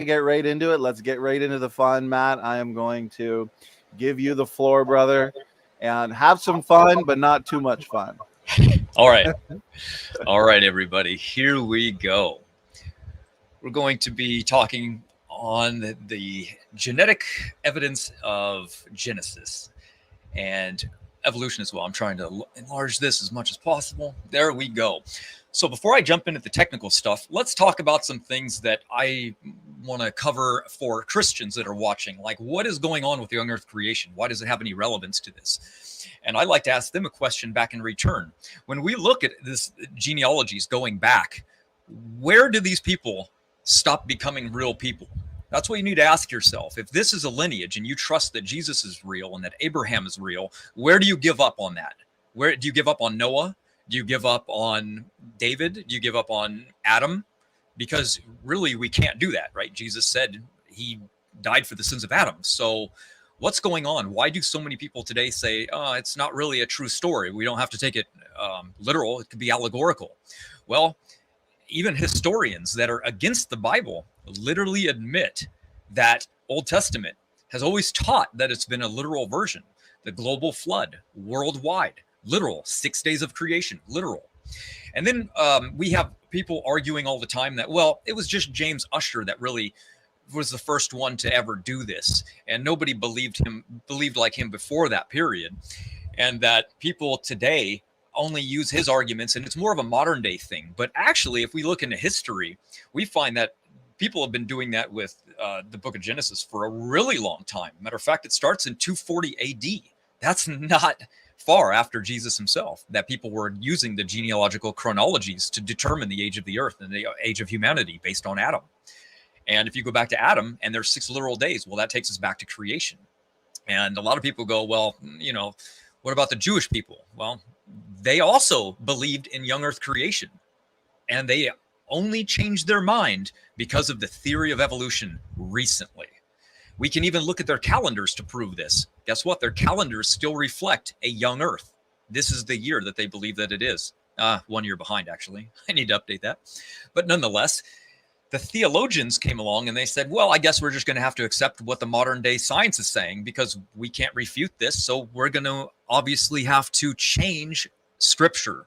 get right into it. Let's get right into the fun. Matt, I am going to give you the floor, brother, and have some fun, but not too much fun. All right. All right, everybody. Here we go. We're going to be talking on the genetic evidence of Genesis and evolution as well. I'm trying to enlarge this as much as possible. There we go. So before I jump into the technical stuff, let's talk about some things that I want to cover for Christians that are watching. Like, what is going on with the young earth creation? Why does it have any relevance to this? And I'd like to ask them a question back in return. When we look at this genealogies going back, where do these people stop becoming real people? That's what you need to ask yourself. If this is a lineage and you trust that Jesus is real and that Abraham is real, where do you give up on that? Where do you give up on Noah? Do you give up on David? Do you give up on Adam? Because really, we can't do that, right? Jesus said he died for the sins of Adam. So what's going on? Why do so many people today say, oh, it's not really a true story? We don't have to take it literal. It could be allegorical. Well, even historians that are against the Bible literally admit that Old Testament has always taught that it's been a literal version. The global flood, worldwide, literal, 6 days of creation, literal. And then we have people arguing all the time that, well, it was just James Ussher that really was the first one to ever do this. And nobody believed like him before that period. And that people today only use his arguments, and it's more of a modern day thing. But actually, if we look into history, we find that people have been doing that with the book of Genesis for a really long time. Matter of fact, it starts in 240 AD. That's not far after Jesus himself, that people were using the genealogical chronologies to determine the age of the earth and the age of humanity based on Adam. And if you go back to Adam and there's 6 literal days, well, that takes us back to creation. And a lot of people go, well, you know, what about the Jewish people? Well, they also believed in young earth creation, and they only changed their mind because of the theory of evolution recently. We can even look at their calendars to prove this. Guess what? Their calendars still reflect a young earth. This is the year that they believe that it is. 1 year behind, actually. I need to update that. But nonetheless, the theologians came along and they said, well, I guess we're just going to have to accept what the modern day science is saying because we can't refute this. So we're going to obviously have to change scripture.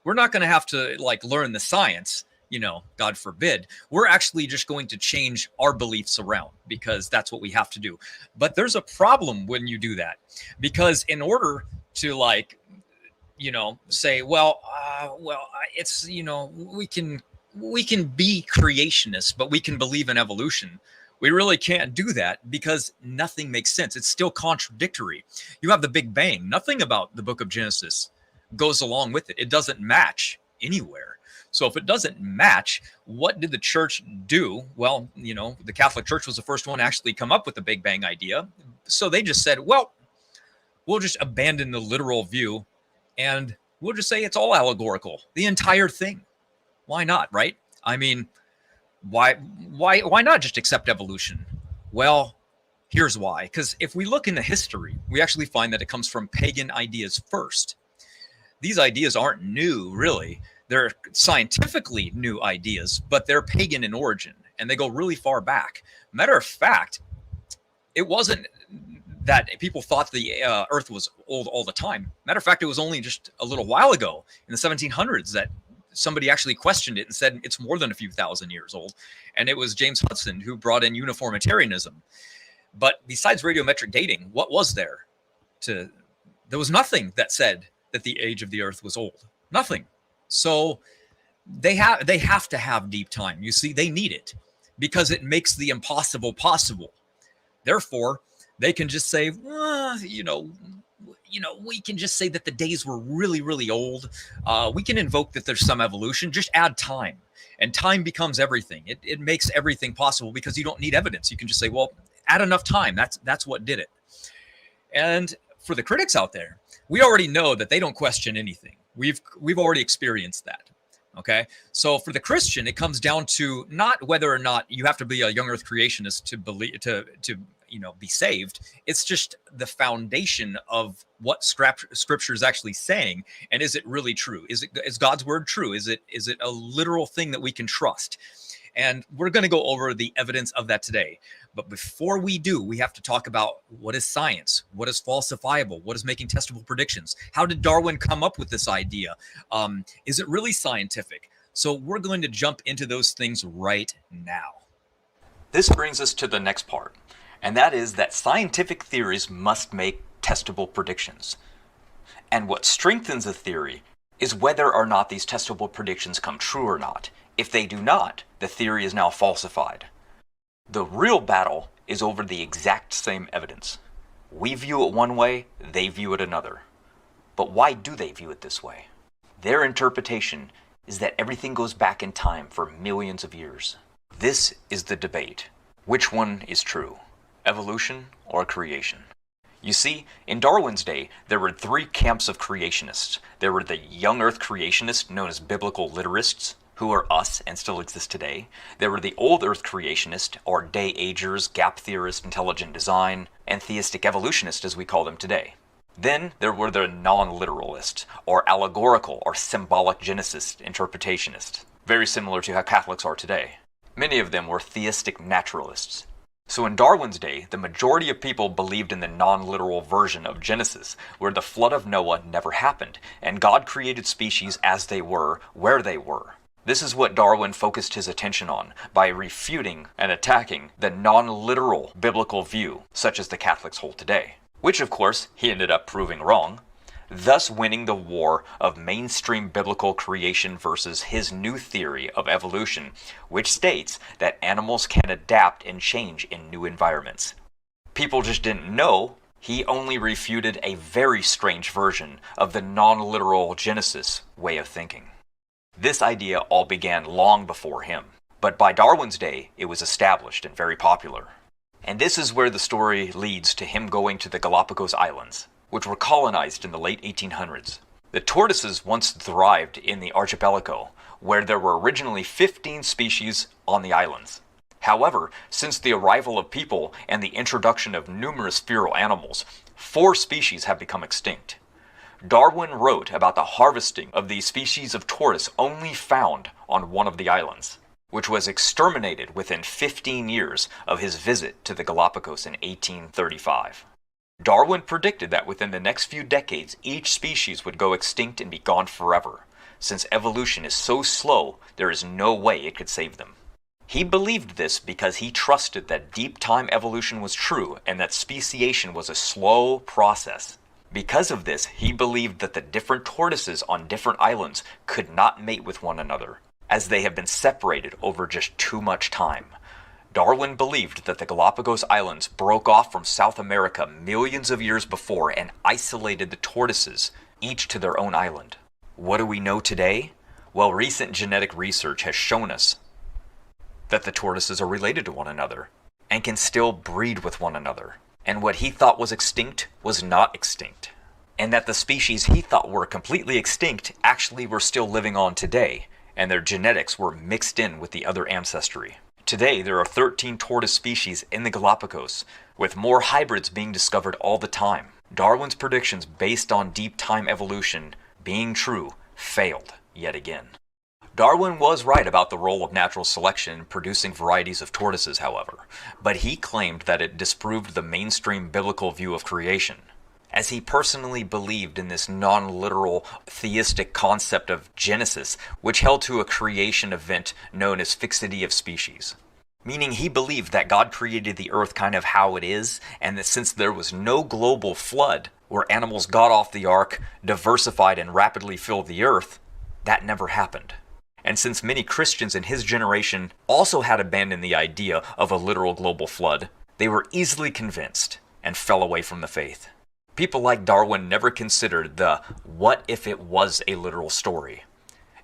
We're not going to have to like learn the science, you know, God forbid. We're actually just going to change our beliefs around because that's what we have to do. But there's a problem when you do that, because in order to like, you know, say, well, it's, you know, we can be creationists, but we can believe in evolution. We really can't do that because nothing makes sense. It's still contradictory. You have the Big Bang. Nothing about the book of Genesis goes along with it. It doesn't match anywhere. So if it doesn't match, what did the church do? Well, you know, the Catholic Church was the first one to actually come up with the Big Bang idea. So they just said, well, we'll just abandon the literal view and we'll just say it's all allegorical, the entire thing. Why not, right? I mean, why not just accept evolution? Well, here's why. Because if we look into history, we actually find that it comes from pagan ideas first. These ideas aren't new, really. They're scientifically new ideas, but they're pagan in origin, and they go really far back. Matter of fact, it wasn't that people thought the earth was old all the time. Matter of fact, it was only just a little while ago in the 1700s that somebody actually questioned it and said it's more than a few thousand years old. And it was James Hutton who brought in uniformitarianism. But besides radiometric dating, what was there? There was nothing that said that the age of the earth was old. Nothing. So they have to have deep time. You see, they need it because it makes the impossible possible. Therefore, they can just say, you know, we can just say that the days were really, really old. We can invoke that there's some evolution. Just add time, and time becomes everything. It makes everything possible because you don't need evidence. You can just say, well, add enough time. That's what did it. And for the critics out there, we already know that they don't question anything. We've already experienced that. Okay, so for the Christian, it comes down to not whether or not you have to be a young Earth creationist to believe to be saved. It's just the foundation of what Scripture is actually saying, and is it really true? Is God's word true? Is it a literal thing that we can trust? And we're going to go over the evidence of that today. But before we do, we have to talk about what is science, what is falsifiable, what is making testable predictions. How did Darwin come up with this idea? Is it really scientific? So we're going to jump into those things right now. This brings us to the next part, and that is that scientific theories must make testable predictions. And what strengthens a theory is whether or not these testable predictions come true or not. If they do not, the theory is now falsified. The real battle is over the exact same evidence. We view it one way, they view it another. But why do they view it this way? Their interpretation is that everything goes back in time for millions of years. This is the debate. Which one is true? Evolution or creation? You see, in Darwin's day, there were three camps of creationists. There were the young earth creationists known as biblical literists, who are us and still exist today. There were the old earth creationists, or day-agers, gap theorists, intelligent design, and theistic evolutionists as we call them today. Then there were the non-literalists, or allegorical or symbolic genesis interpretationists, very similar to how Catholics are today. Many of them were theistic naturalists. So in Darwin's day, the majority of people believed in the non-literal version of Genesis, where the flood of Noah never happened, and God created species as they were, where they were. This is what Darwin focused his attention on by refuting and attacking the non-literal biblical view, such as the Catholics hold today, which of course he ended up proving wrong, thus winning the war of mainstream biblical creation versus his new theory of evolution, which states that animals can adapt and change in new environments. People just didn't know. He only refuted a very strange version of the non-literal Genesis way of thinking. This idea all began long before him, but by Darwin's day it was established and very popular. And this is where the story leads to him going to the Galapagos Islands, which were colonized in the late 1800s. The tortoises once thrived in the archipelago, where there were originally 15 species on the islands. However, since the arrival of people and the introduction of numerous feral animals, 4 species have become extinct. Darwin wrote about the harvesting of these species of tortoise only found on one of the islands, which was exterminated within 15 years of his visit to the Galapagos in 1835. Darwin predicted that within the next few decades, each species would go extinct and be gone forever. Since evolution is so slow, there is no way it could save them. He believed this because he trusted that deep time evolution was true and that speciation was a slow process. Because of this, he believed that the different tortoises on different islands could not mate with one another, as they have been separated over just too much time. Darwin believed that the Galapagos Islands broke off from South America millions of years before and isolated the tortoises, each to their own island. What do we know today? Well, recent genetic research has shown us that the tortoises are related to one another and can still breed with one another. And what he thought was extinct was not extinct. And that the species he thought were completely extinct actually were still living on today, and their genetics were mixed in with the other ancestry. Today, there are 13 tortoise species in the Galapagos, with more hybrids being discovered all the time. Darwin's predictions based on deep time evolution being true failed yet again. Darwin was right about the role of natural selection in producing varieties of tortoises, however, but he claimed that it disproved the mainstream biblical view of creation, as he personally believed in this non-literal theistic concept of Genesis, which held to a creation event known as fixity of species. Meaning he believed that God created the earth kind of how it is, and that since there was no global flood where animals got off the ark, diversified, and rapidly filled the earth, that never happened. And since many Christians in his generation also had abandoned the idea of a literal global flood, they were easily convinced and fell away from the faith. People like Darwin never considered the what if it was a literal story.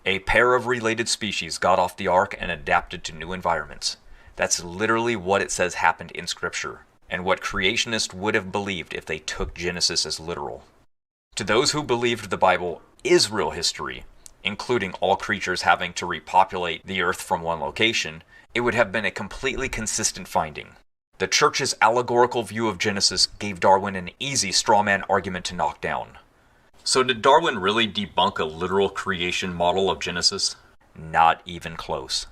A pair of related species got off the ark and adapted to new environments. That's literally what it says happened in Scripture, and what creationists would have believed if they took Genesis as literal. To those who believed the Bible is real history, including all creatures having to repopulate the earth from one location, it would have been a completely consistent finding. The church's allegorical view of Genesis gave Darwin an easy straw man argument to knock down. So did Darwin really debunk a literal creation model of Genesis? Not even close.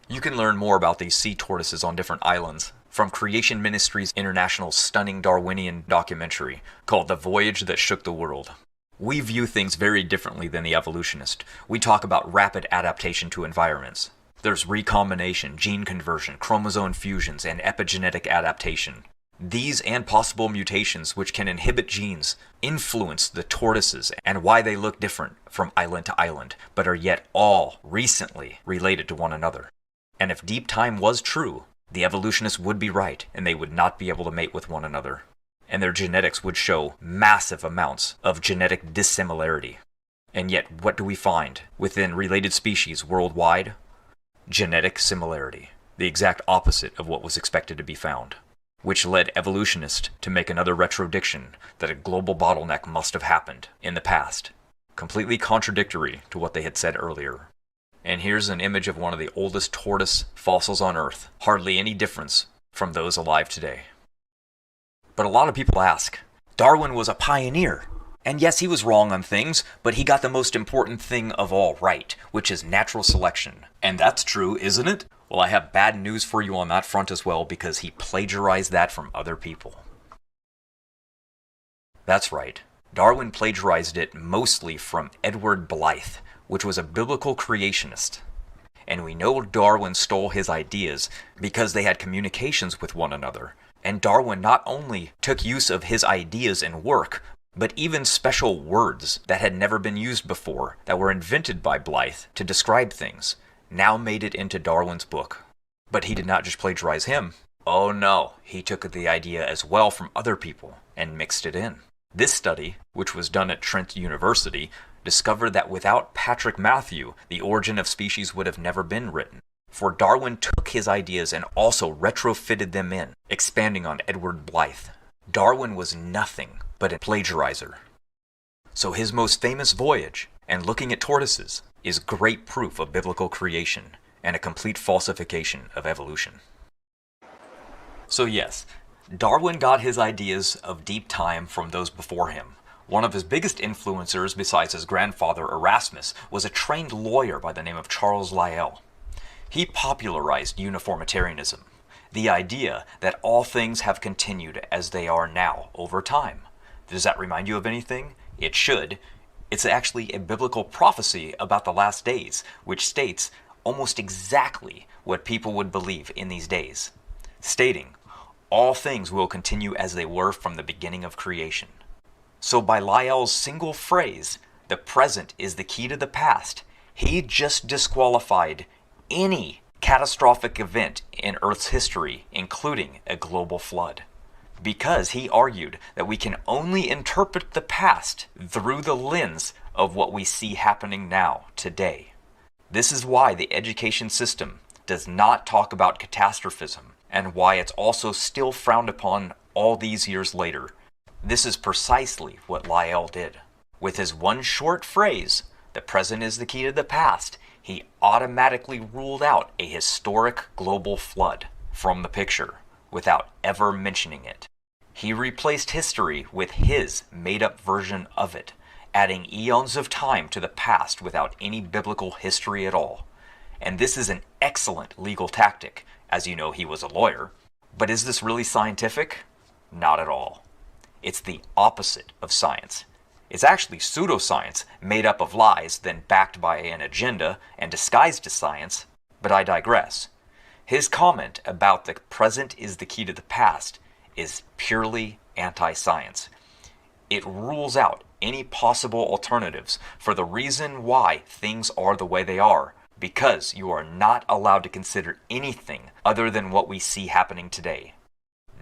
You can learn more about these sea tortoises on different islands from Creation Ministries International's stunning Darwinian documentary called The Voyage That Shook the World. We view things very differently than the evolutionist. We talk about rapid adaptation to environments. There's recombination, gene conversion, chromosome fusions, and epigenetic adaptation. These and possible mutations which can inhibit genes influence the tortoises and why they look different from island to island, but are yet all recently related to one another. And if deep time was true, the evolutionists would be right, and they would not be able to mate with one another. And their genetics would show massive amounts of genetic dissimilarity. And yet, what do we find within related species worldwide? Genetic similarity, the exact opposite of what was expected to be found, which led evolutionists to make another retrodiction that a global bottleneck must have happened in the past, completely contradictory to what they had said earlier. And here's an image of one of the oldest tortoise fossils on Earth, hardly any difference from those alive today. But a lot of people ask, Darwin was a pioneer. And yes, he was wrong on things, but he got the most important thing of all right, which is natural selection. And that's true, isn't it? Well, I have bad news for you on that front as well, because he plagiarized that from other people. That's right. Darwin plagiarized it mostly from Edward Blyth, which was a biblical creationist. And we know Darwin stole his ideas because they had communications with one another. And Darwin not only took use of his ideas and work, but even special words that had never been used before, that were invented by Blyth to describe things, now made it into Darwin's book. But he did not just plagiarize him. Oh no, he took the idea as well from other people and mixed it in. This study, which was done at Trent University, discovered that without Patrick Matthew, The Origin of Species would have never been written. For Darwin took his ideas and also retrofitted them in, expanding on Edward Blyth. Darwin was nothing but a plagiarizer. So his most famous voyage, and looking at tortoises, is great proof of biblical creation and a complete falsification of evolution. So yes, Darwin got his ideas of deep time from those before him. One of his biggest influencers, besides his grandfather Erasmus, was a trained lawyer by the name of Charles Lyell. He popularized uniformitarianism, the idea that all things have continued as they are now over time. Does that remind you of anything? It should. It's actually a biblical prophecy about the last days, which states almost exactly what people would believe in these days, stating, all things will continue as they were from the beginning of creation. So by Lyell's single phrase, the present is the key to the past, he just disqualified any catastrophic event in Earth's history, including a global flood. Because he argued that we can only interpret the past through the lens of what we see happening now, today. This is why the education system does not talk about catastrophism, and why it's also still frowned upon all these years later. This is precisely what Lyell did. With his one short phrase, the present is the key to the past, he automatically ruled out a historic global flood from the picture without ever mentioning it. He replaced history with his made-up version of it, adding eons of time to the past without any biblical history at all. And this is an excellent legal tactic, as you know he was a lawyer. But is this really scientific? Not at all. It's the opposite of science. It's actually pseudoscience made up of lies, then backed by an agenda and disguised as science, but I digress. His comment about the present is the key to the past is purely anti-science. It rules out any possible alternatives for the reason why things are the way they are, because you are not allowed to consider anything other than what we see happening today.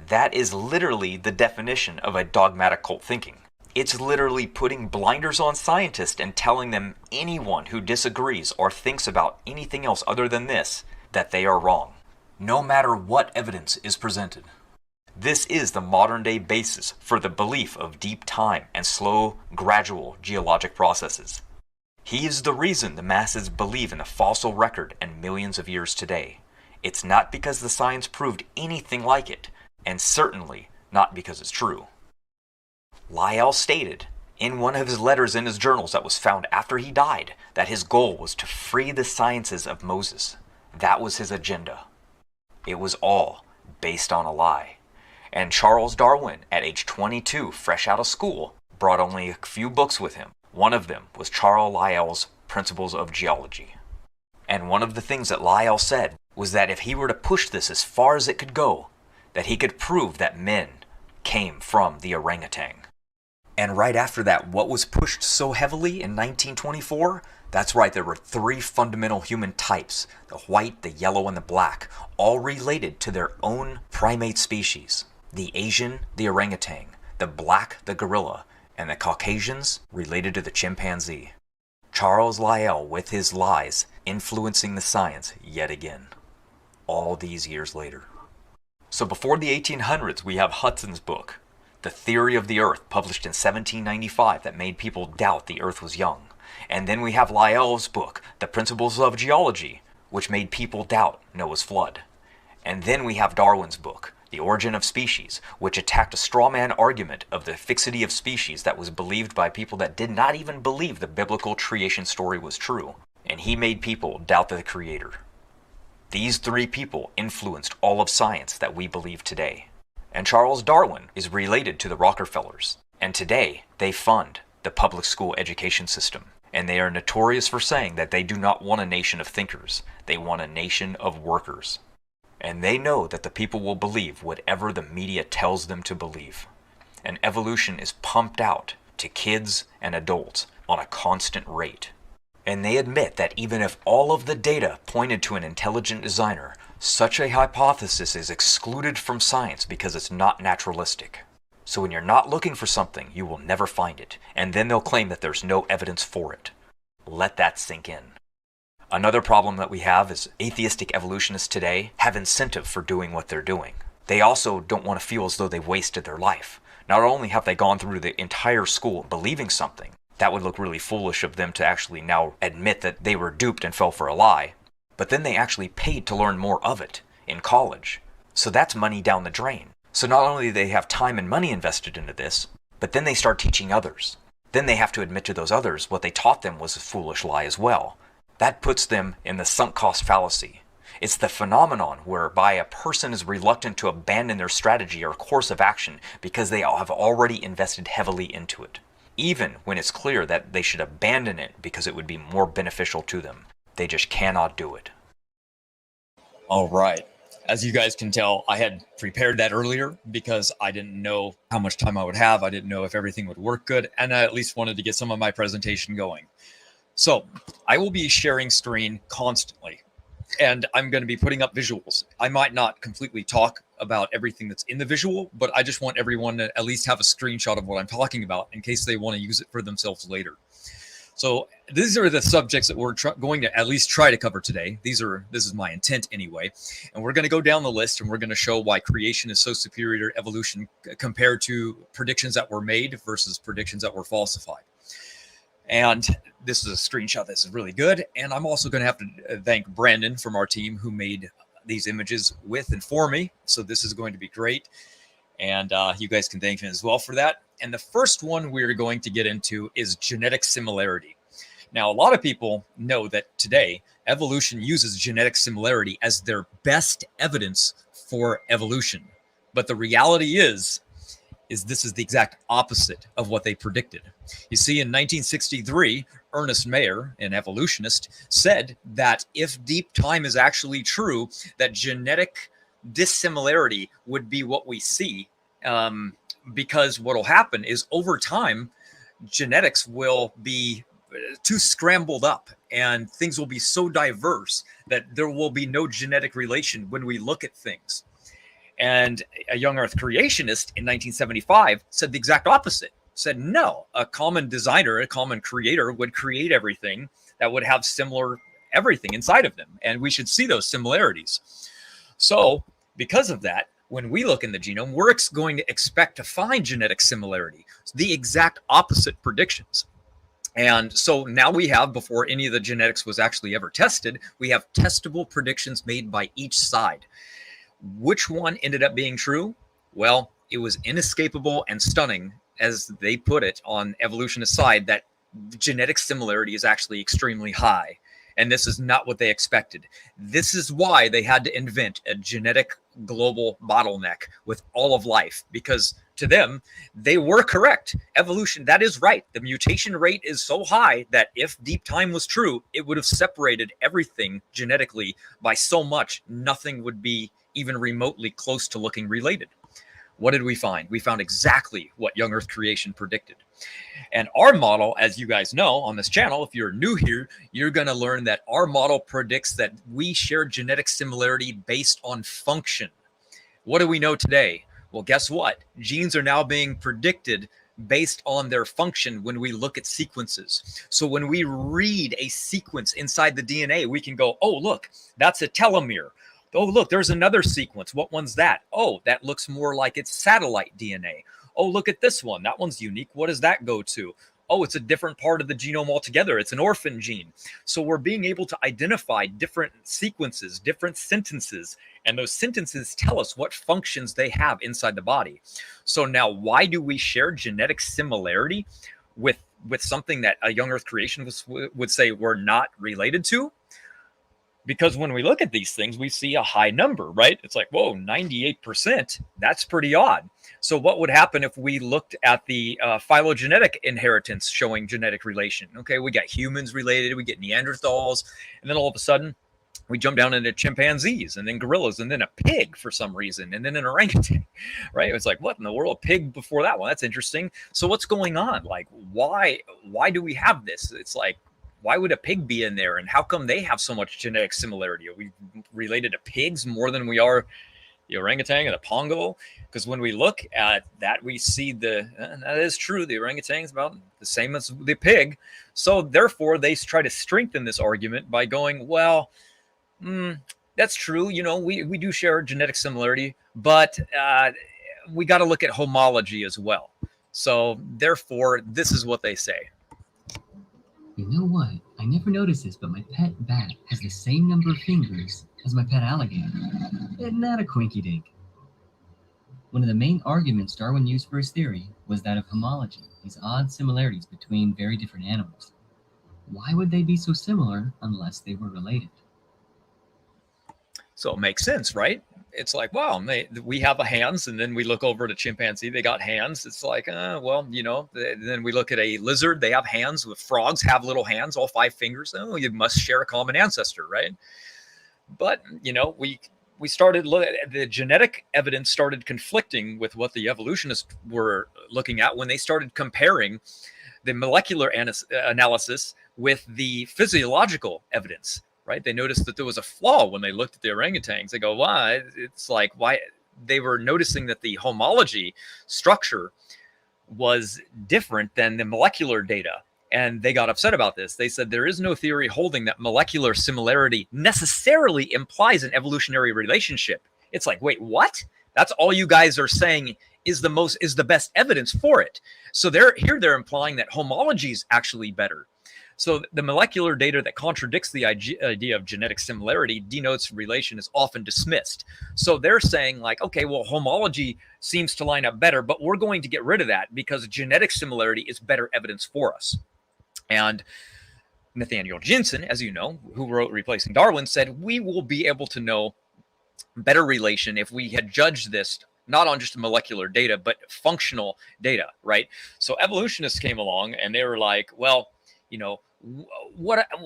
That is literally the definition of a dogmatic cult thinking. It's literally putting blinders on scientists and telling them anyone who disagrees or thinks about anything else other than this, that they are wrong, no matter what evidence is presented. This is the modern-day basis for the belief of deep time and slow, gradual geologic processes. He is the reason the masses believe in the fossil record and millions of years today. It's not because the science proved anything like it, and certainly not because it's true. Lyell stated in one of his letters in his journals that was found after he died that his goal was to free the sciences of Moses. That was his agenda. It was all based on a lie. And Charles Darwin, at age 22, fresh out of school, brought only a few books with him. One of them was Charles Lyell's Principles of Geology. And one of the things that Lyell said was that if he were to push this as far as it could go, that he could prove that men came from the orangutan. And right after that, what was pushed so heavily in 1924? That's right, there were 3 fundamental human types, the white, the yellow, and the black, all related to their own primate species. The Asian, the orangutan, the black, the gorilla, and the Caucasians related to the chimpanzee. Charles Lyell, with his lies, influencing the science yet again, all these years later. So before the 1800s, we have Hutton's book, The Theory of the Earth, published in 1795, that made people doubt the Earth was young. And then we have Lyell's book, The Principles of Geology, which made people doubt Noah's flood. And then we have Darwin's book, The Origin of Species, which attacked a straw man argument of the fixity of species that was believed by people that did not even believe the biblical creation story was true. And he made people doubt the Creator. These 3 people influenced all of science that we believe today. And Charles Darwin is related to the Rockefellers. And today, they fund the public school education system. And they are notorious for saying that they do not want a nation of thinkers. They want a nation of workers. And they know that the people will believe whatever the media tells them to believe. And evolution is pumped out to kids and adults on a constant rate. And they admit that even if all of the data pointed to an intelligent designer, such a hypothesis is excluded from science because it's not naturalistic. So when you're not looking for something, you will never find it, and then they'll claim that there's no evidence for it. Let that sink in. Another problem that we have is atheistic evolutionists today have incentive for doing what they're doing. They also don't want to feel as though they've wasted their life. Not only have they gone through the entire school believing something, that would look really foolish of them to actually now admit that they were duped and fell for a lie, but then they actually paid to learn more of it in college. So that's money down the drain. So not only do they have time and money invested into this, but then they start teaching others. Then they have to admit to those others what they taught them was a foolish lie as well. That puts them in the sunk cost fallacy. It's the phenomenon whereby a person is reluctant to abandon their strategy or course of action because they have already invested heavily into it. Even when it's clear that they should abandon it because it would be more beneficial to them. They just cannot do it. All right. As you guys can tell, I had prepared that earlier because I didn't know how much time I would have. I didn't know if everything would work good, and I at least wanted to get some of my presentation going. So I will be sharing screen constantly, and I'm going to be putting up visuals. I might not completely talk about everything that's in the visual, but I just want everyone to at least have a screenshot of what I'm talking about in case they want to use it for themselves later. So these are the subjects that we're going to at least try to cover today. This is my intent anyway. And we're going to go down the list and we're going to show why creation is so superior to evolution compared to predictions that were made versus predictions that were falsified. And this is a screenshot that's really good. And I'm also going to have to thank Brandon from our team who made these images with and for me. So this is going to be great. And you guys can thank him as well for that. And the first one we're going to get into is genetic similarity. Now, a lot of people know that today evolution uses genetic similarity as their best evidence for evolution. But the reality is this is the exact opposite of what they predicted. You see, in 1963, Ernest Mayr, an evolutionist, said that if deep time is actually true, that genetic dissimilarity would be what we see. Because what will happen is over time, genetics will be too scrambled up and things will be so diverse that there will be no genetic relation when we look at things. And a young earth creationist in 1975 said the exact opposite, said no, a common designer, a common creator would create everything that would have similar everything inside of them. And we should see those similarities. So because of that, when we look in the genome, we're going to expect to find genetic similarity, the exact opposite predictions. And so now we have, before any of the genetics was actually ever tested, we have testable predictions made by each side. Which one ended up being true? Well, it was inescapable and stunning, as they put it on evolutionist side, that genetic similarity is actually extremely high. And this is not what they expected. This is why they had to invent a genetic global bottleneck with all of life, because to them, they were correct. Evolution, that is right. The mutation rate is so high that if deep time was true, it would have separated everything genetically by so much, nothing would be even remotely close to looking related. What did we find? We found exactly what young Earth creation predicted. And our model, as you guys know on this channel, if you're new here, you're going to learn that our model predicts that we share genetic similarity based on function. What do we know today? Well, guess what? Genes are now being predicted based on their function when we look at sequences. So when we read a sequence inside the DNA, we can go, oh, look, that's a telomere. Oh, look, there's another sequence. What one's that? Oh, that looks more like it's satellite DNA. Oh, look at this one. That one's unique. What does that go to? Oh, it's a different part of the genome altogether. It's an orphan gene. So we're being able to identify different sequences, different sentences, and those sentences tell us what functions they have inside the body. So now, why do we share genetic similarity with something that a young Earth creationist would say we're not related to? Because when we look at these things, we see a high number, right? It's like, whoa, 98%. That's pretty odd. So what would happen if we looked at the phylogenetic inheritance showing genetic relation? Okay, we got humans related, we get Neanderthals, and then all of a sudden, we jump down into chimpanzees, and then gorillas, and then a pig for some reason, and then an orangutan, right? It's like, what in the world? A pig before that one? That's interesting. So what's going on? Like, why do we have this? It's like, why would a pig be in there? And how come they have so much genetic similarity? Are we related to pigs more than we are the orangutan and the pongo? Because when we look at that, we see that is true. The orangutan is about the same as the pig. So therefore, they try to strengthen this argument by going, well, that's true. You know, we do share genetic similarity, but we got to look at homology as well. So therefore, this is what they say. You know what? I never noticed this, but my pet bat has the same number of fingers as my pet alligator. Isn't that a quinky dink? One of the main arguments Darwin used for his theory was that of homology, these odd similarities between very different animals. Why would they be so similar unless they were related? So it makes sense, right? It's like, wow, we have a hands, and then we look over to chimpanzee, they got hands. It's like, well, you know, then we look at a lizard, they have hands. With frogs have little hands, all 5 fingers. Oh, you must share a common ancestor, right? But, you know, we started the genetic evidence started conflicting with what the evolutionists were looking at when they started comparing the molecular analysis with the physiological evidence. Right? They noticed that there was a flaw when they looked at the orangutans. They go, why? It's like, why? They were noticing that the homology structure was different than the molecular data. And they got upset about this. They said there is no theory holding that molecular similarity necessarily implies an evolutionary relationship. It's like, wait, what? That's all you guys are saying is the best evidence for it. So they're implying that homology is actually better. So the molecular data that contradicts the idea of genetic similarity denotes relation is often dismissed. So they're saying like, okay, well, homology seems to line up better, but we're going to get rid of that because genetic similarity is better evidence for us. And Nathaniel Jensen, as you know, who wrote Replacing Darwin, said we will be able to know better relation if we had judged this not on just molecular data, but functional data, right? So evolutionists came along and they were like, well, you know,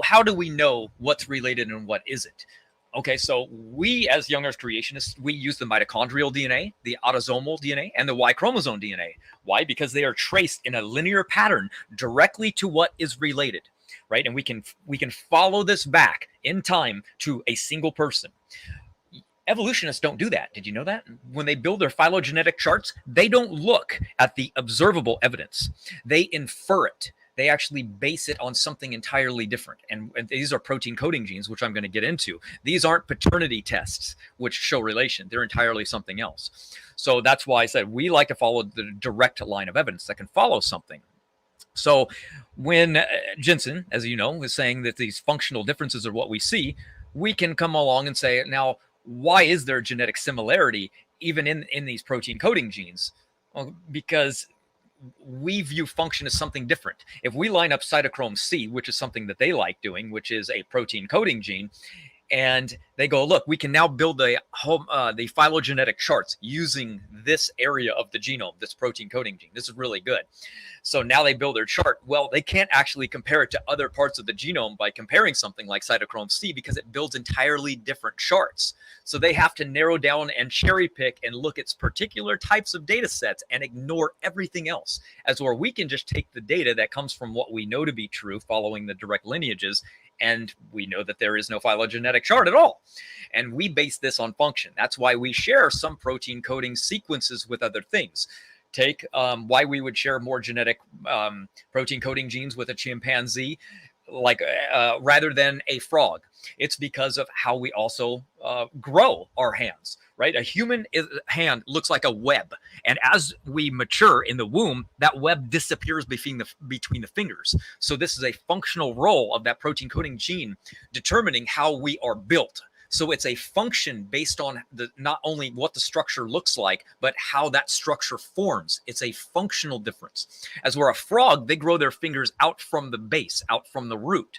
how do we know what's related and what isn't? Okay, so we as young Earth creationists, we use the mitochondrial DNA, the autosomal DNA, and the Y chromosome DNA. Why? Because they are traced in a linear pattern directly to what is related, right? And we can follow this back in time to a single person. Evolutionists don't do that. Did you know that? When they build their phylogenetic charts, they don't look at the observable evidence. They infer it. They actually base it on something entirely different. And these are protein coding genes, which I'm going to get into. These aren't paternity tests, which show relation. They're entirely something else. So that's why I said we like to follow the direct line of evidence that can follow something. So when Jensen, as you know, is saying that these functional differences are what we see, we can come along and say, now, why is there genetic similarity even in these protein coding genes? Well, because we view function as something different. If we line up cytochrome C, which is something that they like doing, which is a protein coding gene, and they go, look, we can now build the phylogenetic charts using this area of the genome, this protein coding gene. This is really good. So now they build their chart. Well, they can't actually compare it to other parts of the genome by comparing something like cytochrome C because it builds entirely different charts. So they have to narrow down and cherry pick and look at particular types of data sets and ignore everything else. As where we can just take the data that comes from what we know to be true following the direct lineages, and we know that there is no phylogenetic chart at all. And we base this on function. That's why we share some protein coding sequences with other things. Take why we would share more genetic protein coding genes with a chimpanzee, like rather than a frog. It's because of how we also grow our hands, right? A human hand looks like a web. And as we mature in the womb, that web disappears between the fingers. So this is a functional role of that protein coding gene determining how we are built. So it's a function based on not only what the structure looks like, but how that structure forms. It's a functional difference. As where a frog, they grow their fingers out from the base, out from the root.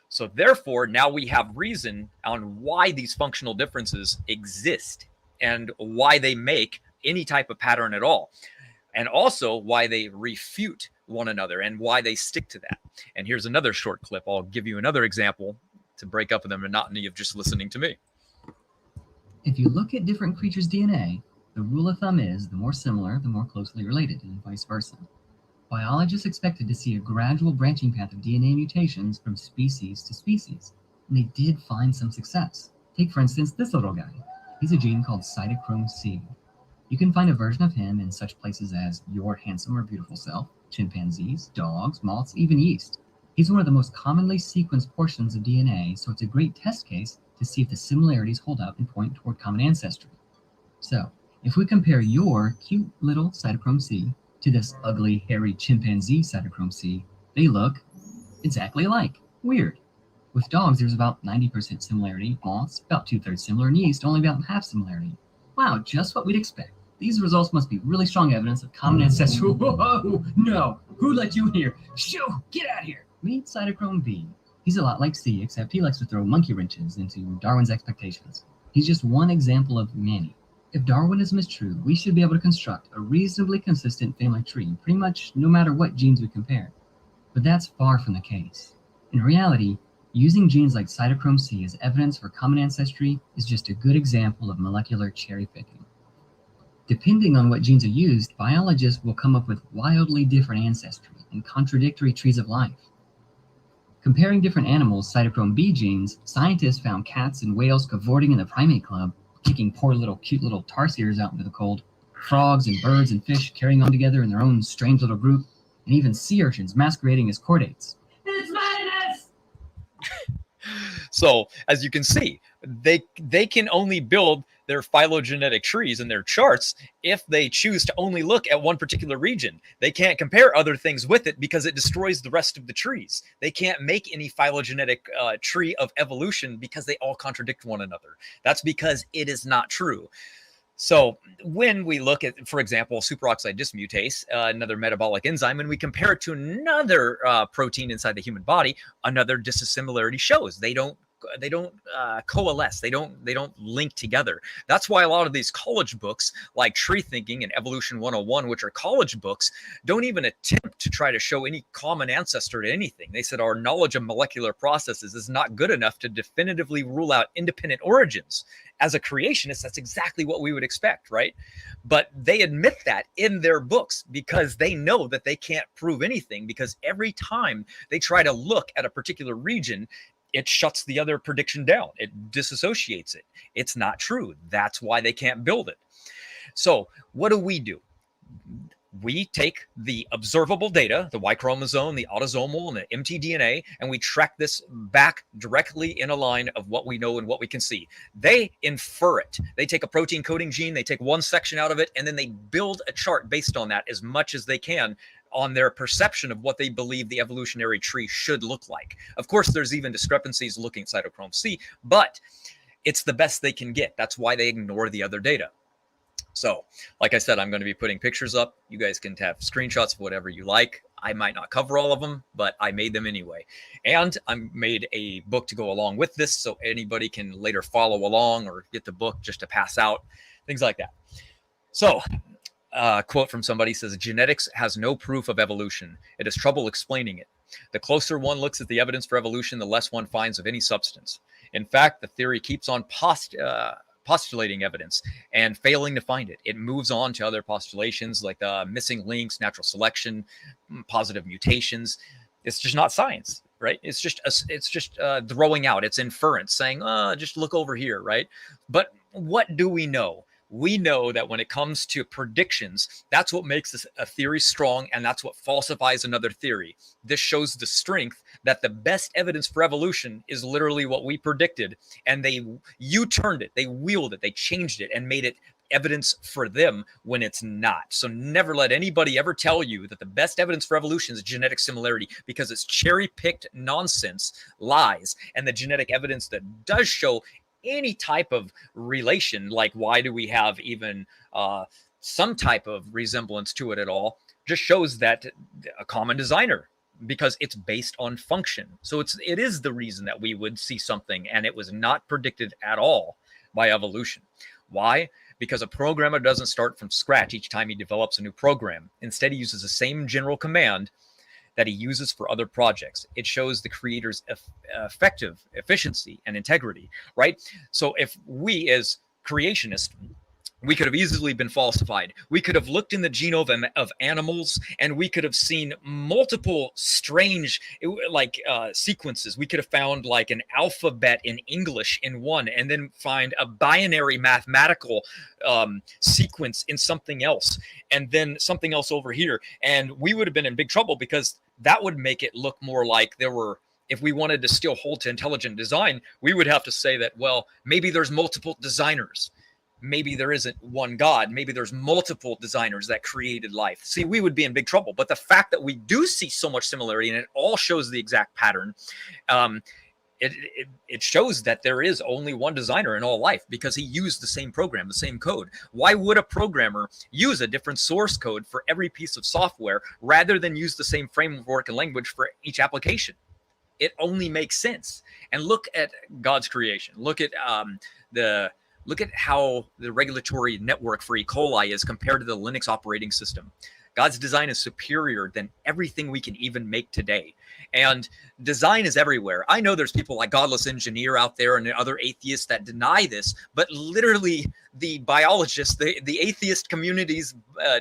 So therefore, now we have reason on why these functional differences exist and why they make any type of pattern at all. And also why they refute one another and why they stick to that. And here's another short clip. I'll give you another example to break up the monotony of just listening to me. If you look at different creatures' DNA, the rule of thumb is the more similar, the more closely related, and vice versa. Biologists expected to see a gradual branching path of DNA mutations from species to species, and they did find some success. Take, for instance, this little guy. He's a gene called cytochrome C. You can find a version of him in such places as your handsome or beautiful self, chimpanzees, dogs, moths, even yeast. He's one of the most commonly sequenced portions of DNA, so it's a great test case to see if the similarities hold up and point toward common ancestry. So, if we compare your cute little cytochrome C to this ugly, hairy chimpanzee cytochrome C, they look exactly alike. Weird. With dogs, there's about 90% similarity, moths about 2/3 similar, and yeast only about half similarity. Wow, just what we'd expect. These results must be really strong evidence of common ancestry. Whoa, no, who let you in here? Shoo, get out of here. Meet cytochrome B. He's a lot like C, except he likes to throw monkey wrenches into Darwin's expectations. He's just one example of many. If Darwinism is true, we should be able to construct a reasonably consistent family tree, pretty much no matter what genes we compare. But that's far from the case. In reality, using genes like cytochrome C as evidence for common ancestry is just a good example of molecular cherry picking. Depending on what genes are used, biologists will come up with wildly different ancestry and contradictory trees of life. Comparing different animals' cytochrome B genes, scientists found cats and whales cavorting in the primate club, kicking poor cute little tarsiers out into the cold, frogs and birds and fish carrying on together in their own strange little group, and even sea urchins masquerading as chordates. It's madness! So, as you can see, they can only build their phylogenetic trees and their charts if they choose to only look at one particular region. They can't compare other things with it because it destroys the rest of the trees. They can't make any phylogenetic tree of evolution because they all contradict one another. That's because it is not true. So when we look at, for example, superoxide dismutase, another metabolic enzyme, and we compare it to another protein inside the human body, another dissimilarity shows. They don't coalesce. They don't link together. That's why a lot of these college books like Tree Thinking and Evolution 101, which are college books, don't even attempt to try to show any common ancestor to anything. They said our knowledge of molecular processes is not good enough to definitively rule out independent origins. As a creationist, that's exactly what we would expect, right? But they admit that in their books because they know that they can't prove anything, because every time they try to look at a particular region, it shuts the other prediction down. It disassociates it. It's not true. That's why they can't build it. So what do? We take the observable data, the Y chromosome, the autosomal, and the mtDNA, and we track this back directly in a line of what we know and what we can see. They infer it. They take a protein coding gene, they take one section out of it, and then they build a chart based on that as much as they can on their perception of what they believe the evolutionary tree should look like. Of course, there's even discrepancies looking at cytochrome C, but it's the best they can get. That's why they ignore the other data. So, like I said, I'm going to be putting pictures up. You guys can have screenshots of whatever you like. I might not cover all of them, but I made them anyway. And I made a book to go along with this, so anybody can later follow along or get the book just to pass out, things like that. So, quote from somebody says, genetics has no proof of evolution. It has trouble explaining it. The closer one looks at the evidence for evolution, the less one finds of any substance. In fact, the theory keeps on postulating evidence and failing to find it. It moves on to other postulations like missing links, natural selection, positive mutations. It's just not science, right? It's just throwing out. It's inference, saying, just look over here, right? But what do we know? We know that when it comes to predictions, that's what makes a theory strong, and that's what falsifies another theory. This shows the strength that the best evidence for evolution is literally what we predicted, and they U-turned it, they wheeled it, they changed it, and made it evidence for them when it's not. So never let anybody ever tell you that the best evidence for evolution is genetic similarity, because it's cherry-picked nonsense, lies, and the genetic evidence that does show any type of relation, like why do we have even some type of resemblance to it at all, just shows that a common designer, because it's based on function. So it is the reason that we would see something, and it was not predicted at all by evolution. Why? Because a programmer doesn't start from scratch each time he develops a new program. Instead, he uses the same general command that he uses for other projects. It shows the creator's efficiency and integrity, right? So if we as creationists, we could have easily been falsified. We could have looked in the genome of animals, and we could have seen multiple strange sequences. We could have found like an alphabet in English in one, and then find a binary mathematical sequence in something else, and then something else over here. And we would have been in big trouble, because that would make it look more like there were, if we wanted to still hold to intelligent design, we would have to say that, well, maybe there's multiple designers. Maybe there isn't one God. Maybe there's multiple designers that created life. See, we would be in big trouble. But the fact that we do see so much similarity, and it all shows the exact pattern, it shows that there is only one designer in all life, because he used the same program, the same code. Why would a programmer use a different source code for every piece of software rather than use the same framework and language for each application? It only makes sense. And look at God's creation. Look at how the regulatory network for E. coli is compared to the Linux operating system. God's design is superior than everything we can even make today. And design is everywhere. I know there's people like Godless Engineer out there and other atheists that deny this, but literally the biologists, the atheist community's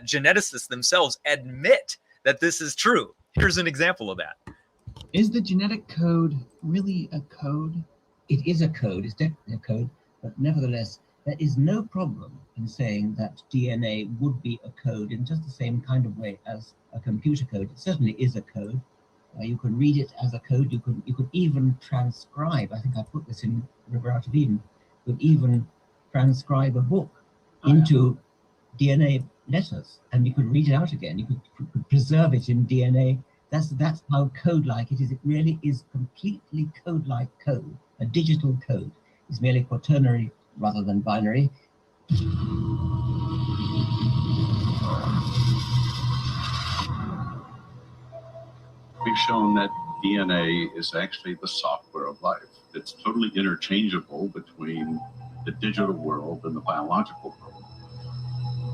geneticists themselves admit that this is true. Here's an example of that. Is the genetic code really a code? It is a code. It's definitely a code. But nevertheless, there is no problem in saying that DNA would be a code in just the same kind of way as a computer code. It certainly is a code. You can read it as a code. You could even transcribe. I think I put this in River Out of Eden. You could even transcribe a book into DNA letters, and you could read it out again. You could preserve it in DNA. That's how code-like it is. It really is completely code-like code. A digital code is merely quaternary rather than binary. We've shown that DNA is actually the software of life. It's totally interchangeable between the digital world and the biological world.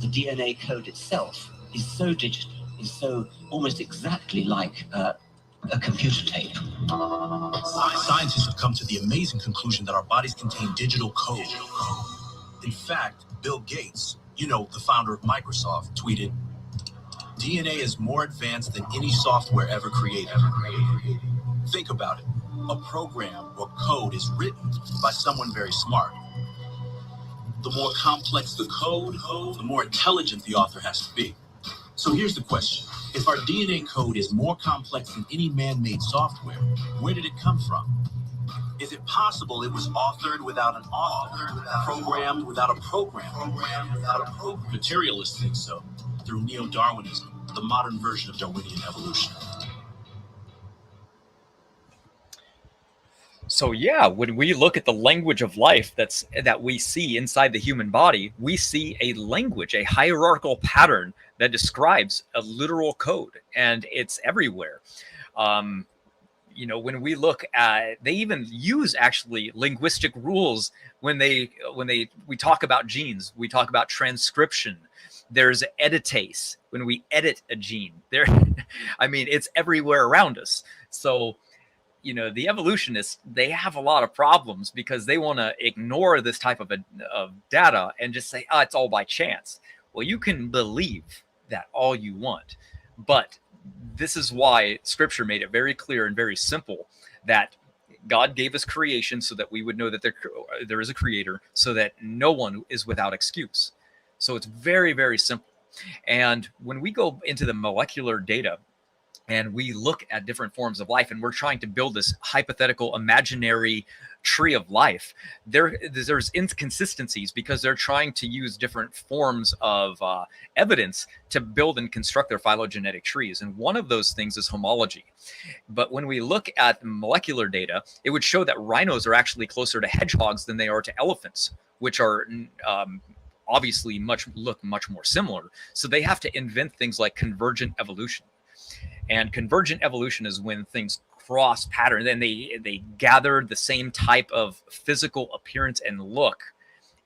The DNA code itself is so digital, is so almost exactly like a computer tape. Scientists have come to the amazing conclusion that our bodies contain digital code. In fact, Bill Gates, the founder of Microsoft, tweeted, "DNA is more advanced than any software ever created." Think about it. A program or code is written by someone very smart. The more complex the code, the more intelligent the author has to be. So here's the question. If our DNA code is more complex than any man-made software, where did it come from? Is it possible it was authored without an author, programmed without a program? Materialists think so, through neo-Darwinism, the modern version of Darwinian evolution. So yeah, when we look at the language of life that we see inside the human body, we see a language, a hierarchical pattern that describes a literal code, and it's everywhere. When we look at, they even use actually linguistic rules when we talk about genes. We talk about transcription. There's editase when we edit a gene. There, I mean, it's everywhere around us. So, the evolutionists, they have a lot of problems because they want to ignore this type of data and just say, it's all by chance. Well, you can believe that all you want, but this is why Scripture made it very clear and very simple that God gave us creation so that we would know that there is a creator, so that no one is without excuse. So it's very, very simple. And when we go into the molecular data and we look at different forms of life, and we're trying to build this hypothetical imaginary tree of life, there's inconsistencies because they're trying to use different forms of evidence to build and construct their phylogenetic trees. And one of those things is homology. But when we look at molecular data, it would show that rhinos are actually closer to hedgehogs than they are to elephants, which are obviously look much more similar. So they have to invent things like convergent evolution. And convergent evolution is when things cross pattern, then they gather the same type of physical appearance and look,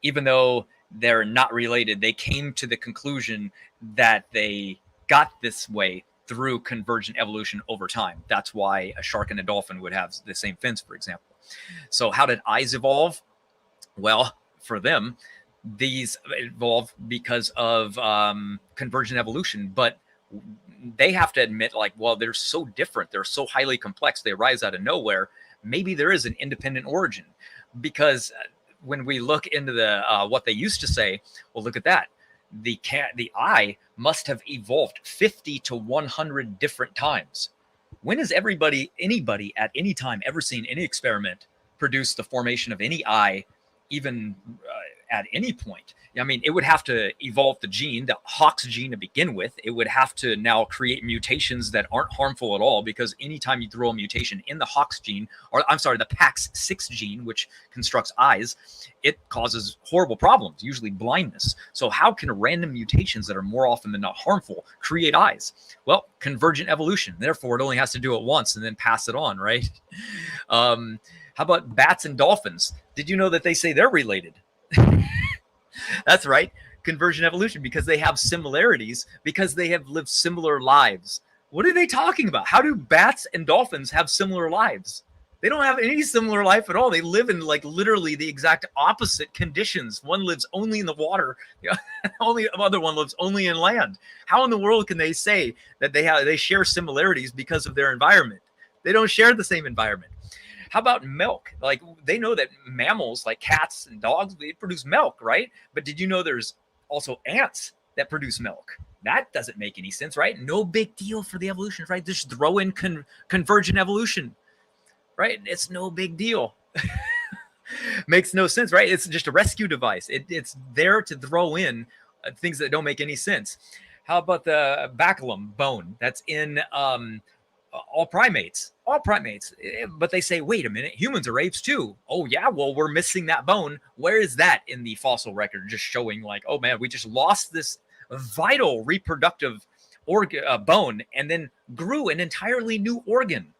even though they're not related. They came to the conclusion that they got this way through convergent evolution over time. That's why a shark and a dolphin would have the same fins, for example. So how did eyes evolve? Well, for them, these evolved because of convergent evolution, but they have to admit, they're so different, they're so highly complex, they arise out of nowhere. Maybe there is an independent origin, because when we look into the what they used to say, well, look at that, the eye must have evolved 50 to 100 different times. When has anybody at any time ever seen any experiment produce the formation of any eye, even at any point? I mean, it would have to evolve the gene, the Hox gene, to begin with. It would have to now create mutations that aren't harmful at all, because anytime you throw a mutation in the Hox gene, or I'm sorry, the PAX6 gene, which constructs eyes, it causes horrible problems, usually blindness. So how can random mutations that are more often than not harmful create eyes? Well, convergent evolution. Therefore, it only has to do it once and then pass it on, right? How about bats and dolphins? Did you know that they say they're related? That's right, convergent evolution, because they have similarities, because they have lived similar lives. What are they talking about? How do bats and dolphins have similar lives? They don't have any similar life at all. They live in literally the exact opposite conditions. One lives only in the water, the other one lives only in land. How in the world can they say that they share similarities because of their environment? They don't share the same environment. How about milk? They know that mammals like cats and dogs, they produce milk, right? But did you know there's also ants that produce milk? That doesn't make any sense, right? No big deal for the evolution, right? Just throw in convergent evolution, right? It's no big deal. Makes no sense, right? It's just a rescue device. It's there to throw in things that don't make any sense. How about the baculum bone that's in all primates, but they say, wait a minute, humans are apes too. Oh yeah, well, we're missing that bone. Where is that in the fossil record? Just showing oh man, we just lost this vital reproductive bone and then grew an entirely new organ.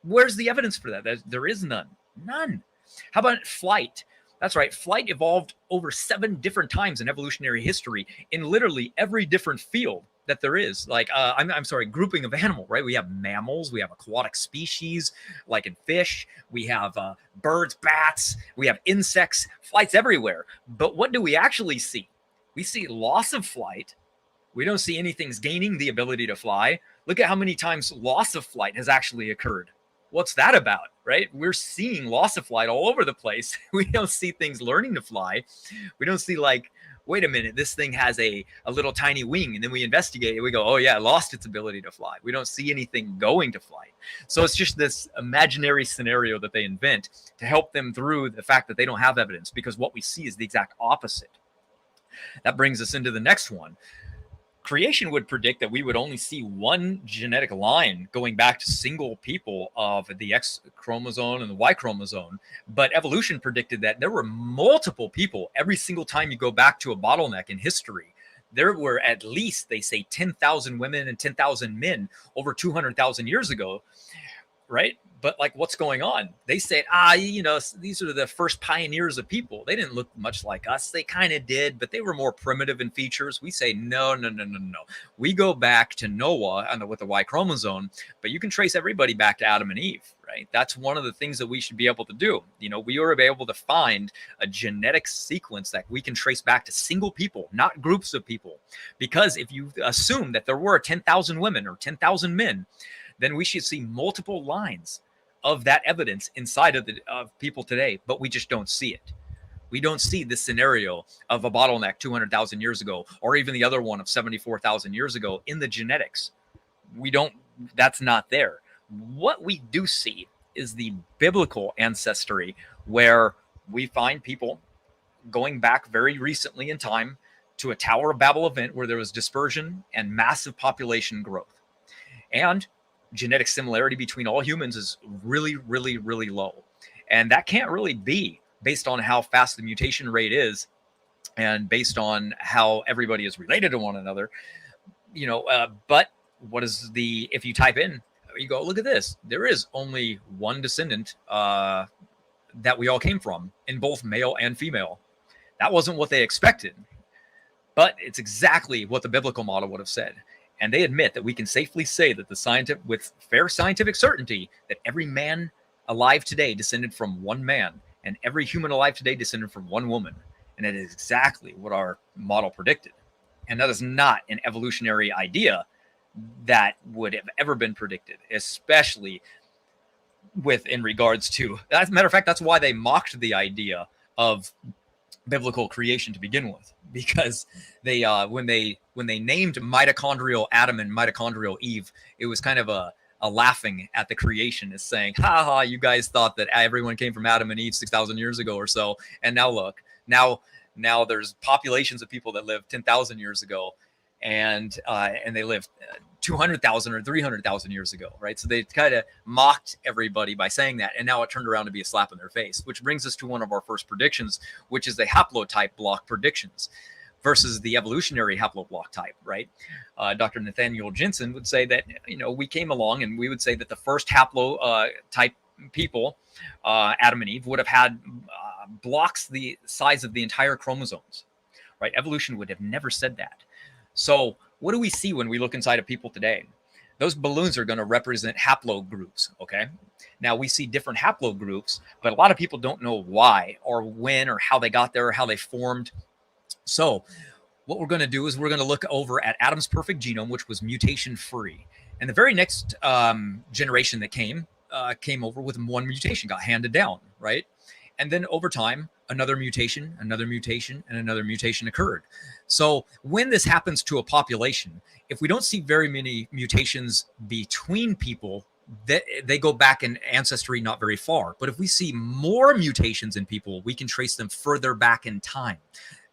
Where's the evidence for that? There is none. How about flight? That's right, flight evolved over 7 different times in evolutionary history in literally every different field that there is. Grouping of animal, right? We have mammals, we have aquatic species, like in fish, we have birds, bats, we have insects, flight's everywhere. But what do we actually see? We see loss of flight. We don't see anything's gaining the ability to fly. Look at how many times loss of flight has actually occurred. What's that about, right? We're seeing loss of flight all over the place. We don't see things learning to fly. We don't see wait a minute, this thing has a little tiny wing, and then we investigate it. We go, oh yeah, lost its ability to fly. We don't see anything going to flight. So it's just this imaginary scenario that they invent to help them through the fact that they don't have evidence, because what we see is the exact opposite. That brings us into the next one. creation would predict that we would only see one genetic line going back to single people of the X chromosome and the Y chromosome. But evolution predicted that there were multiple people every single time you go back to a bottleneck in history. There were at least, they say, 10,000 women and 10,000 men over 200,000 years ago, right? But like, what's going on? They say, these are the first pioneers of people. They didn't look much like us. They kind of did, but they were more primitive in features. We say, no. We go back to Noah with the Y chromosome, but you can trace everybody back to Adam and Eve, right? That's one of the things that we should be able to do. We are able to find a genetic sequence that we can trace back to single people, not groups of people. Because if you assume that there were 10,000 women or 10,000 men, then we should see multiple lines of that evidence inside of people today, but we just don't see it. We don't see this scenario of a bottleneck 200,000 years ago, or even the other one of 74,000 years ago in the genetics. That's not there. What we do see is the biblical ancestry, where we find people going back very recently in time to a Tower of Babel event where there was dispersion and massive population growth. And genetic similarity between all humans is really, really, really low. And that can't really be based on how fast the mutation rate is and based on how everybody is related to one another. But if you type in, you go, look at this, there is only one descendant that we all came from in both male and female. That wasn't what they expected, but it's exactly what the biblical model would have said. And they admit that we can safely say that with fair scientific certainty, that every man alive today descended from one man, and every human alive today descended from one woman. And it is exactly what our model predicted. And that is not an evolutionary idea that would have ever been predicted, especially in regards to, as a matter of fact, that's why they mocked the idea of biblical creation to begin with, because they when they named mitochondrial Adam and mitochondrial Eve, it was kind of a laughing at the creation, as saying, ha, you guys thought that everyone came from Adam and Eve 6,000 years ago or so, and now look, now there's populations of people that lived 10,000 years ago, and they lived 200,000 or 300,000 years ago, right? So they kind of mocked everybody by saying that, and now it turned around to be a slap in their face, which brings us to one of our first predictions, which is the haplotype block predictions versus the evolutionary haploblock type, right? Dr. Nathaniel Jensen would say that, we came along and we would say that the first haplotype people, Adam and Eve, would have had blocks the size of the entire chromosomes, right? Evolution would have never said that. So what do we see when we look inside of people today? Those balloons are going to represent haplogroups, okay? Now, we see different haplogroups, but a lot of people don't know why or when or how they got there or how they formed. So what we're going to do is we're going to look over at Adam's perfect genome, which was mutation-free. And the very next generation that came over with one mutation, got handed down, right? And then over time, another mutation, and another mutation occurred. So when this happens to a population, if we don't see very many mutations between people, they go back in ancestry not very far. But if we see more mutations in people, we can trace them further back in time.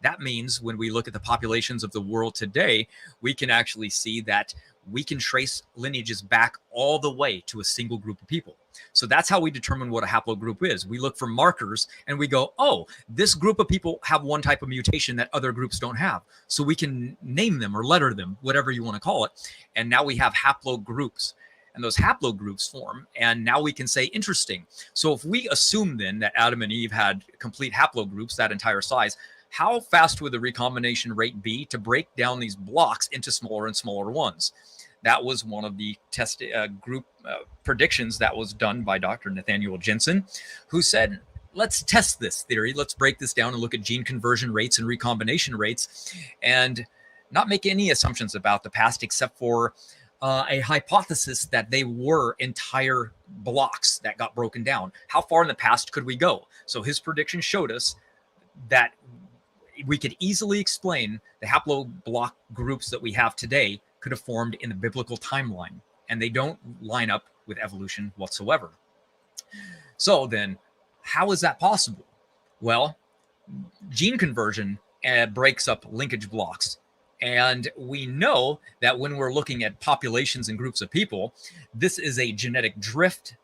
That means when we look at the populations of the world today, we can actually see that we can trace lineages back all the way to a single group of people. So that's how we determine what a haplogroup is. We look for markers and we go, oh, this group of people have one type of mutation that other groups don't have. So we can name them or letter them, whatever you want to call it. And now we have haplogroups. And those haplogroups form. And now we can say, interesting. So if we assume then that Adam and Eve had complete haplogroups, that entire size, how fast would the recombination rate be to break down these blocks into smaller and smaller ones? That was one of the group predictions that was done by Dr. Nathaniel Jensen, who said, let's test this theory. Let's break this down and look at gene conversion rates and recombination rates and not make any assumptions about the past except for a hypothesis that they were entire blocks that got broken down. How far in the past could we go? So his prediction showed us that we could easily explain the haploblock groups that we have today could have formed in the biblical timeline, and they don't line up with evolution whatsoever. So then, how is that possible? Well, gene conversion breaks up linkage blocks, And we know that when we're looking at populations and groups of people, this is a genetic drift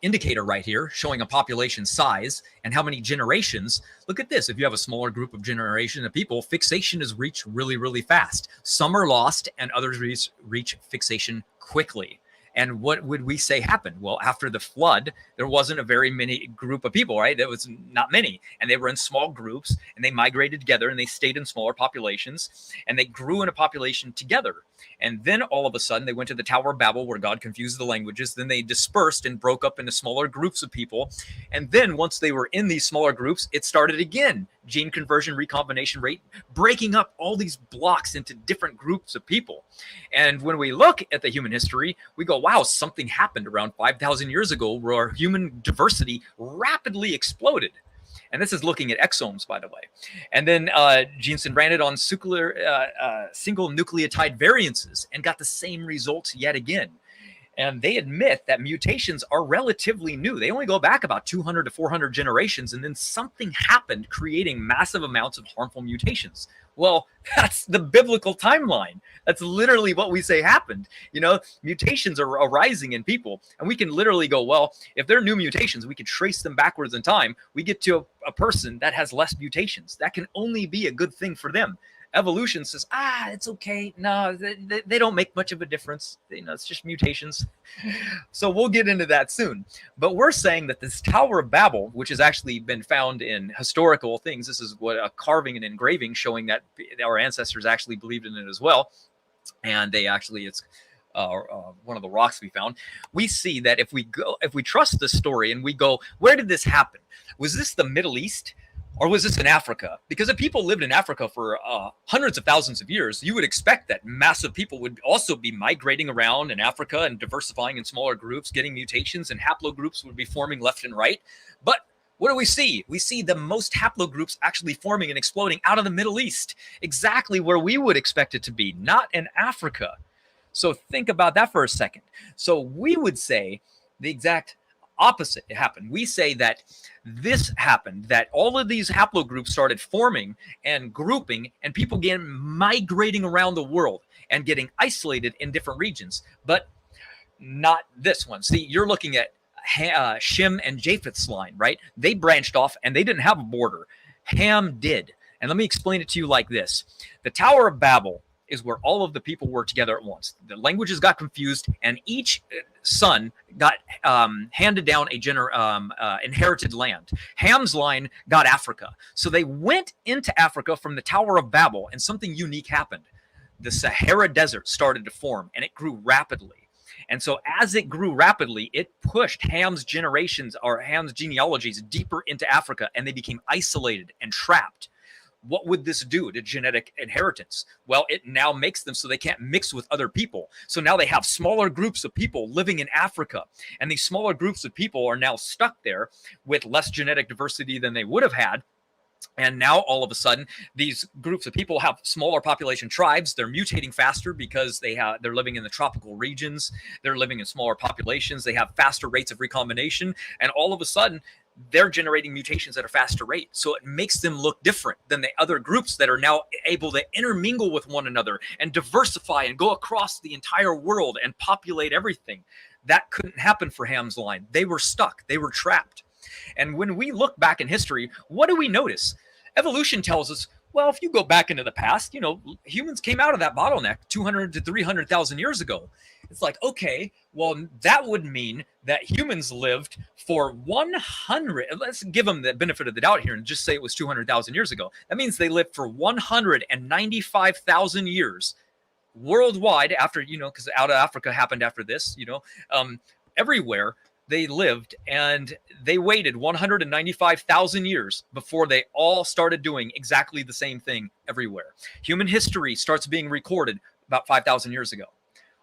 indicator right here, showing a population size and how many generations. Look at this. If you have a smaller group of generation of people, fixation is reached really, really fast. Some are lost and others reach fixation quickly. And what would we say happened? Well, after the flood, there wasn't a very many group of people, right? There was not many. And they were in small groups and they migrated together and they stayed in smaller populations and they grew in a population together. And then all of a sudden they went to the Tower of Babel where God confused the languages. Then they dispersed and broke up into smaller groups of people. And then once they were in these smaller groups, it started again. Gene conversion, recombination rate, breaking up all these blocks into different groups of people. And when we look at the human history, we go, wow, something happened around 5,000 years ago where human diversity rapidly exploded. And this is looking at exomes, by the way. And then Jensen ran it on single nucleotide variances and got the same results yet again. And they admit that mutations are relatively new. They only go back about 200 to 400 generations, and then something happened creating massive amounts of harmful mutations. Well, that's the biblical timeline. That's literally what we say happened. You know, mutations are arising in people, and we can literally go, well, if they're new mutations, we can trace them backwards in time. We get to a person that has less mutations. That can only be a good thing for them. Evolution says, it's okay. No, they don't make much of a difference. You know, it's just mutations. So we'll get into that soon. But we're saying that this Tower of Babel, which has actually been found in historical things, this is what a carving and engraving showing that our ancestors actually believed in it as well. And they actually, it's one of the rocks we found. We see that if we trust the story and we go, where did this happen? Was this the Middle East? Or was this in Africa? Because if people lived in Africa for hundreds of thousands of years, you would expect that massive people would also be migrating around in Africa and diversifying in smaller groups, getting mutations, and haplogroups would be forming left and right. But what do we see? We see the most haplogroups actually forming and exploding out of the Middle East, exactly where we would expect it to be, not in Africa. So think about that for a second. So we would say the exact opposite happened. We say that this happened, that all of these haplogroups started forming and grouping, and people began migrating around the world and getting isolated in different regions, but not this one. See, you're looking at Shem and Japheth's line, right? They branched off and they didn't have a border. Ham did. And let me explain it to you like this. The Tower of Babel is where all of the people were together at once. The languages got confused, and each son got handed down a inherited land. Ham's line got Africa. So they went into Africa from the Tower of Babel, and something unique happened. The Sahara Desert started to form, and it grew rapidly. And so as it grew rapidly, it pushed Ham's generations or Ham's genealogies deeper into Africa, and they became isolated and trapped. What would this do to genetic inheritance? Well, it now makes them so they can't mix with other people. So now they have smaller groups of people living in Africa. And these smaller groups of people are now stuck there with less genetic diversity than they would have had. And now all of a sudden, these groups of people have smaller population tribes. They're mutating faster because they're living in the tropical regions. They're living in smaller populations. They have faster rates of recombination. And all of a sudden, they're generating mutations at a faster rate. So it makes them look different than the other groups that are now able to intermingle with one another and diversify and go across the entire world and populate everything. That couldn't happen for Ham's line. They were stuck. They were trapped. And when we look back in history, what do we notice? Evolution tells us, well, if you go back into the past, you know, humans came out of that bottleneck 200 to 300,000 years ago. It's like, okay, well, that would mean that humans lived for 100. Let's give them the benefit of the doubt here and just say it was 200,000 years ago. That means they lived for 195,000 years worldwide after, you know, because out of Africa happened after this, you know, everywhere they lived, and they waited 195,000 years before they all started doing exactly the same thing everywhere. Human history starts being recorded about 5,000 years ago.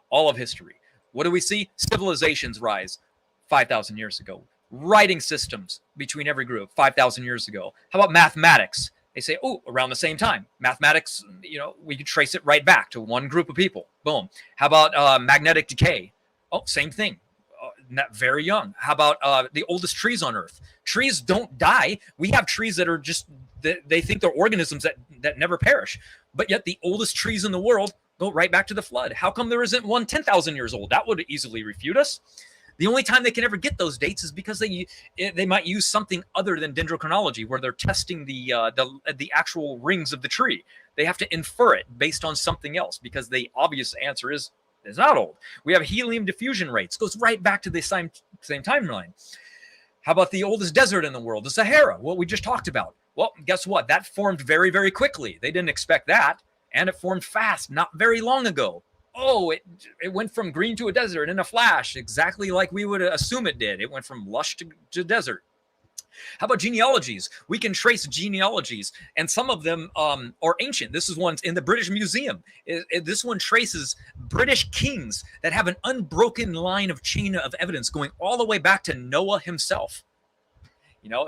All of history. What do we see? Civilizations rise 5,000 years ago. Writing systems between every group 5,000 years ago. How about mathematics? They say, oh, around the same time. Mathematics, you know, we could trace it right back to one group of people. Boom. How about magnetic decay? Oh, same thing. Not very young. How about the oldest trees on Earth? Trees don't die. We have trees that are just, they think they're organisms that never perish. But yet the oldest trees in the world go right back to the flood. How come there isn't one 10,000 years old? That would easily refute us. The only time they can ever get those dates is because they might use something other than dendrochronology, where they're testing the actual rings of the tree. They have to infer it based on something else, because the obvious answer is it's not old. We have helium diffusion rates. Goes right back to the same timeline. How about the oldest desert in the world, the Sahara, what we just talked about? Well, guess what? That formed very, very quickly. They didn't expect that, and it formed fast, not very long ago. Oh, it went from green to a desert in a flash, exactly like we would assume it did. It went from lush to desert. How about genealogies? We can trace genealogies, and some of them are ancient. This is one in the British Museum. This one traces British kings that have an unbroken line of chain of evidence going all the way back to Noah himself.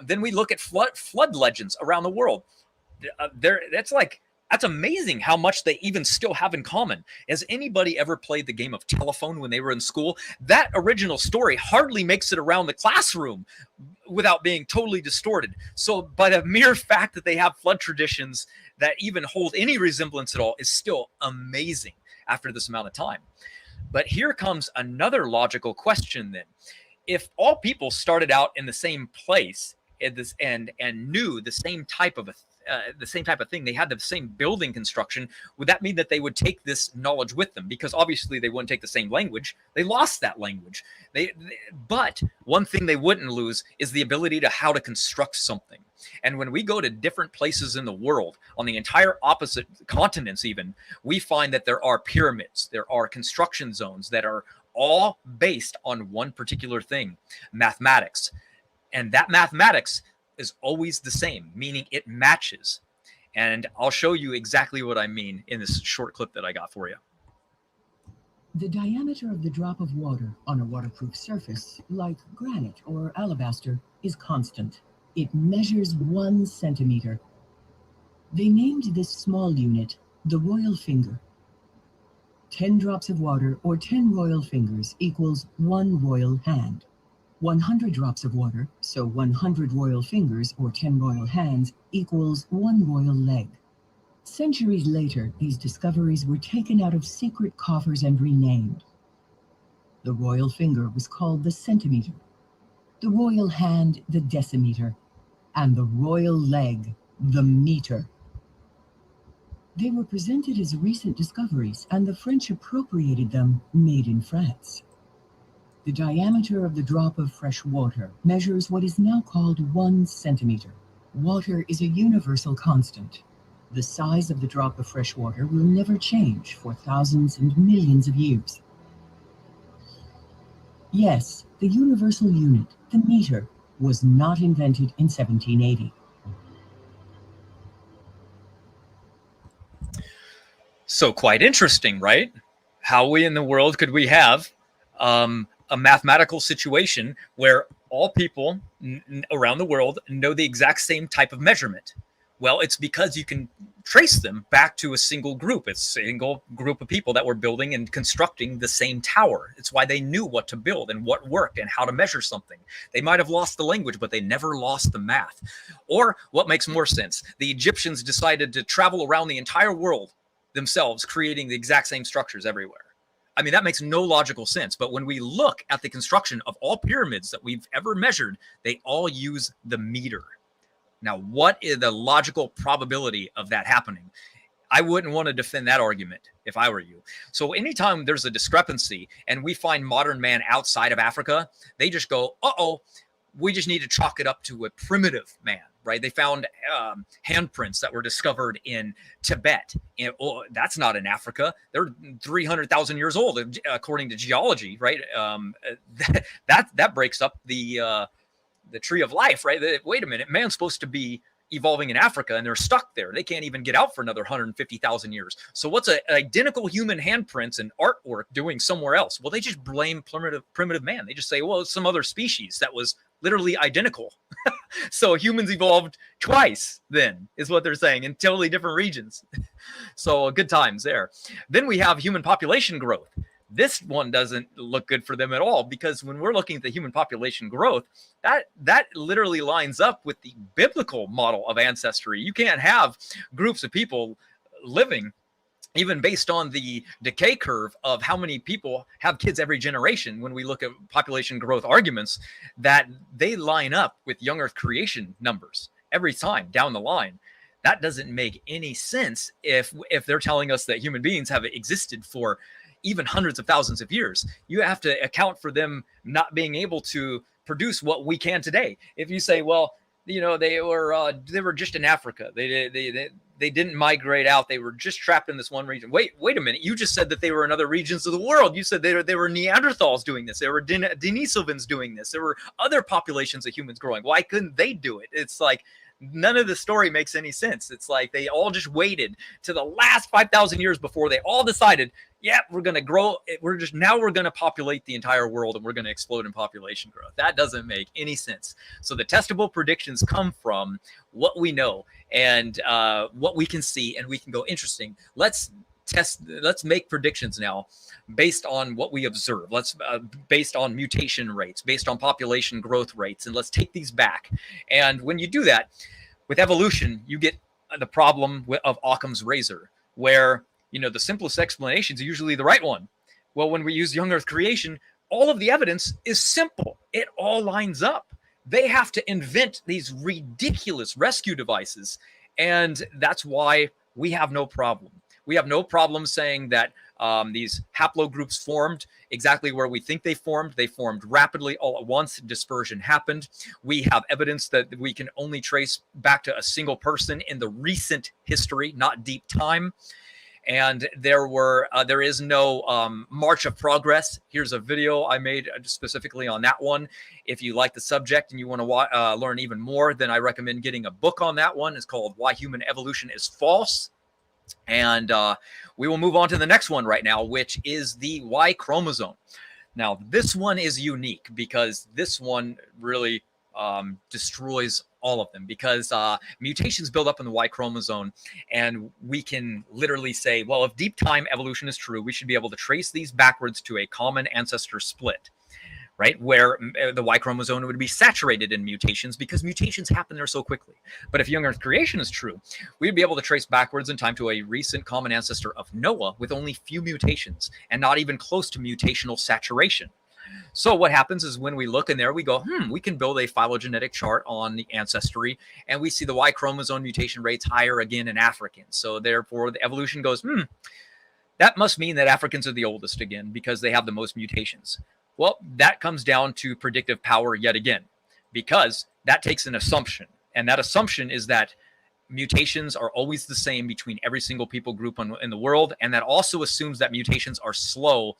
Then we look at flood legends around the world. That's amazing how much they even still have in common. Has anybody ever played the game of telephone when they were in school? That original story hardly makes it around the classroom without being totally distorted. So by the mere fact that they have flood traditions that even hold any resemblance at all is still amazing after this amount of time. But here comes another logical question then. If all people started out in the same place and knew the same type of thing, they had the same building construction, would that mean that they would take this knowledge with them? Because obviously they wouldn't take the same language. They lost that language. But one thing they wouldn't lose is the ability to how to construct something. And when we go to different places in the world, on the entire opposite continents even, we find that there are pyramids, there are construction zones that are all based on one particular thing, mathematics. And that mathematics is always the same, meaning it matches. And I'll show you exactly what I mean in this short clip that I got for you. The diameter of the drop of water on a waterproof surface, like granite or alabaster, is constant. It measures 1 centimeter. They named this small unit the royal finger. 10 drops of water or 10 royal fingers equals 1 royal hand. 100 drops of water, so 100 royal fingers or 10 royal hands equals 1 royal leg. Centuries later, these discoveries were taken out of secret coffers and renamed. The royal finger was called the centimeter, the royal hand the decimeter, and the royal leg the meter. They were presented as recent discoveries, and the French appropriated them, made in France. The diameter of the drop of fresh water measures what is now called 1 centimeter. Water is a universal constant. The size of the drop of fresh water will never change for thousands and millions of years. Yes, the universal unit, the meter, was not invented in 1780. So quite interesting, right? How in the world could we have a mathematical situation where all people around the world know the exact same type of measurement? Well, it's because you can trace them back to a single group. It's a single group of people that were building and constructing the same tower. It's why they knew what to build and what worked and how to measure something. They might have lost the language, but they never lost the math. Or what makes more sense, the Egyptians decided to travel around the entire world themselves, creating the exact same structures everywhere. I mean, that makes no logical sense. But when we look at the construction of all pyramids that we've ever measured, they all use the meter. Now, what is the logical probability of that happening? I wouldn't want to defend that argument if I were you. So anytime there's a discrepancy and we find modern man outside of Africa, they just go, uh-oh, we just need to chalk it up to a primitive man, right? They found handprints that were discovered in Tibet. And, that's not in Africa. They're 300,000 years old, according to geology, right? That breaks up the tree of life, right? Wait a minute, man's supposed to be evolving in Africa, and they're stuck there. They can't even get out for another 150,000 years. So what's an identical human handprints and artwork doing somewhere else? Well, they just blame primitive man. They just say, well, it's some other species that was literally identical. So humans evolved twice then, is what they're saying, in totally different regions. So good times there. Then we have human population growth. This one doesn't look good for them at all, because when we're looking at the human population growth, that literally lines up with the biblical model of ancestry. You can't have groups of people living, even based on the decay curve of how many people have kids every generation, when we look at population growth arguments, that they line up with young Earth creation numbers every time down the line. That doesn't make any sense if they're telling us that human beings have existed for even hundreds of thousands of years. You have to account for them not being able to produce what we can today. If you say, well, you know, they were just in Africa, they didn't migrate out, they were just trapped in this one region. Wait a minute, you just said that they were in other regions of the world. You said they were Neanderthals doing this, there were Denisovans doing this, there were other populations of humans growing. Why couldn't they do it? It's like, none of the story makes any sense. It's like they all just waited to the last 5,000 years before they all decided, yeah, we're going to grow. We're going to populate the entire world, and we're going to explode in population growth. That doesn't make any sense. So the testable predictions come from what we know and what we can see, and we can go, interesting. Let's make predictions now based on what we observe. Let's based on mutation rates, based on population growth rates, and let's take these back. And when you do that with evolution, you get the problem of Occam's razor, where, you know, the simplest explanation is usually the right one. Well, when we use young Earth creation, all of the evidence is simple. It all lines up. They have to invent these ridiculous rescue devices, and that's why we have no problem. We have no problem saying that these haplogroups formed exactly where we think they formed. They formed rapidly all at once. Dispersion happened. We have evidence that we can only trace back to a single person in the recent history, not deep time. And there is no march of progress. Here's a video I made specifically on that one. If you like the subject and you want to learn even more, then I recommend getting a book on that one. It's called Why Human Evolution is False. And we will move on to the next one right now, which is the Y chromosome. Now, this one is unique because this one really destroys all of them, because mutations build up in the Y chromosome, and we can literally say, well, if deep time evolution is true, we should be able to trace these backwards to a common ancestor split, right? Where the Y chromosome would be saturated in mutations because mutations happen there so quickly. But if young Earth creation is true, we'd be able to trace backwards in time to a recent common ancestor of Noah with only few mutations and not even close to mutational saturation. So what happens is when we look in there, we go, we can build a phylogenetic chart on the ancestry, and we see the Y chromosome mutation rates higher again in Africans. So therefore, the evolution goes, that must mean that Africans are the oldest again because they have the most mutations. Well, that comes down to predictive power yet again, because that takes an assumption. And that assumption is that mutations are always the same between every single people group in the world. And that also assumes that mutations are slow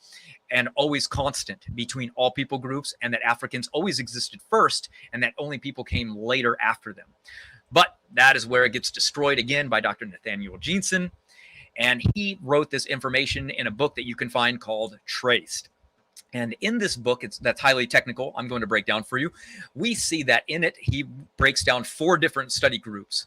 and always constant between all people groups, and that Africans always existed first and that only people came later after them. But that is where it gets destroyed again by Dr. Nathaniel Jeanson. And he wrote this information in a book that you can find called Traced. And in this book, that's highly technical, I'm going to break down for you. We see that in it, he breaks down 4 different study groups.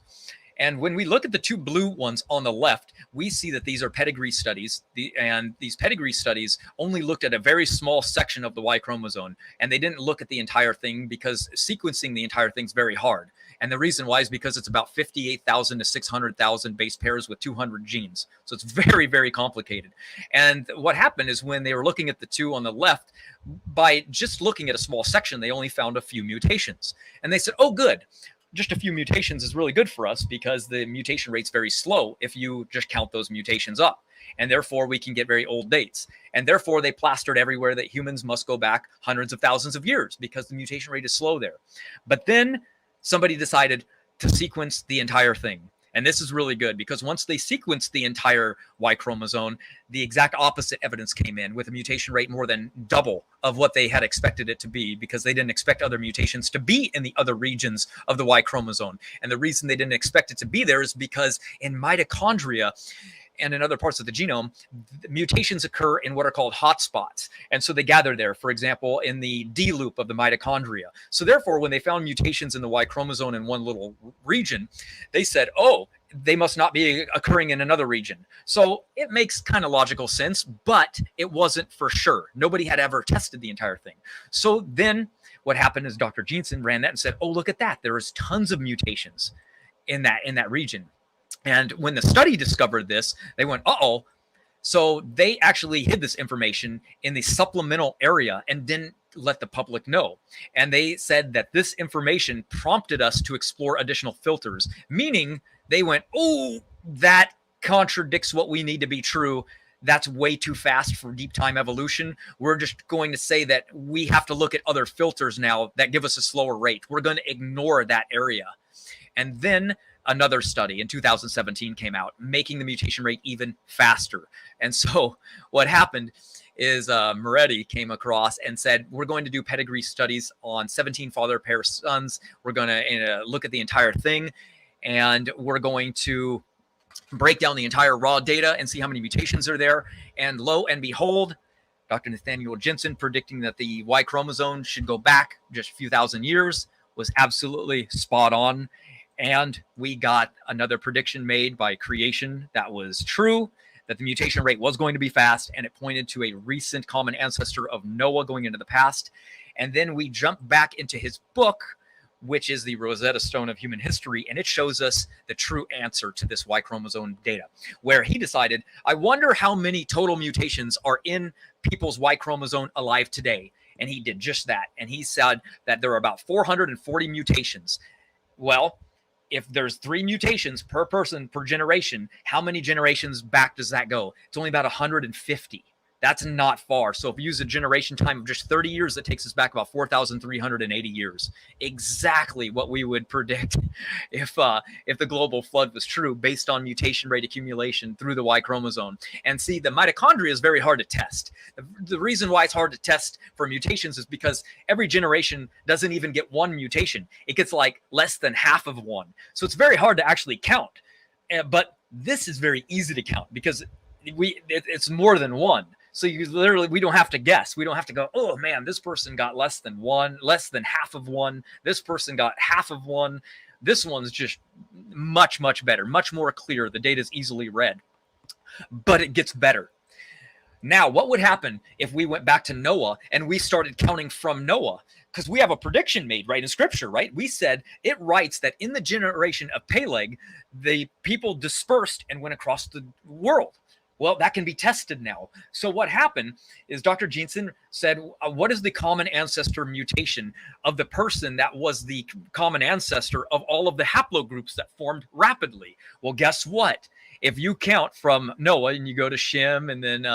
And when we look at the 2 blue ones on the left, we see that these are pedigree studies. And these pedigree studies only looked at a very small section of the Y chromosome. And they didn't look at the entire thing because sequencing the entire thing is very hard. And the reason why is because it's about 58,000 to 600,000 base pairs with 200 genes. So it's very, very complicated. And what happened is when they were looking at the 2 on the left, by just looking at a small section, they only found a few mutations. And they said, oh, good. Just a few mutations is really good for us because the mutation rate's very slow if you just count those mutations up. And therefore, we can get very old dates. And therefore, they plastered everywhere that humans must go back hundreds of thousands of years because the mutation rate is slow there. But then somebody decided to sequence the entire thing. And this is really good because once they sequenced the entire Y chromosome, the exact opposite evidence came in with a mutation rate more than double of what they had expected it to be, because they didn't expect other mutations to be in the other regions of the Y chromosome. And the reason they didn't expect it to be there is because in mitochondria and in other parts of the genome, mutations occur in what are called hotspots. And so they gather there, for example, in the D loop of the mitochondria. So therefore, when they found mutations in the Y chromosome in one little region, they said, oh, they must not be occurring in another region. So it makes kind of logical sense, but it wasn't for sure. Nobody had ever tested the entire thing. So then what happened is Dr. Jeanson ran that and said, oh, look at that. There is tons of mutations in that region. And when the study discovered this, they went, uh-oh. So they actually hid this information in the supplemental area and didn't let the public know. And they said that this information prompted us to explore additional filters, meaning they went, oh, that contradicts what we need to be true. That's way too fast for deep time evolution. We're just going to say that we have to look at other filters now that give us a slower rate. We're going to ignore that area. And then another study in 2017 came out, making the mutation rate even faster. And so what happened is Moretti came across and said, we're going to do pedigree studies on 17 father pair sons. We're going to look at the entire thing, and we're going to break down the entire raw data and see how many mutations are there. And lo and behold, Dr. Nathaniel Jensen predicting that the Y chromosome should go back just a few thousand years was absolutely spot on. And we got another prediction made by creation that was true, that the mutation rate was going to be fast, and it pointed to a recent common ancestor of Noah going into the past. And then we jump back into his book, which is the Rosetta Stone of human history, and it shows us the true answer to this Y chromosome data, where he decided, I wonder how many total mutations are in people's Y chromosome alive today. And he did just that. And he said that there are about 440 mutations. Well, if there's 3 mutations per person per generation, how many generations back does that go? It's only about 150. That's not far. So if we use a generation time of just 30 years, that takes us back about 4,380 years. Exactly what we would predict if the global flood was true, based on mutation rate accumulation through the Y chromosome. And see, the mitochondria is very hard to test. The reason why it's hard to test for mutations is because every generation doesn't even get one mutation. It gets like less than half of one. So it's very hard to actually count. But this is very easy to count because it's more than one. So we don't have to guess. We don't have to go, oh man, this person got less than one, less than half of one. This person got half of one. This one's just much, much better, much more clear. The data is easily read, but it gets better. Now, what would happen if we went back to Noah and we started counting from Noah? Because we have a prediction made, right, in scripture, right? We said it writes that in the generation of Peleg, the people dispersed and went across the world. Well, that can be tested now. So what happened is Dr. Jensen said, what is the common ancestor mutation of the person that was the common ancestor of all of the haplogroups that formed rapidly? Well, guess what? If you count from Noah and you go to Shem and then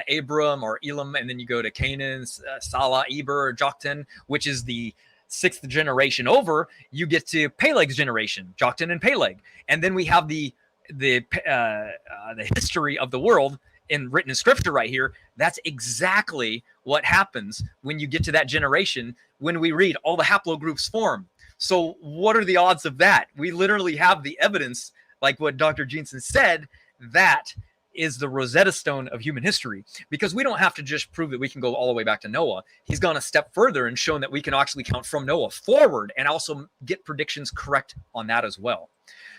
Abram or Elam, and then you go to Canaan, Salah, Eber, Joktan, which is the 6th generation over, you get to Peleg's generation, Joktan and Peleg. And then we have the history of the world written in scripture right here. That's exactly what happens when you get to that generation. When we read all the haplogroups form. So what are the odds of that? We literally have the evidence, like what Dr. Jensen said, that is the Rosetta Stone of human history, because we don't have to just prove that we can go all the way back to Noah. He's gone a step further and shown that we can actually count from Noah forward and also get predictions correct on that as well.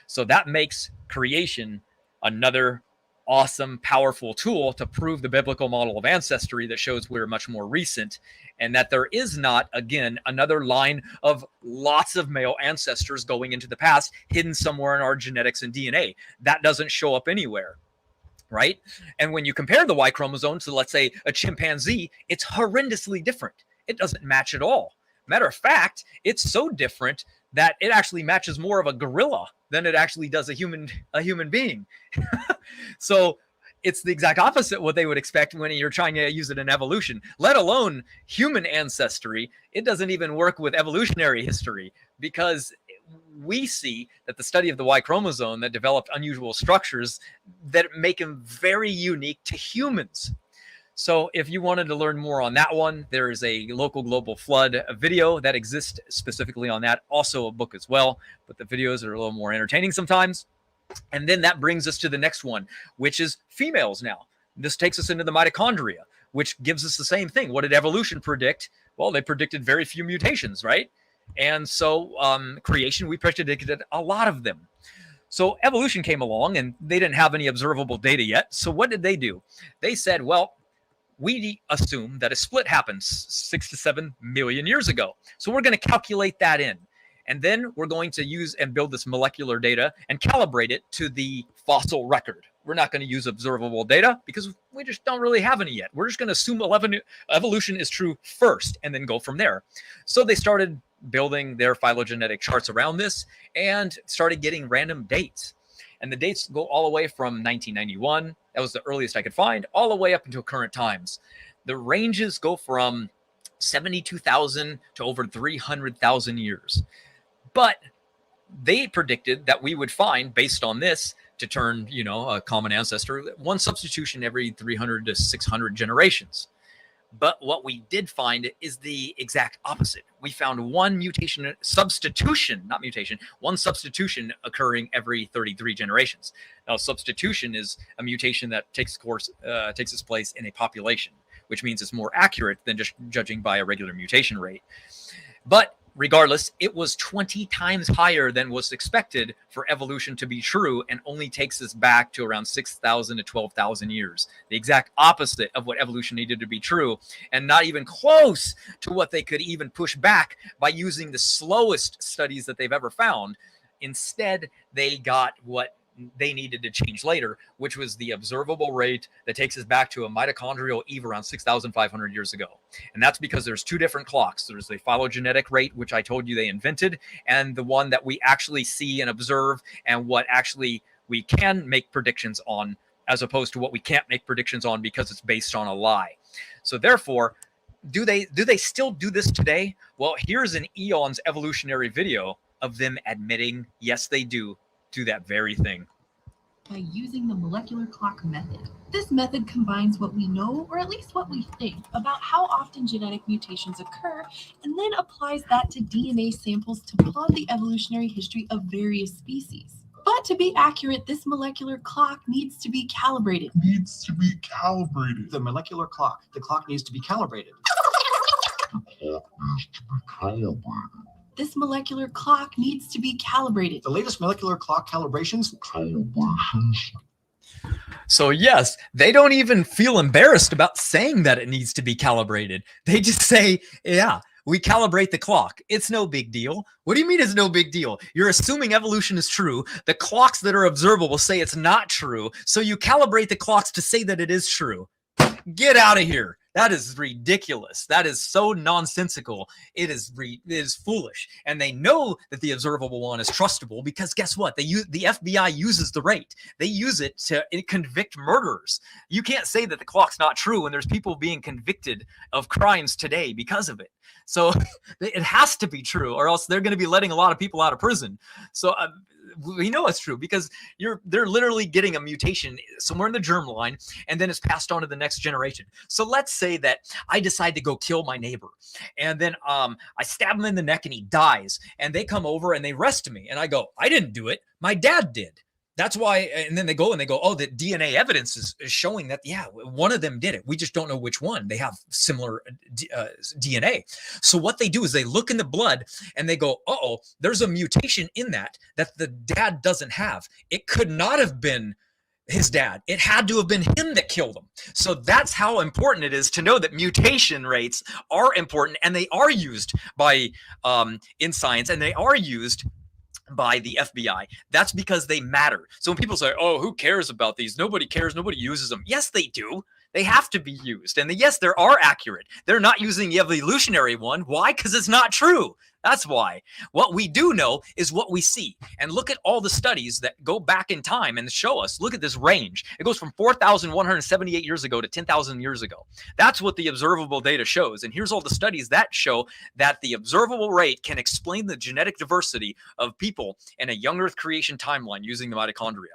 So that makes creation another awesome, powerful tool to prove the biblical model of ancestry that shows we're much more recent, and that there is not, again, another line of lots of male ancestors going into the past hidden somewhere in our genetics and DNA. That doesn't show up anywhere, right? And when you compare the Y chromosome to, let's say, a chimpanzee, it's horrendously different. It doesn't match at all. Matter of fact, it's so different that it actually matches more of a gorilla than it actually does a human being. So it's the exact opposite what they would expect when you're trying to use it in evolution, let alone human ancestry. It doesn't even work with evolutionary history, because we see that the study of the Y chromosome that developed unusual structures that make them very unique to humans. So if you wanted to learn more on that one, there is a local global flood video that exists specifically on that. Also a book as well, but the videos are a little more entertaining sometimes. And then that brings us to the next one, which is females now. This takes us into the mitochondria, which gives us the same thing. What did evolution predict? Well, they predicted very few mutations, right? And so creation, we predicted a lot of them. So evolution came along and they didn't have any observable data yet. So what did they do? They said, well, we assume that a split happened 6 to 7 million years ago. So we're going to calculate that in. And then we're going to use and build this molecular data and calibrate it to the fossil record. We're not going to use observable data because we just don't really have any yet. We're just going to assume evolution is true first and then go from there. So they started building their phylogenetic charts around this and started getting random dates. And the dates go all the way from 1991, that was the earliest I could find, all the way up until current times. The ranges go from 72,000 to over 300,000 years. But they predicted that we would find, based on this, to turn, a common ancestor, one substitution every 300 to 600 generations. But what we did find is the exact opposite. We found one substitution occurring every 33 generations. Now, substitution is a mutation that takes its place in a population, which means it's more accurate than just judging by a regular mutation rate. But regardless, it was 20 times higher than was expected for evolution to be true, and only takes us back to around 6,000 to 12,000 years. The exact opposite of what evolution needed to be true, and not even close to what they could even push back by using the slowest studies that they've ever found. Instead, they got what they needed to change later, which was the observable rate that takes us back to a mitochondrial eve around 6,500 years ago. And that's because there's two different clocks. There's the phylogenetic rate, which I told you they invented, and the one that we actually see and observe, and what actually we can make predictions on, as opposed to what we can't make predictions on because it's based on a lie. So therefore, do they still do this today? Well, here's an eons evolutionary video of them admitting, yes, they do that very thing. By using the molecular clock method. This method combines what we know, or at least what we think, about how often genetic mutations occur, and then applies that to DNA samples to plot the evolutionary history of various species. But to be accurate, this molecular clock needs to be calibrated. The molecular clock. The clock needs to be calibrated. This molecular clock needs to be calibrated. The latest molecular clock calibrations. So yes, they don't even feel embarrassed about saying that it needs to be calibrated. They just say, yeah, we calibrate the clock. It's no big deal. What do you mean it's no big deal? You're assuming evolution is true. The clocks that are observable say it's not true. So you calibrate the clocks to say that it is true. Get out of here. That is ridiculous. That is so nonsensical. It is foolish. And they know that the observable one is trustable because guess what? The FBI uses the rate. They use it to convict murderers. You can't say that the clock's not true when there's people being convicted of crimes today because of it. So it has to be true, or else they're going to be letting a lot of people out of prison. So we know it's true because they're literally getting a mutation somewhere in the germline, and then it's passed on to the next generation. So let's say that I decide to go kill my neighbor, and then I stab him in the neck and he dies, and they come over and they arrest me, and I go, I didn't do it, my dad did. That's why, and then they go, oh, the DNA evidence is showing that, yeah, one of them did it. We just don't know which one. They have similar DNA. So what they do is they look in the blood and they go, uh-oh, there's a mutation in that the dad doesn't have. It could not have been his dad. It had to have been him that killed him. So that's how important it is to know that mutation rates are important, and they are used by in science, and they are used by the FBI. That's because they matter. So when people say, oh, who cares about these? Nobody cares. Nobody uses them. Yes, they do. They have to be used. And yes, they are accurate. They're not using the evolutionary one. Why? Because it's not true. That's why. What we do know is what we see. And look at all the studies that go back in time and show us. Look at this range. It goes from 4,178 years ago to 10,000 years ago. That's what the observable data shows. And here's all the studies that show that the observable rate can explain the genetic diversity of people in a young Earth creation timeline using the mitochondria.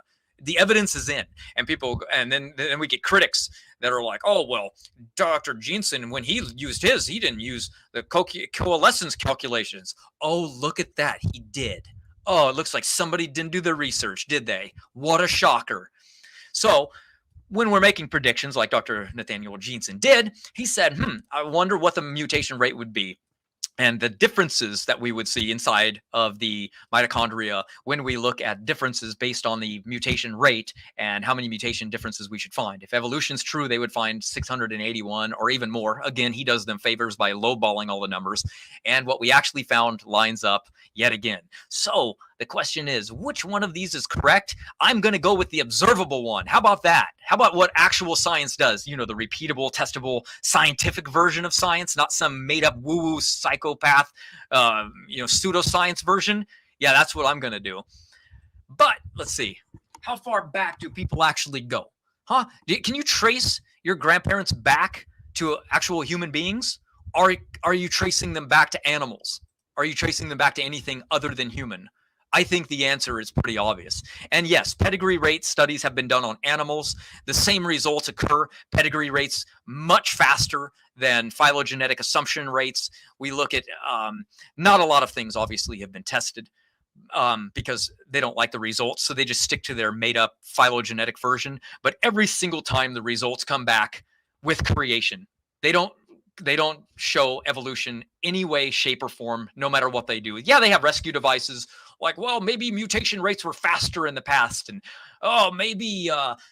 The evidence is in, and then we get critics that are like, oh, well, Dr. Jensen, when he used his, he didn't use the coalescence calculations. Oh, look at that. He did. Oh, it looks like somebody didn't do the research, did they? What a shocker. So when we're making predictions like Dr. Nathaniel Jensen did, he said, I wonder what the mutation rate would be. and the differences that we would see inside of the mitochondria when we look at differences based on the mutation rate and how many mutation differences we should find. If evolution's true, they would find 681 or even more. Again, he does them favors by lowballing all the numbers. And what we actually found lines up yet again. So the question is, which one of these is correct? I'm going to go with the observable one. How about that? How about what actual science does? You know, the repeatable, testable, scientific version of science, not some made up woo-woo psychopath, pseudoscience version. Yeah, that's what I'm going to do. But let's see. How far back do people actually go? Huh? Can you trace your grandparents back to actual human beings? Are you tracing them back to animals? Are you tracing them back to anything other than human? I think the answer is pretty obvious. And yes, pedigree rate studies have been done on animals. The same results occur. Pedigree rates much faster than phylogenetic assumption rates. We look at not a lot of things obviously have been tested because they don't like the results. So they just stick to their made up phylogenetic version. But every single time the results come back with creation, they don't show evolution any way, shape, or form, no matter what they do. Yeah, they have rescue devices like, well, maybe mutation rates were faster in the past, and oh, maybe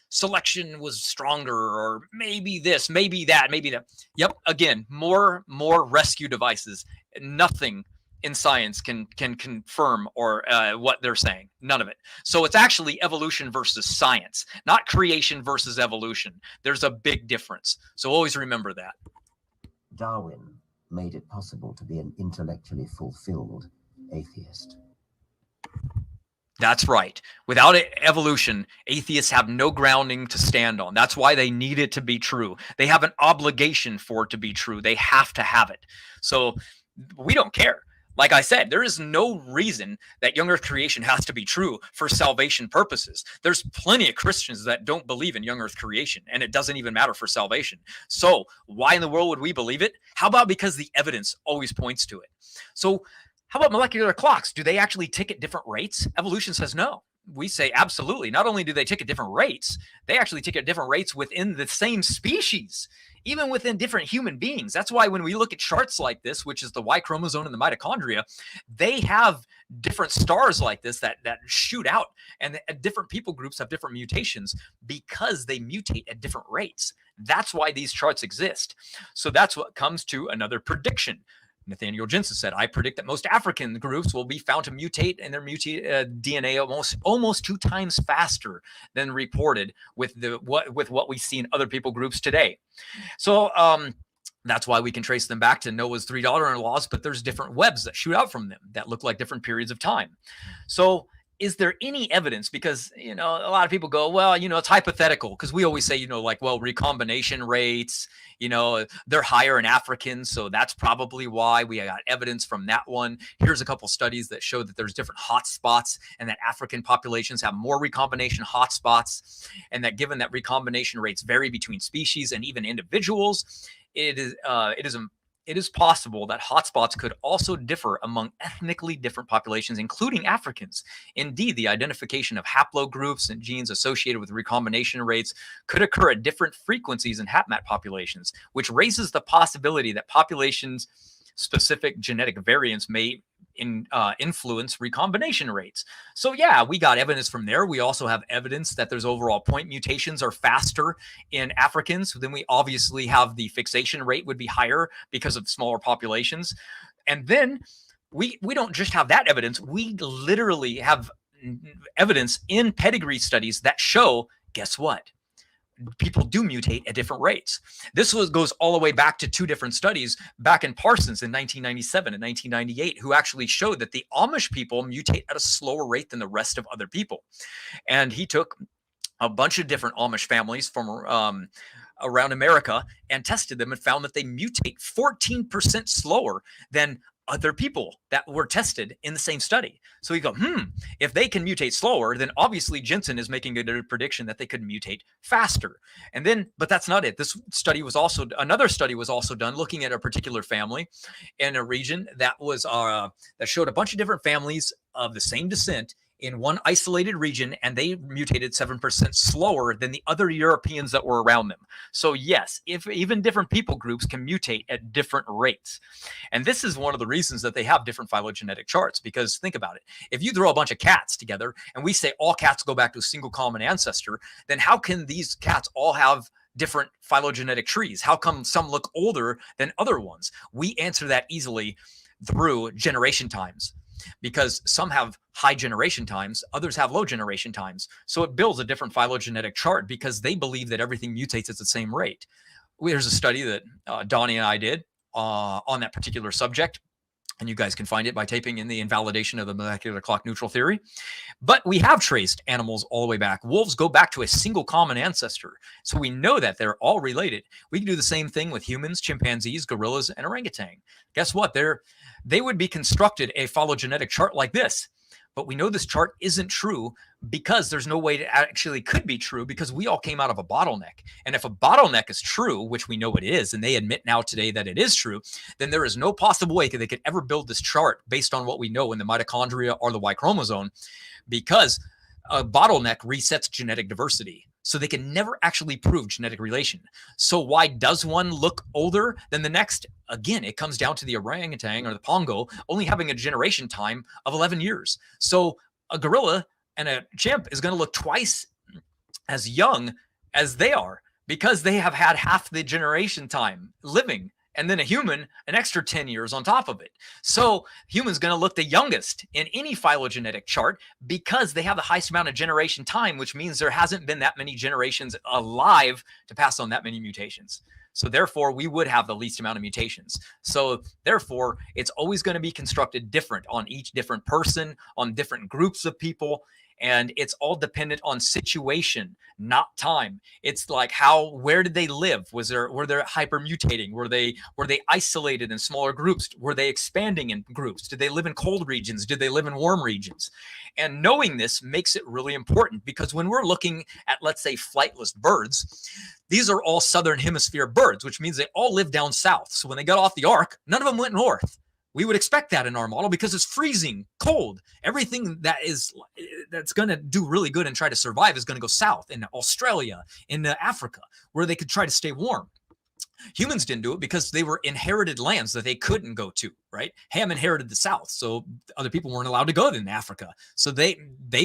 selection was stronger, or maybe this, maybe that, maybe that. Yep, again, more rescue devices. Nothing in science can confirm or what they're saying. None of it. So it's actually evolution versus science, not creation versus evolution. There's a big difference. So always remember that. Darwin made it possible to be an intellectually fulfilled atheist. That's right. Without evolution, atheists have no grounding to stand on. That's why they need it to be true. They have an obligation for it to be true. They have to have it. So we don't care. Like I said, there is no reason that young earth creation has to be true for salvation purposes. There's plenty of Christians that don't believe in young earth creation, and it doesn't even matter for salvation. So why in the world would we believe it? How about because the evidence always points to it? So how about molecular clocks? Do they actually tick at different rates? Evolution says no. We say absolutely. Not only do they tick at different rates, they actually tick at different rates within the same species, even within different human beings. That's why when we look at charts like this, which is the Y chromosome and the mitochondria, they have different stars like this that shoot out, and different people groups have different mutations because they mutate at different rates. That's why these charts exist. So that's what comes to another prediction. Nathaniel Jensen said, I predict that most African groups will be found to mutate in their DNA almost 2 times faster than reported with what we see in other people groups today. So that's why we can trace them back to Noah's 3 daughter-in-laws, but there's different webs that shoot out from them that look like different periods of time. So is there any evidence? Because, a lot of people go, well, it's hypothetical, because we always say, recombination rates, they're higher in Africans. So that's probably why we got evidence from that one. Here's a couple studies that show that there's different hotspots and that African populations have more recombination hotspots, and that given that recombination rates vary between species and even individuals, it is possible that hotspots could also differ among ethnically different populations, including Africans. Indeed, the identification of haplogroups and genes associated with recombination rates could occur at different frequencies in HapMat populations, which raises the possibility that populations-specific genetic variants may influence recombination rates. So yeah, we got evidence from there. We also have evidence that there's overall point mutations are faster in Africans. Then we obviously have the fixation rate would be higher because of smaller populations. And then we don't just have that evidence. We literally have evidence in pedigree studies that show, guess what? People do mutate at different rates. This goes all the way back to 2 different studies back in Parsons in 1997 and 1998, who actually showed that the Amish people mutate at a slower rate than the rest of other people. And he took a bunch of different Amish families from around America and tested them and found that they mutate 14% slower than other people that were tested in the same study. So you go, if they can mutate slower, then obviously Jensen is making a prediction that they could mutate faster. And then, but that's not it. Another study was also done looking at a particular family in a region that was that showed a bunch of different families of the same descent in one isolated region, and they mutated 7% slower than the other Europeans that were around them. So yes, if even different people groups can mutate at different rates. And this is one of the reasons that they have different phylogenetic charts, because think about it. If you throw a bunch of cats together and we say all cats go back to a single common ancestor, then how can these cats all have different phylogenetic trees? How come some look older than other ones? We answer that easily through generation times, because some have high generation times, others have low generation times. So it builds a different phylogenetic chart because they believe that everything mutates at the same rate. There's a study that Donnie and I did on that particular subject, and you guys can find it by typing in the invalidation of the molecular clock neutral theory. But we have traced animals all the way back. Wolves go back to a single common ancestor. So we know that they're all related. We can do the same thing with humans, chimpanzees, gorillas, and orangutan. Guess what? They would be constructed a phylogenetic chart like this. But we know this chart isn't true because there's no way it actually could be true, because we all came out of a bottleneck. And if a bottleneck is true, which we know it is, and they admit now today that it is true, then there is no possible way that they could ever build this chart based on what we know in the mitochondria or the Y chromosome, because a bottleneck resets genetic diversity. So they can never actually prove genetic relation. So why does one look older than the next? Again, it comes down to the orangutan or the pongo only having a generation time of 11 years. So a gorilla and a chimp is going to look twice as young as they are, because they have had half the generation time living, and then a human an extra 10 years on top of it. So human's going to look the youngest in any phylogenetic chart because they have the highest amount of generation time, which means there hasn't been that many generations alive to pass on that many mutations. So therefore, we would have the least amount of mutations. So therefore, it's always going to be constructed different on each different person, on different groups of people. And it's all dependent on situation, not time. It's like where did they live? Were they hypermutating? Were they isolated in smaller groups? Were they expanding in groups? Did they live in cold regions? Did they live in warm regions? And knowing this makes it really important, because when we're looking at, let's say, flightless birds, these are all southern hemisphere birds, which means they all live down south. So when they got off the ark, none of them went north. We would expect that in our model because it's freezing cold. Everything that's going to do really good and try to survive is going to go south, in Australia, in Africa, where they could try to stay warm. Humans didn't do it because they were inherited lands that they couldn't go to, right? Ham inherited the south, so other people weren't allowed to go in Africa. So they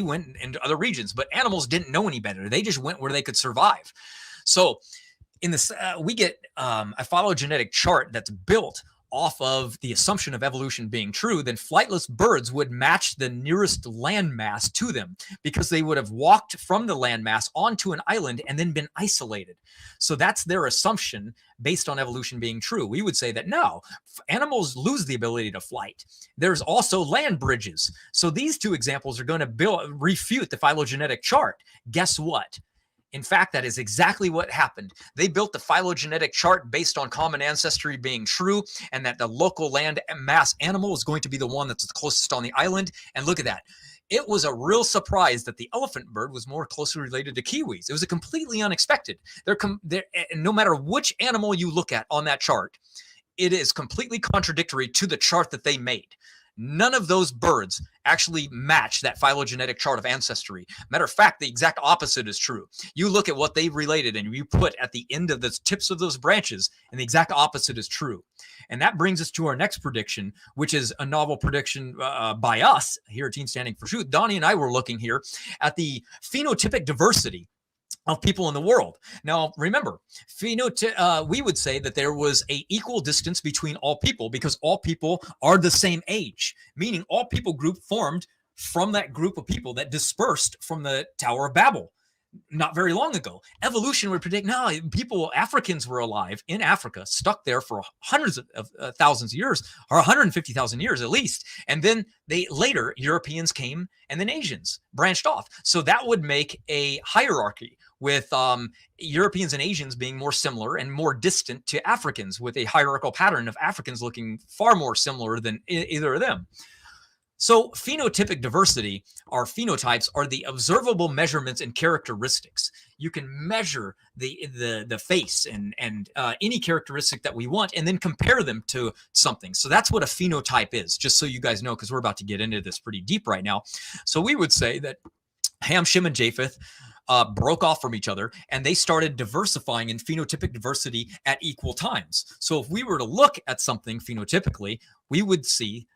went into other regions, but animals didn't know any better. They just went where they could survive. So in this, we get a phylogenetic chart that's built off of the assumption of evolution being true. Then flightless birds would match the nearest landmass to them, because they would have walked from the landmass onto an island and then been isolated. So that's their assumption based on evolution being true. We would say that no, animals lose the ability to flight. There's also land bridges. So these two examples are going to refute the phylogenetic chart. Guess what? In fact, that is exactly what happened. They built the phylogenetic chart based on common ancestry being true, and that the local land mass animal is going to be the one that's the closest on the island. And look at that. It was a real surprise that the elephant bird was more closely related to kiwis. It was a completely unexpected. No matter which animal you look at on that chart, it is completely contradictory to the chart that they made. None of those birds actually match that phylogenetic chart of ancestry. Matter of fact, the exact opposite is true. You look at what they related and you put at the end of the tips of those branches, and the exact opposite is true. And that brings us to our next prediction, which is a novel prediction by us here at Team Standing for Truth. Donnie and I were looking here at the phenotypic diversity of people in the world. Now, remember, we would say that there was an equal distance between all people, because all people are the same age, meaning all people group formed from that group of people that dispersed from the Tower of Babel not very long ago. Evolution would predict, no, Africans were alive in Africa, stuck there for hundreds of thousands of years, or 150,000 years at least. And then later, Europeans came, and then Asians branched off. So that would make a hierarchy with Europeans and Asians being more similar and more distant to Africans, with a hierarchical pattern of Africans looking far more similar than either of them. So phenotypic diversity, our phenotypes, are the observable measurements and characteristics. You can measure the face and any characteristic that we want, and then compare them to something. So that's what a phenotype is, just so you guys know, because we're about to get into this pretty deep right now. So we would say that Ham, Shem, and Japheth broke off from each other, and they started diversifying in phenotypic diversity at equal times. So if we were to look at something phenotypically, we would see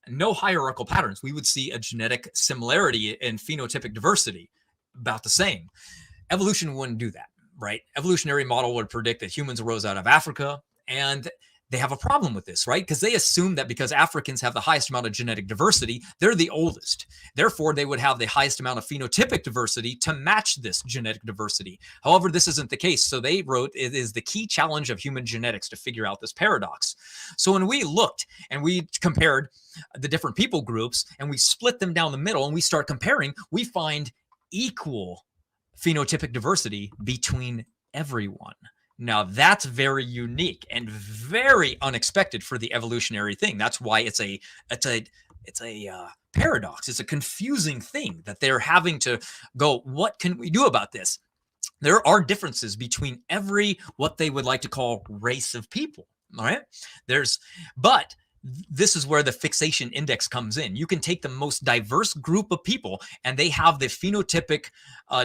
no hierarchical patterns. We would see a genetic similarity in phenotypic diversity, about the same. Evolution wouldn't do that, right? Evolutionary model would predict that humans arose out of Africa, and they have a problem with this, right? Because they assume that because Africans have the highest amount of genetic diversity, they're the oldest. Therefore, they would have the highest amount of phenotypic diversity to match this genetic diversity. However, this isn't the case. So they wrote, it is the key challenge of human genetics to figure out this paradox. So when we looked and we compared the different people groups and we split them down the middle and we start comparing, we find equal phenotypic diversity between everyone. Now that's very unique and very unexpected for the evolutionary thing. That's why it's a paradox. It's a confusing thing that they're having to go, what can we do about this? There are differences between every, what they would like to call, race of people. All right. But this is where the fixation index comes in. You can take the most diverse group of people and they have the phenotypic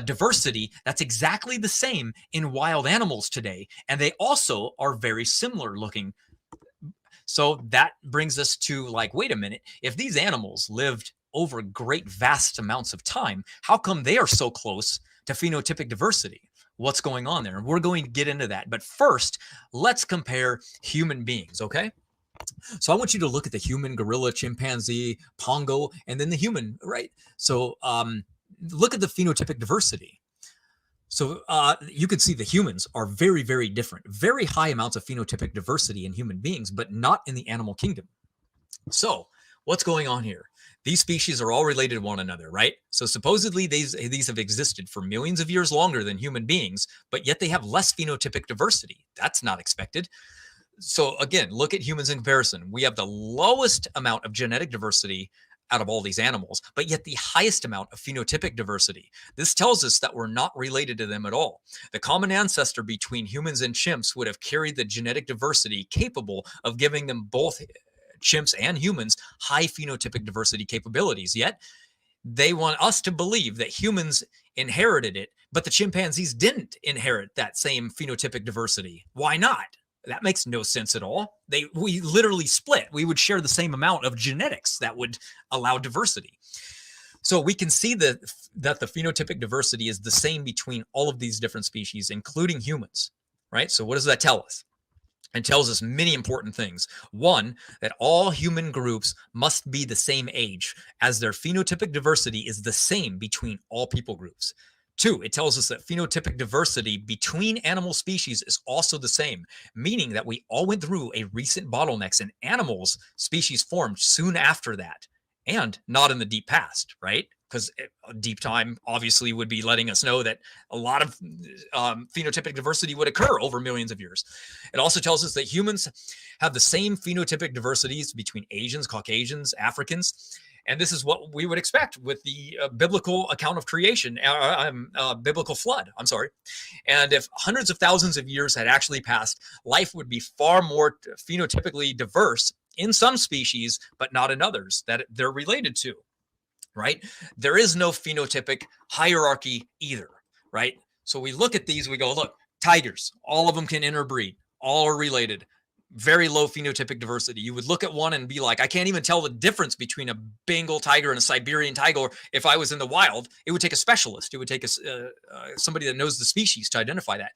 diversity that's exactly the same in wild animals today. And they also are very similar looking. So that brings us to like, wait a minute, if these animals lived over great vast amounts of time, how come they are so close to phenotypic diversity? What's going on there? And we're going to get into that. But first, let's compare human beings, okay? So I want you to look at the human, gorilla, chimpanzee, pongo, and then the human, right? So look at the phenotypic diversity. So you can see the humans are very, very different. Very high amounts of phenotypic diversity in human beings, but not in the animal kingdom. So what's going on here? These species are all related to one another, right? So supposedly these have existed for millions of years longer than human beings, but yet they have less phenotypic diversity. That's not expected. So again, look at humans in comparison. We have the lowest amount of genetic diversity out of all these animals, but yet the highest amount of phenotypic diversity. This tells us that we're not related to them at all. The common ancestor between humans and chimps would have carried the genetic diversity capable of giving them, both chimps and humans, high phenotypic diversity capabilities. Yet they want us to believe that humans inherited it, but the chimpanzees didn't inherit that same phenotypic diversity. Why not? That makes no sense at all. We literally split. We would share the same amount of genetics that would allow diversity. So we can see that the phenotypic diversity is the same between all of these different species, including humans, right? So what does that tell us? It tells us many important things. One, that all human groups must be the same age, as their phenotypic diversity is the same between all people groups. Two, it tells us that phenotypic diversity between animal species is also the same, meaning that we all went through a recent bottlenecks and animals species formed soon after that, and not in the deep past, right? Because deep time obviously would be letting us know that a lot of phenotypic diversity would occur over millions of years. It also tells us that humans have the same phenotypic diversities between Asians, Caucasians, Africans. And this is what we would expect with the biblical account of creation, biblical flood, I'm sorry. And if hundreds of thousands of years had actually passed, life would be far more phenotypically diverse in some species, but not in others that they're related to, right? There is no phenotypic hierarchy either, right? So we look at these, we go, look, tigers, all of them can interbreed, all are related. Very low phenotypic diversity. You would look at one and be like, I can't even tell the difference between a Bengal tiger and a Siberian tiger. If I was in the wild, it would take a specialist. It would take somebody that knows the species to identify that.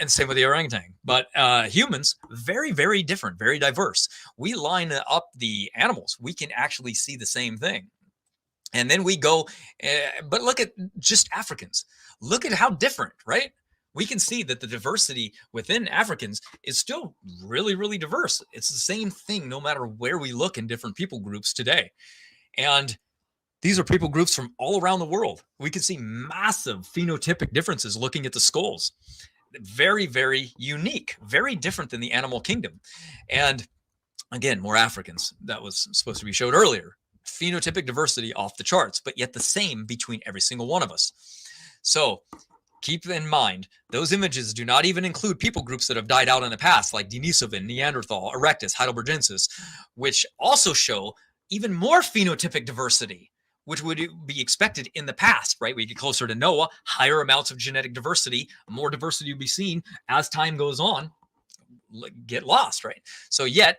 And same with the orangutan. But humans, very, very different, very diverse. We line up the animals. We can actually see the same thing. And then we go, but look at just Africans. Look at how different, right? We can see that the diversity within Africans is still really, really diverse. It's the same thing no matter where we look in different people groups today. And these are people groups from all around the world. We can see massive phenotypic differences looking at the skulls. Very, very unique, very different than the animal kingdom. And Again, more Africans. That was supposed to be showed earlier. Phenotypic diversity off the charts, but yet the same between every single one of us. So keep in mind, those images do not even include people groups that have died out in the past, like Denisovan, Neanderthal, Erectus, Heidelbergensis, which also show even more phenotypic diversity, which would be expected in the past, right? We get closer to Noah, higher amounts of genetic diversity, more diversity will be seen as time goes on, get lost, right? So yet,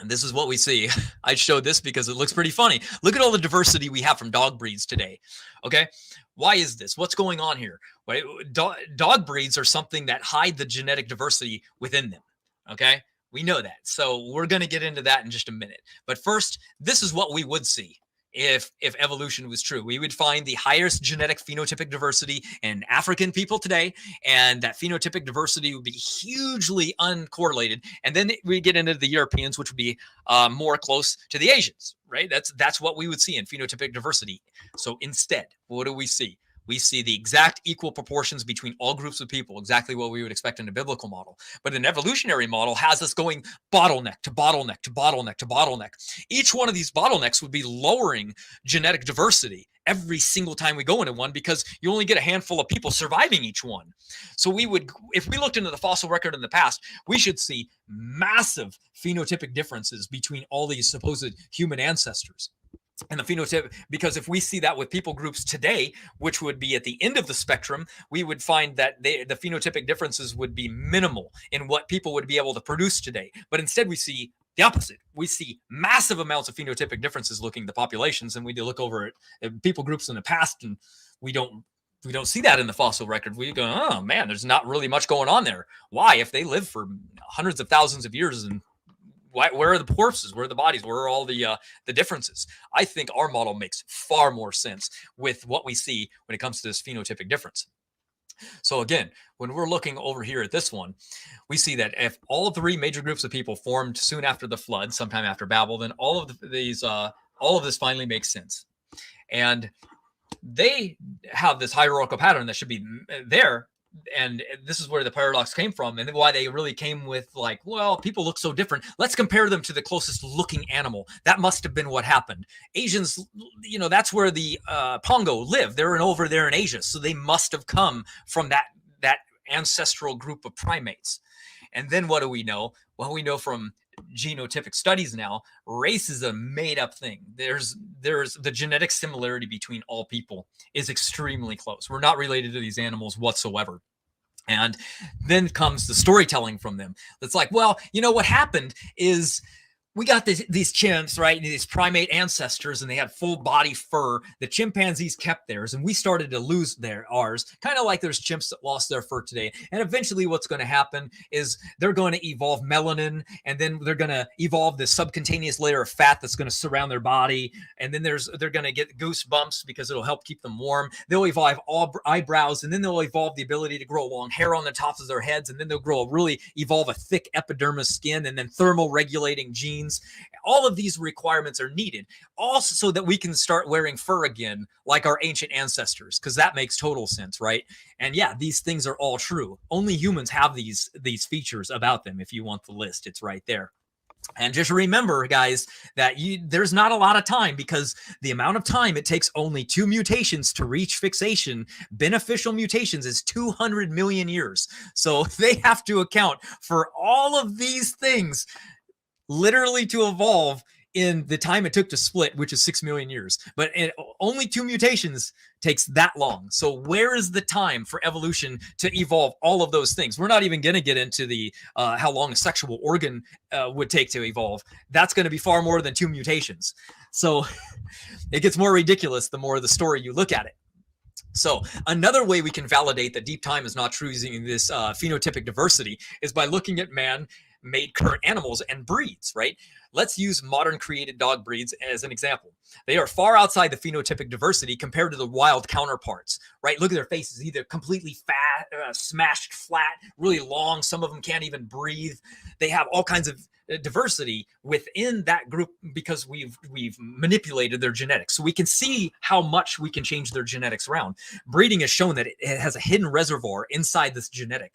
and this is what we see. I showed this because it looks pretty funny. Look at all the diversity we have from dog breeds today. Okay. Why is this? What's going on here? Right? Dog breeds are something that hide the genetic diversity within them. Okay. We know that. So we're going to get into that in just a minute. But first, this is what we would see. If evolution was true, we would find the highest genetic phenotypic diversity in African people today, and that phenotypic diversity would be hugely uncorrelated. And then we get into the Europeans, which would be more close to the Asians, right? That's what we would see in phenotypic diversity. So instead, what do we see? We see the exact equal proportions between all groups of people, exactly what we would expect in a biblical model. But an evolutionary model has us going bottleneck to bottleneck to bottleneck to bottleneck. Each one of these bottlenecks would be lowering genetic diversity every single time we go into one, because you only get a handful of people surviving each one. So we would, if we looked into the fossil record in the past, we should see massive phenotypic differences between all these supposed human ancestors. And the phenotype, because if we see that with people groups today, which would be at the end of the spectrum, we would find that the phenotypic differences would be minimal in what people would be able to produce today. But instead, we see the opposite. We see massive amounts of phenotypic differences looking at the populations, and we look over at people groups in the past, and we don't see that in the fossil record. We go, oh man, there's not really much going on there. Why? If they live for hundreds of thousands of years, and where are the corpses? Where are the bodies? Where are all the differences? I think our model makes far more sense with what we see when it comes to this phenotypic difference. So again, when we're looking over here at this one, we see that if all three major groups of people formed soon after the flood, sometime after Babel, then all of this finally makes sense. And they have this hierarchical pattern that should be there. And this is where the paradox came from, and why they really came with, like, well, people look so different. Let's compare them to the closest looking animal. That must have been what happened. Asians, that's where the Pongo live. They're over there in Asia. So they must have come from that ancestral group of primates. And then what do we know? Well, we know from genotypic studies now, race is a made up thing. There's the genetic similarity between all people is extremely close. We're not related to these animals whatsoever. And then comes the storytelling from them. It's like, well, what happened is we got these chimps, right? These primate ancestors, and they had full body fur. The chimpanzees kept theirs, and we started to lose ours, kind of like there's chimps that lost their fur today. And eventually what's going to happen is they're going to evolve melanin, and then they're going to evolve this subcutaneous layer of fat that's going to surround their body. And then they're going to get goosebumps because it'll help keep them warm. They'll evolve all eyebrows, and then they'll evolve the ability to grow long hair on the tops of their heads. And then they'll evolve a thick epidermis skin, and then thermal regulating genes. All of these requirements are needed also so that we can start wearing fur again like our ancient ancestors, because that makes total sense, right? And yeah, these things are all true. Only humans have these features about them. If you want the list, it's right there. And just remember, guys, that there's not a lot of time, because the amount of time it takes only 2 mutations to reach fixation, beneficial mutations, is 200 million years. So they have to account for all of these things literally to evolve in the time it took to split, which is 6 million years. But only 2 mutations takes that long. So where is the time for evolution to evolve all of those things? We're not even going to get into the how long a sexual organ would take to evolve. That's going to be far more than 2 mutations. So it gets more ridiculous the more the story you look at it. So another way we can validate that deep time is not true using this phenotypic diversity is by looking at man-made current animals and breeds, right? Let's use modern created dog breeds as an example. They are far outside the phenotypic diversity compared to the wild counterparts, right? Look at their faces, either completely fat, smashed flat, really long. Some of them can't even breathe. They have all kinds of diversity within that group because we've manipulated their genetics. So we can see how much we can change their genetics around. Breeding has shown that it has a hidden reservoir inside this genetic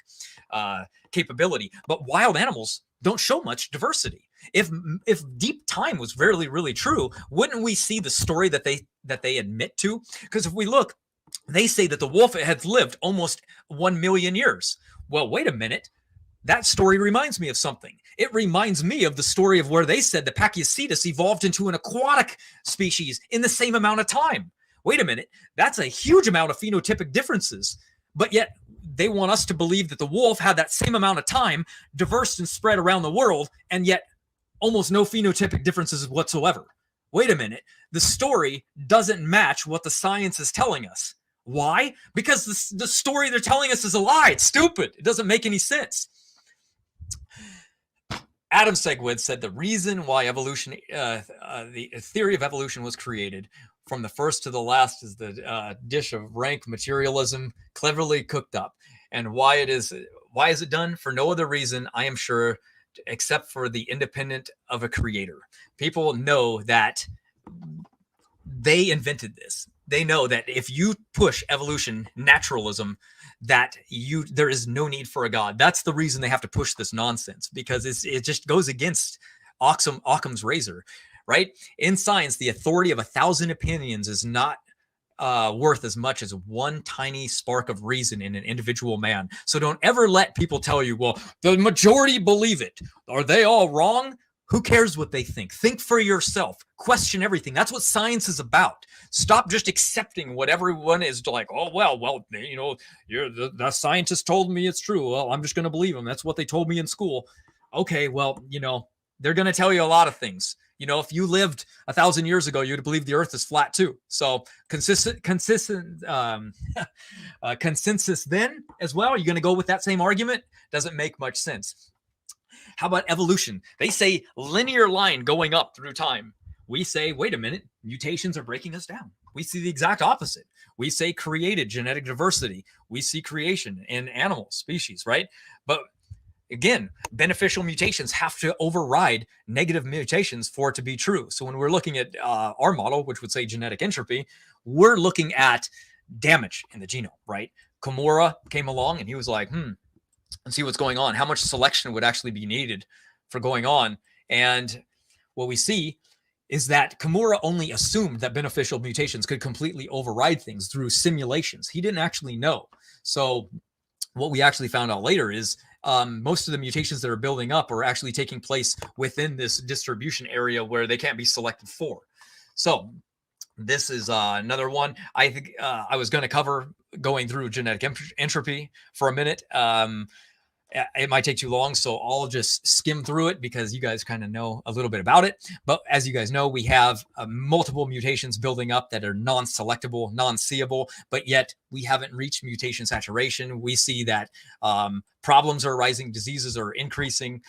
capability, but wild animals don't show much diversity. If deep time was really true, wouldn't we see the story that they admit to? Because if we look, they say that the wolf has lived almost 1 million years. Well, wait a minute. That story reminds me of something. It reminds me of the story of where they said the Pachycetus evolved into an aquatic species in the same amount of time. Wait a minute. That's a huge amount of phenotypic differences. But yet they want us to believe that the wolf had that same amount of time, diverse and spread around the world, and yet almost no phenotypic differences whatsoever. Wait a minute. The story doesn't match what the science is telling us. Why? Because the story they're telling us is a lie. It's stupid. It doesn't make any sense. Adam Segwid said the reason why evolution, the theory of evolution was created from the first to the last is the dish of rank materialism cleverly cooked up. And why is it done? For no other reason, I am sure, except for the independent of a creator. People know that they invented this. They know that if you push evolution, naturalism, that there is no need for a God. That's the reason they have to push this nonsense, because it just goes against Occam's razor, right? In science, the authority of 1,000 opinions is not worth as much as one tiny spark of reason in an individual man. So don't ever let people tell you, well, the majority believe it. Are they all wrong? Who cares what they think? Think for yourself. Question everything. That's what science is about. Stop just accepting what everyone is like. Oh, well, you know, the scientist told me it's true. Well, I'm just going to believe them. That's what they told me in school. Okay, well, you know, they're going to tell you a lot of things. You know, if you lived 1,000 years ago, you'd believe the earth is flat too. So consensus then as well. You're going to go with that same argument? Doesn't make much sense. How about evolution? They say linear line going up through time. We say, wait a minute, mutations are breaking us down. We see the exact opposite. We say created genetic diversity. We see creation in animal species, right? But again, beneficial mutations have to override negative mutations for it to be true. So when we're looking at our model, which would say genetic entropy, we're looking at damage in the genome, right? Kimura came along and he was like, and see what's going on, how much selection would actually be needed for going on. And what we see is that Kimura only assumed that beneficial mutations could completely override things through simulations. He didn't actually know. So what we actually found out later is most of the mutations that are building up are actually taking place within this distribution area where they can't be selected for. So this is another one. I think I was going to cover going through genetic entropy for a minute. It might take too long, so I'll just skim through it because you guys kind of know a little bit about it. But as you guys know, we have multiple mutations building up that are non-selectable, non-seeable, but yet we haven't reached mutation saturation. We see that problems are arising, diseases are increasing.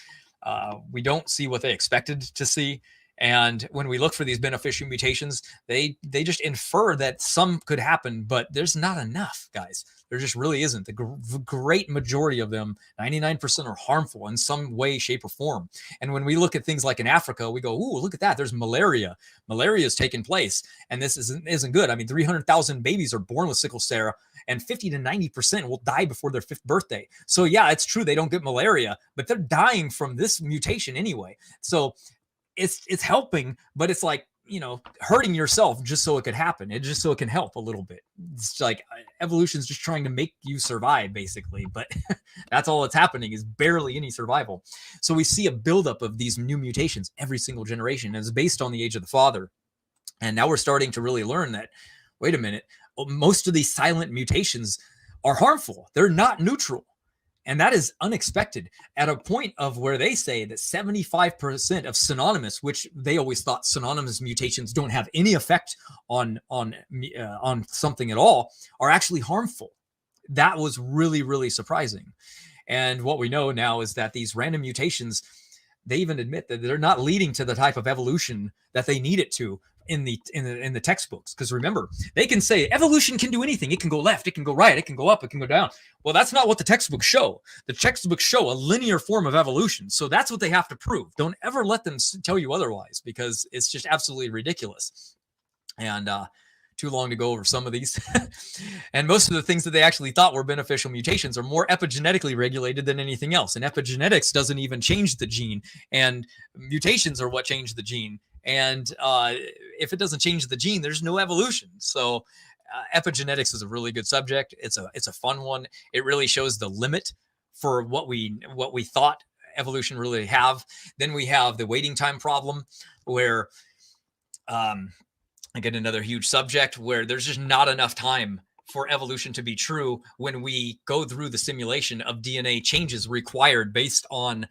We don't see what they expected to see. And when we look for these beneficial mutations, they just infer that some could happen, but there's not enough, guys. There just really isn't. The great majority of them, 99%, are harmful in some way, shape, or form. And when we look at things like in Africa, we go, ooh, look at that. There's malaria. Malaria is taking place, and this isn't good. I mean, 300,000 babies are born with sickle cell, and 50 to 90% will die before their 5th birthday. So yeah, it's true they don't get malaria, but they're dying from this mutation anyway. So it's helping, but it's like, you know, hurting yourself just so it could happen. It just so it can help a little bit. It's like evolution is just trying to make you survive, basically. But that's all that's happening, is barely any survival. So we see a buildup of these new mutations every single generation, and it's based on the age of the father. And now we're starting to really learn that, wait a minute, most of these silent mutations are harmful. They're not neutral. And that is unexpected at a point of where they say that 75% of synonymous, which they always thought synonymous mutations don't have any effect on something at all, are actually harmful. That was really, really surprising. And what we know now is that these random mutations, they even admit that they're not leading to the type of evolution that they need it to in the textbooks. Because remember, they can say evolution can do anything. It can go left, it can go right, it can go up, it can go down. Well, that's not what the textbooks show. The textbooks show a linear form of evolution. So that's what they have to prove. Don't ever let them tell you otherwise, because it's just absolutely ridiculous. And too long to go over some of these. And most of the things that they actually thought were beneficial mutations are more epigenetically regulated than anything else. And epigenetics doesn't even change the gene, and mutations are what change the gene. And if it doesn't change the gene, there's no evolution. So epigenetics is a really good subject. It's a fun one. It really shows the limit for what we thought evolution really have. Then we have the waiting time problem, where again, another huge subject, where there's just not enough time for evolution to be true when we go through the simulation of DNA changes required based on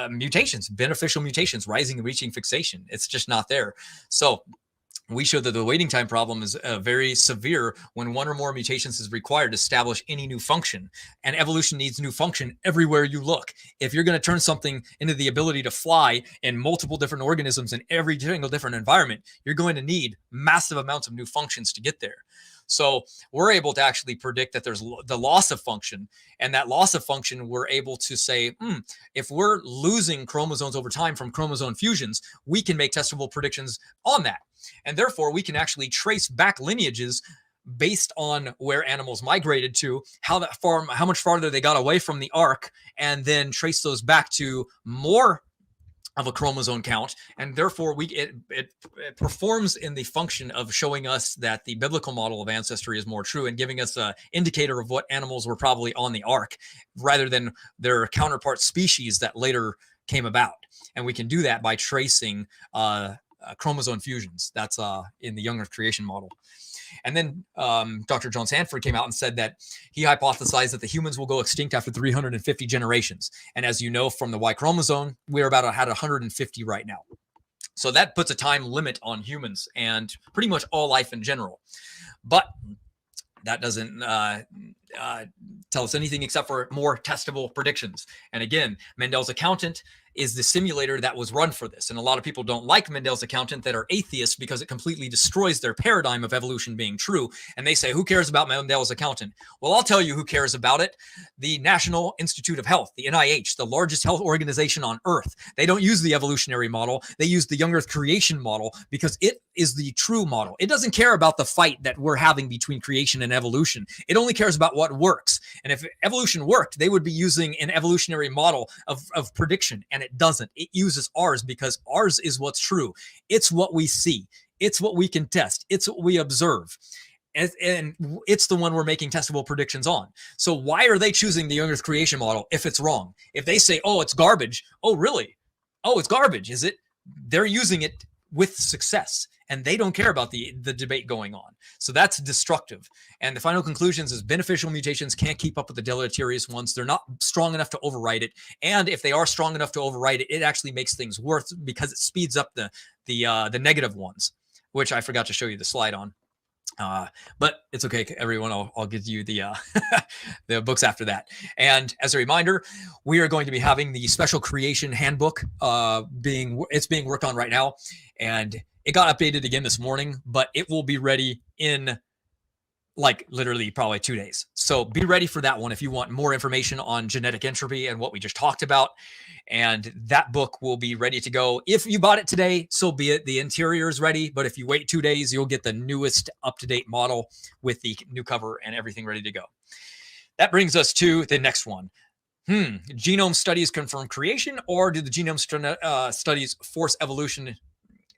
mutations, beneficial mutations, rising and reaching fixation. It's just not there. So we show that the waiting time problem is very severe when one or more mutations is required to establish any new function. And evolution needs new function everywhere you look. If you're going to turn something into the ability to fly in multiple different organisms in every single different environment, you're going to need massive amounts of new functions to get there. So we're able to actually predict that there's the loss of function, and that loss of function, we're able to say, if we're losing chromosomes over time from chromosome fusions, we can make testable predictions on that. And therefore, we can actually trace back lineages based on where animals migrated to, how much farther they got away from the ark, and then trace those back to more of a chromosome count. And therefore, it performs in the function of showing us that the biblical model of ancestry is more true and giving us an indicator of what animals were probably on the ark, rather than their counterpart species that later came about. And we can do that by tracing chromosome fusions. That's in the young Earth creation model. And then Dr. John Sanford came out and said that he hypothesized that the humans will go extinct after 350 generations. And as you know, from the Y chromosome, we're about at 150 right now. So that puts a time limit on humans and pretty much all life in general. But that doesn't tell us anything except for more testable predictions. And again, Mendel's accountant is the simulator that was run for this. And a lot of people don't like Mendel's accountant that are atheists because it completely destroys their paradigm of evolution being true. And they say, who cares about Mendel's accountant? Well, I'll tell you who cares about it. The National Institute of Health, the NIH, the largest health organization on Earth. They don't use the evolutionary model. They use the young Earth creation model because it is the true model. It doesn't care about the fight that we're having between creation and evolution. It only cares about what works. And if evolution worked, they would be using an evolutionary model of prediction. And it doesn't. It uses ours because ours is what's true. It's what we see. It's what we can test. It's what we observe. And it's the one we're making testable predictions on. So why are they choosing the young Earth creation model if it's wrong? If they say, oh, it's garbage. Oh, really? Oh, it's garbage, is it? They're using it with success. And they don't care about the debate going on. So that's destructive. And the final conclusions is beneficial mutations can't keep up with the deleterious ones. They're not strong enough to override it. And if they are strong enough to override it, it actually makes things worse because it speeds up the negative ones, which I forgot to show you the slide on. But it's okay, everyone. I'll give you the the books after that. And as a reminder, we are going to be having the special creation handbook being worked on right now, and it got updated again this morning, but it will be ready in like literally probably 2 days. So be ready for that one if you want more information on genetic entropy and what we just talked about. And that book will be ready to go. If you bought it today, so be it. The interior is ready, but if you wait 2 days, you'll get the newest up-to-date model with the new cover and everything ready to go. That brings us to the next one. Genome studies confirm creation, or do the genome studies force evolution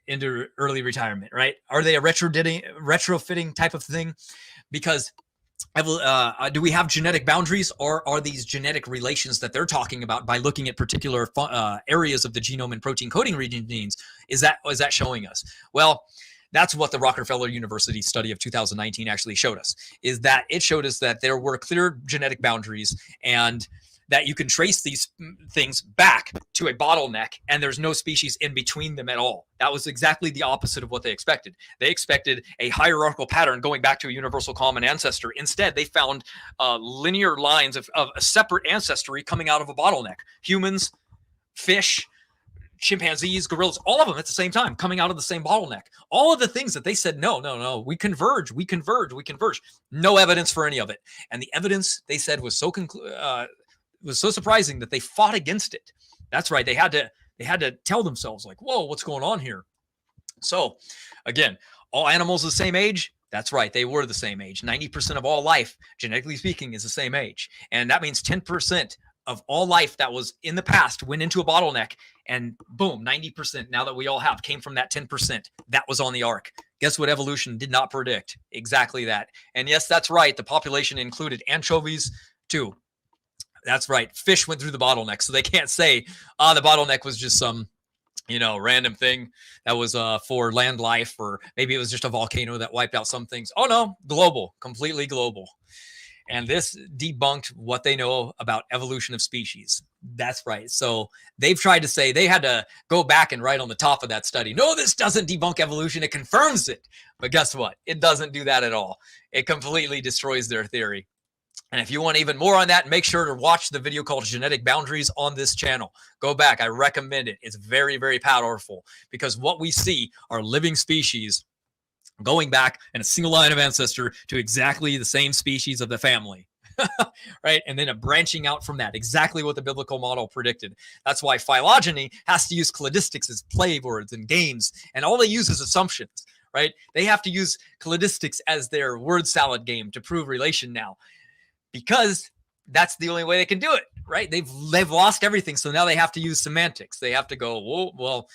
into early retirement, right? Are they a retrofitting type of thing? Because do we have genetic boundaries, or are these genetic relations that they're talking about by looking at particular areas of the genome and protein coding region genes? Is that showing us? Well, that's what the Rockefeller University study of 2019 actually showed us, is that it showed us that there were clear genetic boundaries and that you can trace these things back to a bottleneck, and there's no species in between them at all. That was exactly the opposite of what they expected. They expected a hierarchical pattern going back to a universal common ancestor. Instead, they found linear lines of a separate ancestry coming out of a bottleneck. Humans, fish, chimpanzees, gorillas, all of them at the same time coming out of the same bottleneck. All of the things that they said, no, we converge. No evidence for any of it. And the evidence, they said, was so surprising that they fought against it. That's right. They had to tell themselves, like, whoa, what's going on here? So again, all animals the same age? That's right. They were the same age. 90% of all life, genetically speaking, is the same age. And that means 10% of all life that was in the past went into a bottleneck, and boom, 90% now that we all have came from that 10% that was on the ark. Guess what evolution did not predict? Exactly that. And yes, that's right. The population included anchovies too. That's right. Fish went through the bottleneck. So they can't say, the bottleneck was just some, random thing that was for land life, or maybe it was just a volcano that wiped out some things. Oh no, global, completely global. And this debunked what they know about evolution of species. That's right. So they've tried to say, they had to go back and write on the top of that study, no, this doesn't debunk evolution, it confirms it. But guess what? It doesn't do that at all. It completely destroys their theory. And if you want even more on that, make sure to watch the video called Genetic Boundaries on this channel. Go back. I recommend it. It's very, very powerful, because what we see are living species going back in a single line of ancestor to exactly the same species of the family, right? And then a branching out from that, exactly what the biblical model predicted. That's why phylogeny has to use cladistics as play words and games, and all they use is assumptions, right? They have to use cladistics as their word salad game to prove relation now, because that's the only way they can do it, right? They've lost everything, so now they have to use semantics. They have to go, well,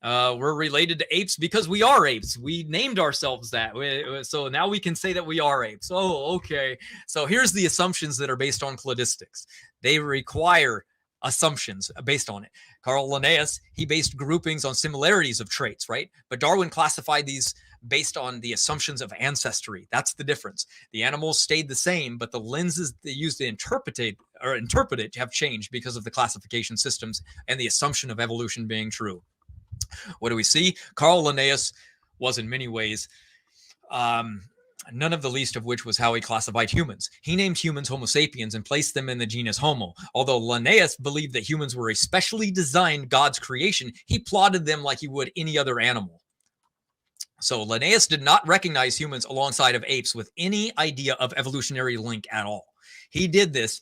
we're related to apes because we are apes. We named ourselves that. So now we can say that we are apes. Oh, okay. So here's the assumptions that are based on cladistics. They require assumptions based on it. Carl Linnaeus, he based groupings on similarities of traits, right? But Darwin classified these based on the assumptions of ancestry. That's the difference. The animals stayed the same, but the lenses they used to interpret it have changed because of the classification systems and the assumption of evolution being true. What do we see? Carl Linnaeus was in many ways, none of the least of which was how he classified humans. He named humans Homo sapiens and placed them in the genus Homo. Although Linnaeus believed that humans were a specially designed God's creation, he plotted them like he would any other animal. So Linnaeus did not recognize humans alongside of apes with any idea of evolutionary link at all. He did this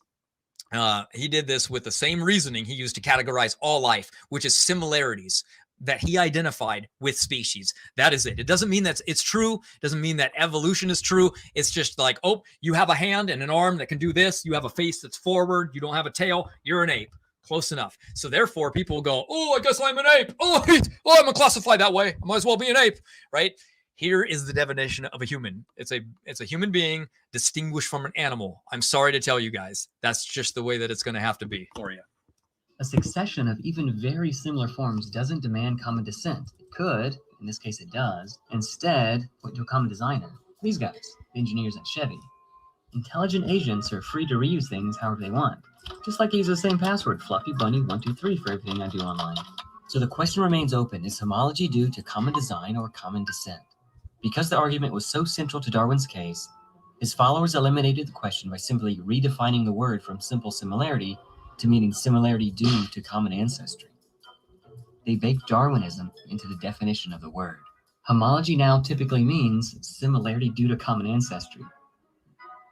with the same reasoning he used to categorize all life, which is similarities that he identified with species. That is it. It doesn't mean that it's true. It doesn't mean that evolution is true. It's just like, oh, you have a hand and an arm that can do this. You have a face that's forward. You don't have a tail. You're an ape. Close enough. So therefore, people will go, oh, I guess I'm an ape. Oh, I'm classified that way. I might as well be an ape, right? Here is the definition of a human. It's a human being distinguished from an animal. I'm sorry to tell you guys. That's just the way that it's going to have to be for you. A succession of even very similar forms doesn't demand common descent. It could, in this case it does, instead point to a common designer. These guys, the engineers at Chevy. Intelligent agents are free to reuse things however they want. Just like I use the same password, FluffyBunny123, for everything I do online. So the question remains open, is homology due to common design or common descent? Because the argument was so central to Darwin's case, his followers eliminated the question by simply redefining the word from simple similarity to meaning similarity due to common ancestry. They baked Darwinism into the definition of the word. Homology now typically means similarity due to common ancestry.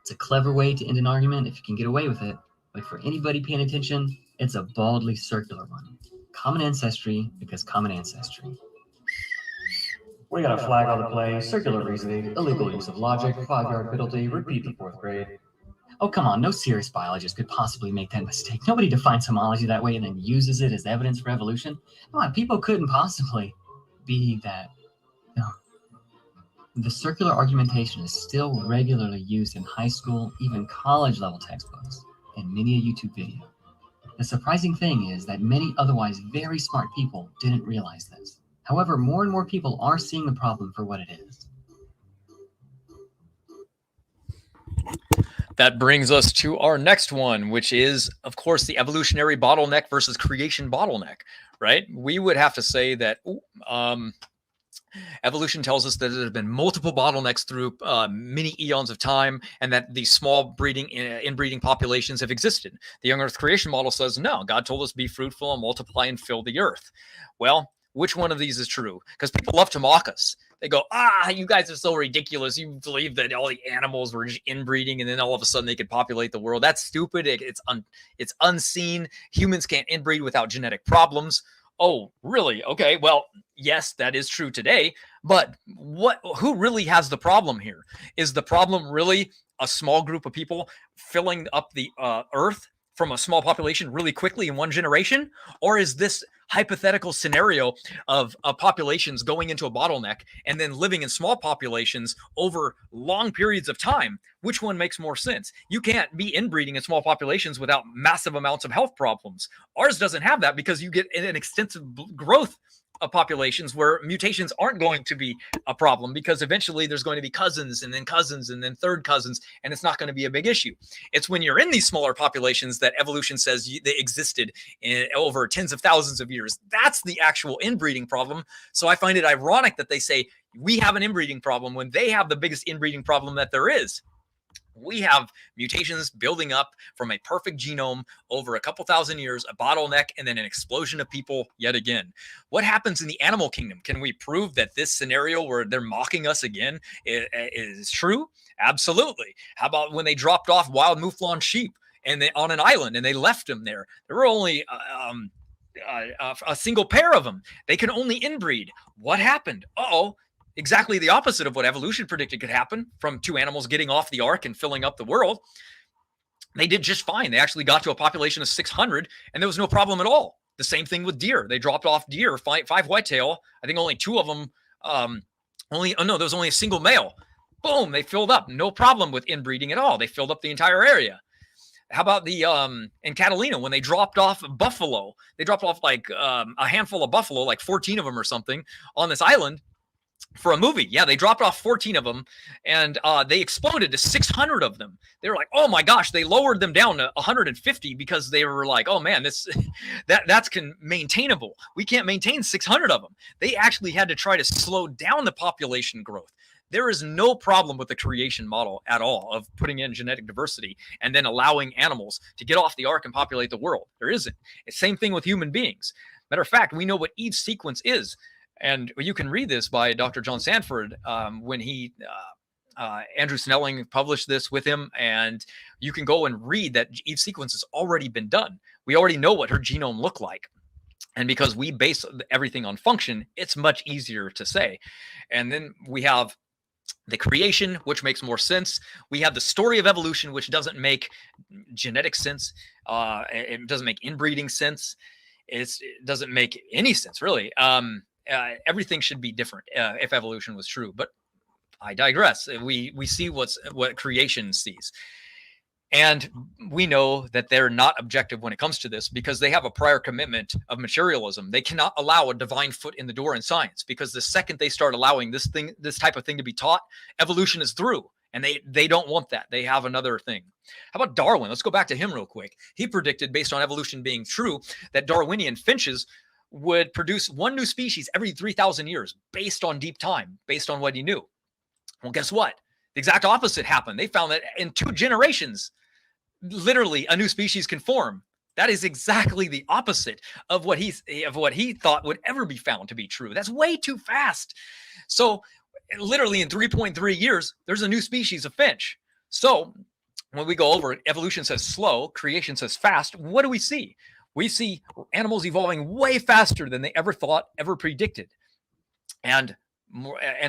It's a clever way to end an argument if you can get away with it, but for anybody paying attention, it's a baldly circular one. Common ancestry because common ancestry. We got a flag on the play, circular reasoning, illegal use of logic, 5-yard penalty, repeat the 4th grade. Oh, come on, no serious biologist could possibly make that mistake. Nobody defines homology that way and then uses it as evidence for evolution. Come on, people couldn't possibly be that. No. The circular argumentation is still regularly used in high school, even college level textbooks, and many a YouTube video. The surprising thing is that many otherwise very smart people didn't realize this. However, more and more people are seeing the problem for what it is. That brings us to our next one, which is, of course, the evolutionary bottleneck versus creation bottleneck, right? We would have to say that evolution tells us that there have been multiple bottlenecks through many eons of time, and that these small inbreeding populations have existed. The young earth creation model says, no, God told us be fruitful and multiply and fill the earth. Well, which one of these is true? Because people love to mock us. They go, you guys are so ridiculous. You believe that all the animals were inbreeding and then all of a sudden they could populate the world. That's stupid. It's unseen. Humans can't inbreed without genetic problems. Oh, really? Okay. Well, yes, that is true today. But who really has the problem here? Is the problem really a small group of people filling up the earth from a small population really quickly in one generation? Or is this hypothetical scenario of populations going into a bottleneck and then living in small populations over long periods of time? Which one makes more sense? You can't be inbreeding in small populations without massive amounts of health problems. Ours doesn't have that because you get an extensive growth of populations where mutations aren't going to be a problem, because eventually there's going to be cousins and then third cousins, and it's not going to be a big issue. It's when you're in these smaller populations that evolution says they existed over tens of thousands of years. That's the actual inbreeding problem. So I find it ironic that they say we have an inbreeding problem when they have the biggest inbreeding problem that there is. We have mutations building up from a perfect genome over a couple thousand years, a bottleneck, and then an explosion of people yet again. What happens in the animal kingdom? Can we prove that this scenario where they're mocking us again is true? Absolutely. How about when they dropped off wild mouflon sheep and they on an island and they left them there? There were only a single pair of them. They can only inbreed. What happened? Exactly the opposite of what evolution predicted could happen from two animals getting off the ark and filling up the world. They did just fine. They actually got to a population of 600 and there was no problem at all. The same thing with deer. They dropped off deer, five whitetail. I think only two of them, there was only a single male. Boom, they filled up. No problem with inbreeding at all. They filled up the entire area. How about the in Catalina when they dropped off buffalo? They dropped off like a handful of buffalo, like 14 of them or something on this island. For a movie. Yeah, they dropped off 14 of them and they exploded to 600 of them. They were like, oh my gosh, they lowered them down to 150 because they were like, oh man, that's maintainable. We can't maintain 600 of them. They actually had to try to slow down the population growth. There is no problem with the creation model at all of putting in genetic diversity and then allowing animals to get off the ark and populate the world. There isn't. It's the same thing with human beings. Matter of fact, we know what Eve's sequence is. And you can read this by Dr. John Sanford when Andrew Snelling published this with him. And you can go and read that Eve's sequence has already been done. We already know what her genome looked like. And because we base everything on function, it's much easier to say. And then we have the creation, which makes more sense. We have the story of evolution, which doesn't make genetic sense. It doesn't make inbreeding sense. It doesn't make any sense, really. Everything should be different if evolution was true, but I digress. We see what creation sees, and we know that they're not objective when it comes to this because they have a prior commitment of materialism. They cannot allow a divine foot in the door in science because the second they start allowing this type of thing to be taught, evolution is through, and they don't want that. They have another thing. How about Darwin? Let's go back to him real quick. He predicted, based on evolution being true, that Darwinian finches would produce one new species every 3,000 years based on deep time, based on what he knew. Well, guess what? The exact opposite happened. They found that in 2 generations, literally a new species can form. That is exactly the opposite of what he thought would ever be found to be true. That's way too fast. So literally in 3.3 years, there's a new species of finch. So when we go over it, evolution says slow, creation says fast. What do we see? We see animals evolving way faster than they ever thought, ever predicted. And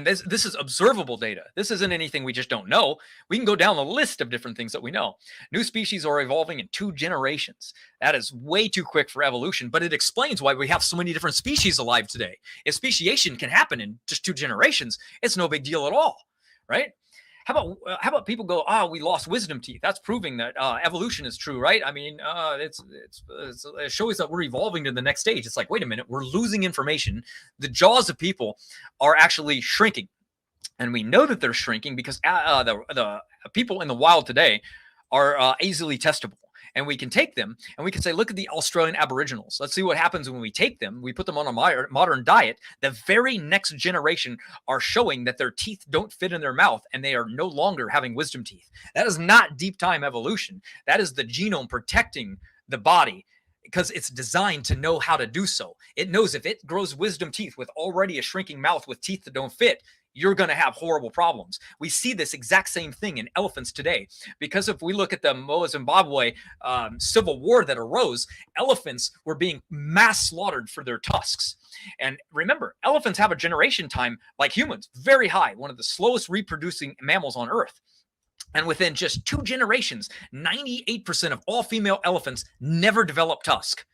this is observable data. This isn't anything we just don't know. We can go down the list of different things that we know. New species are evolving in 2 generations. That is way too quick for evolution, but it explains why we have so many different species alive today. If speciation can happen in just 2 generations, it's no big deal at all, right? How about people go, we lost wisdom teeth. That's proving that evolution is true, right? I mean, it shows that we're evolving to the next stage. It's like, wait a minute, we're losing information. The jaws of people are actually shrinking. And we know that they're shrinking because the people in the wild today are easily testable. And we can take them and we can say, look at the Australian Aboriginals. Let's see what happens when we take them. We put them on a modern diet. The very next generation are showing that their teeth don't fit in their mouth and they are no longer having wisdom teeth. That is not deep time evolution. That is the genome protecting the body because it's designed to know how to do so. It knows if it grows wisdom teeth with already a shrinking mouth with teeth that don't fit, you're going to have horrible problems. We see this exact same thing in elephants today, because if we look at the Zimbabwe civil war that arose, elephants were being mass slaughtered for their tusks. And remember, elephants have a generation time like humans, very high, one of the slowest reproducing mammals on Earth. And within just 2 generations, 98% of all female elephants never develop tusk.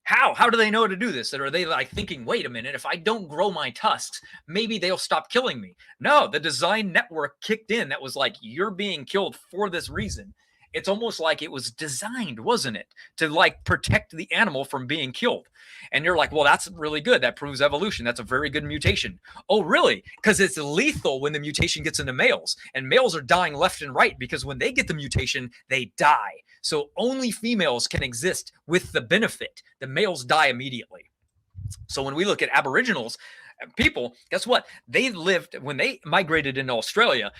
How do they know to do this? Or are they like thinking, wait a minute, if I don't grow my tusks, maybe they'll stop killing me? No, the design network kicked in that was like, you're being killed for this reason. It's almost like it was designed, wasn't it, to like protect the animal from being killed. And you're like, well, that's really good. That proves evolution. That's a very good mutation. Oh, really? Because it's lethal when the mutation gets into males, and males are dying left and right because when they get the mutation, they die. So only females can exist with the benefit. The males die immediately. So when we look at Aboriginals, people, guess what? They lived, when they migrated into Australia,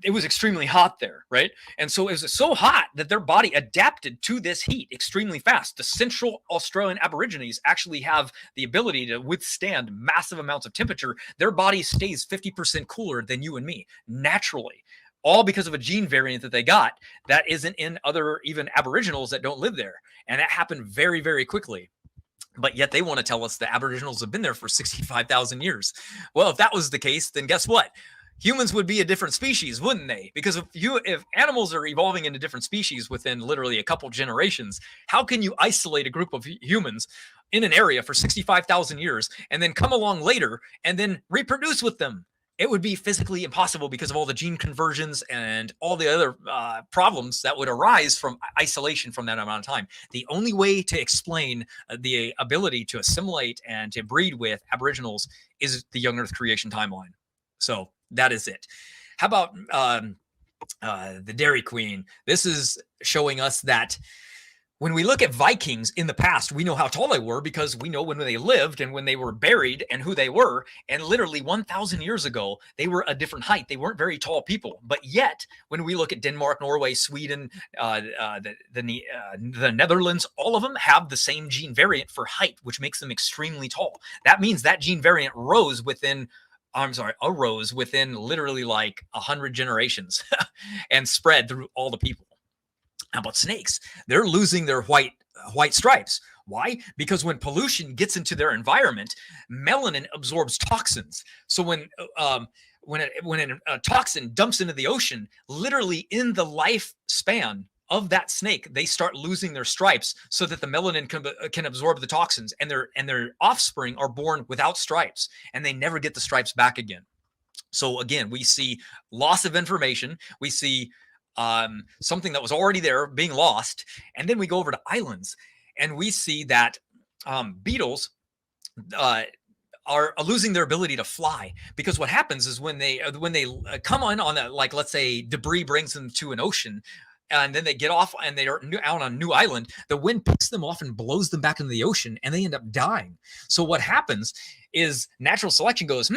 it was extremely hot there, right? And so it was so hot that their body adapted to this heat extremely fast. The Central Australian Aborigines actually have the ability to withstand massive amounts of temperature. Their body stays 50% cooler than you and me, naturally, all because of a gene variant that they got that isn't in other even Aboriginals that don't live there. And that happened very, very quickly. But yet they want to tell us that Aboriginals have been there for 65,000 years. Well, if that was the case, then guess what? Humans would be a different species, wouldn't they? Because if animals are evolving into different species within literally a couple generations, how can you isolate a group of humans in an area for 65,000 years and then come along later and then reproduce with them? It would be physically impossible because of all the gene conversions and all the other problems that would arise from isolation from that amount of time. The only way to explain the ability to assimilate and to breed with Aboriginals is the young Earth creation timeline. So that is it. How about the Dairy Queen? This is showing us that when we look at Vikings in the past, we know how tall they were because we know when they lived and when they were buried and who they were. And literally 1,000 years ago, they were a different height. They weren't very tall people. But yet, when we look at Denmark, Norway, Sweden, the Netherlands, all of them have the same gene variant for height, which makes them extremely tall. That means that gene variant arose within literally like 100 generations and spread through all the people. How about snakes? They're losing their white stripes. Why? Because when pollution gets into their environment, melanin absorbs toxins. So when a toxin dumps into the ocean, literally in the lifespan of that snake, they start losing their stripes so that the melanin can absorb the toxins, and their offspring are born without stripes, and they never get the stripes back again. So again, we see loss of information. We see something that was already there being lost. And then we go over to islands and we see that beetles are losing their ability to fly, because what happens is when they come on like, let's say debris brings them to an ocean, and then they get off and they are out on a new island, the wind picks them off and blows them back into the ocean, and they end up dying. So what happens is natural selection goes,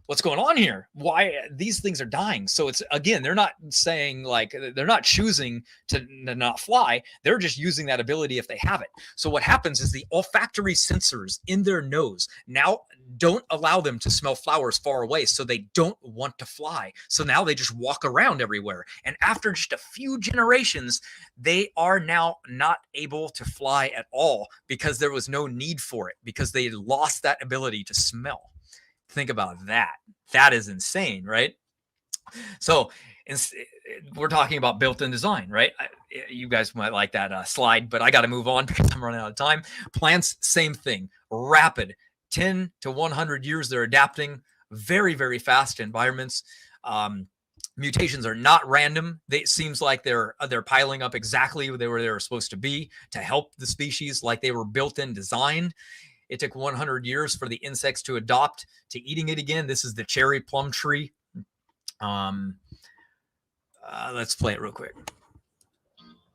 what's going on here? Why these things are dying? So it's, again, they're not saying, like, they're not choosing to not fly. They're just using that ability if they have it. So what happens is the olfactory sensors in their nose now don't allow them to smell flowers far away. So they don't want to fly. So now they just walk around everywhere. And after just a few generations, they are now not able to fly at all because there was no need for it, because they lost that ability to smell. Think about that. That is insane, right? So we're talking about built-in design, right? You guys might like that slide, but I got to move on because I'm running out of time. Plants, same thing. Rapid, 10 to 100 years, they're adapting very, very fast environments. Mutations are not random. It seems like they're piling up exactly where they were supposed to be to help the species, like they were built-in designed. It took 100 years for the insects to adopt to eating it again. This is the cherry plum tree. Let's play it real quick.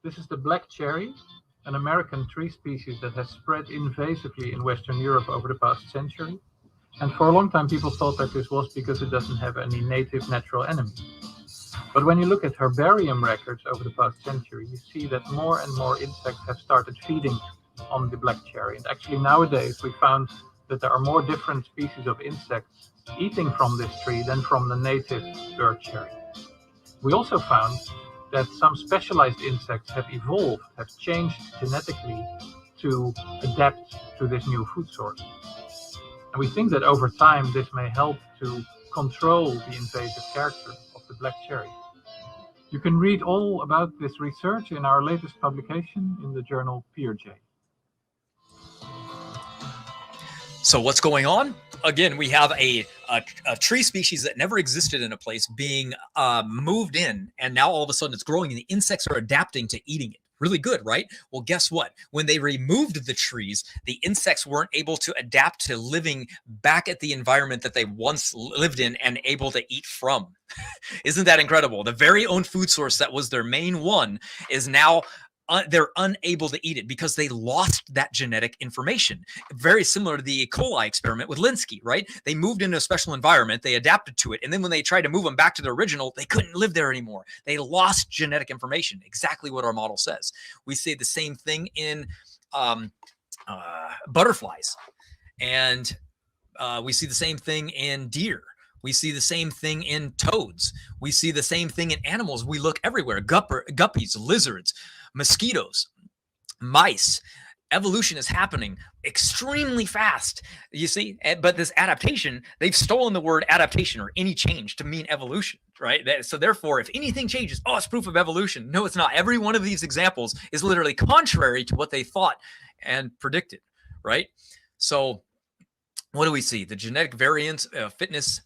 This is the black cherry, an American tree species that has spread invasively in Western Europe over the past century. And for a long time, people thought that this was because it doesn't have any native natural enemy. But when you look at herbarium records over the past century, you see that more and more insects have started feeding on the black cherry. And actually nowadays we found that there are more different species of insects eating from this tree than from the native bird cherry. We also found that some specialized insects have evolved, have changed genetically to adapt to this new food source. And we think that over time this may help to control the invasive character of the black cherry. You can read all about this research in our latest publication in the journal PeerJ. So what's going on? Again, we have a tree species that never existed in a place being moved in, and now all of a sudden it's growing and the insects are adapting to eating it. Really good, right? Well, guess what? When they removed the trees, the insects weren't able to adapt to living back at the environment that they once lived in and able to eat from. Isn't that incredible? The very own food source that was their main one is now they're unable to eat it because they lost that genetic information. Very similar to the E. coli experiment with Linsky, right? They moved into a special environment, they adapted to it, and then when they tried to move them back to the original, they couldn't live there anymore. They lost genetic information, exactly what our model says. We see the same thing in butterflies, and we see the same thing in deer. We see the same thing in toads. We see the same thing in animals. We look everywhere, guppies, lizards, mosquitoes, mice. Evolution is happening extremely fast, you see, but this adaptation, they've stolen the word adaptation or any change to mean evolution, right? So therefore, if anything changes, oh, it's proof of evolution. No, it's not. Every one of these examples is literally contrary to what they thought and predicted, right? So what do we see? The genetic variance, fitness,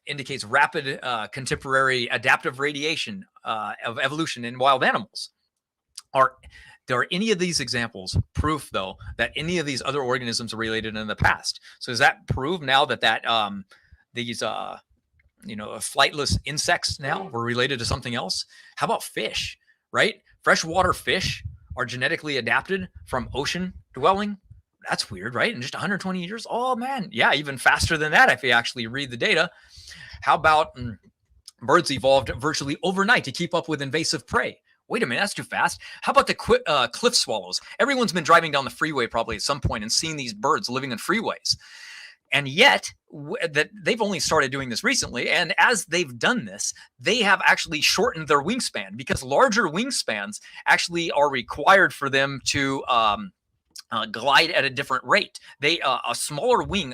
indicates rapid contemporary adaptive radiation of evolution in wild animals. Are any of these examples proof, though, that any of these other organisms are related in the past? So does that prove now that these flightless insects now were related to something else? How about fish, right? Freshwater fish are genetically adapted from ocean dwelling. That's weird, right? In just 120 years? Oh, man. Yeah, even faster than that if you actually read the data. How about birds evolved virtually overnight to keep up with invasive prey? Wait a minute, that's too fast. How about the cliff swallows? Everyone's been driving down the freeway probably at some point and seeing these birds living in freeways. And yet, that they've only started doing this recently. And as they've done this, they have actually shortened their wingspan because larger wingspans actually are required for them to glide at a different rate. A smaller wing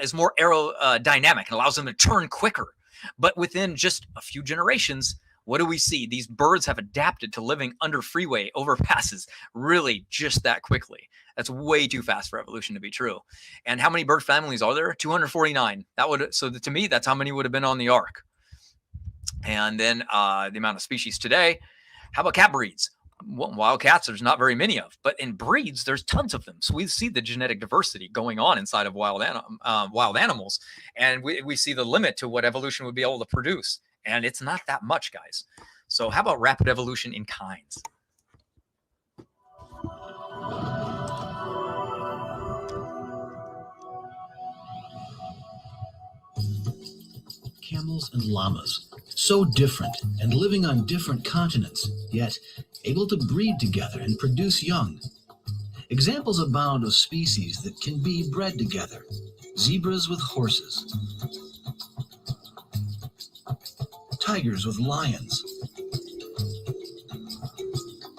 is more aerodynamic and allows them to turn quicker. But within just a few generations, what do we see? These birds have adapted to living under freeway overpasses really just that quickly. That's way too fast for evolution to be true. And how many bird families are there? 249. To me, that's how many would have been on the ark. And then the amount of species today. How about cat breeds? Wild cats, there's not very many of, but in breeds, there's tons of them. So we see the genetic diversity going on inside of wild animals, and we see the limit to what evolution would be able to produce, and it's not that much, guys. So how about rapid evolution in kinds? Camels and llamas, so different and living on different continents, yet able to breed together and produce young. Examples abound of species that can be bred together. Zebras with horses, tigers with lions,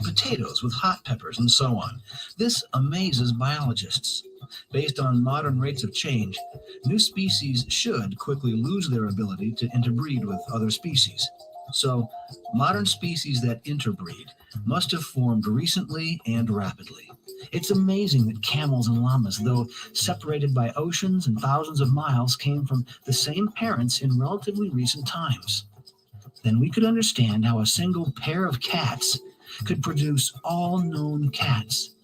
potatoes with hot peppers, and so on. This amazes biologists. Based on modern rates of change, new species should quickly lose their ability to interbreed with other species. So, modern species that interbreed must have formed recently and rapidly. It's amazing that camels and llamas, though separated by oceans and thousands of miles, came from the same parents in relatively recent times. Then we could understand how a single pair of cats could produce all known cats.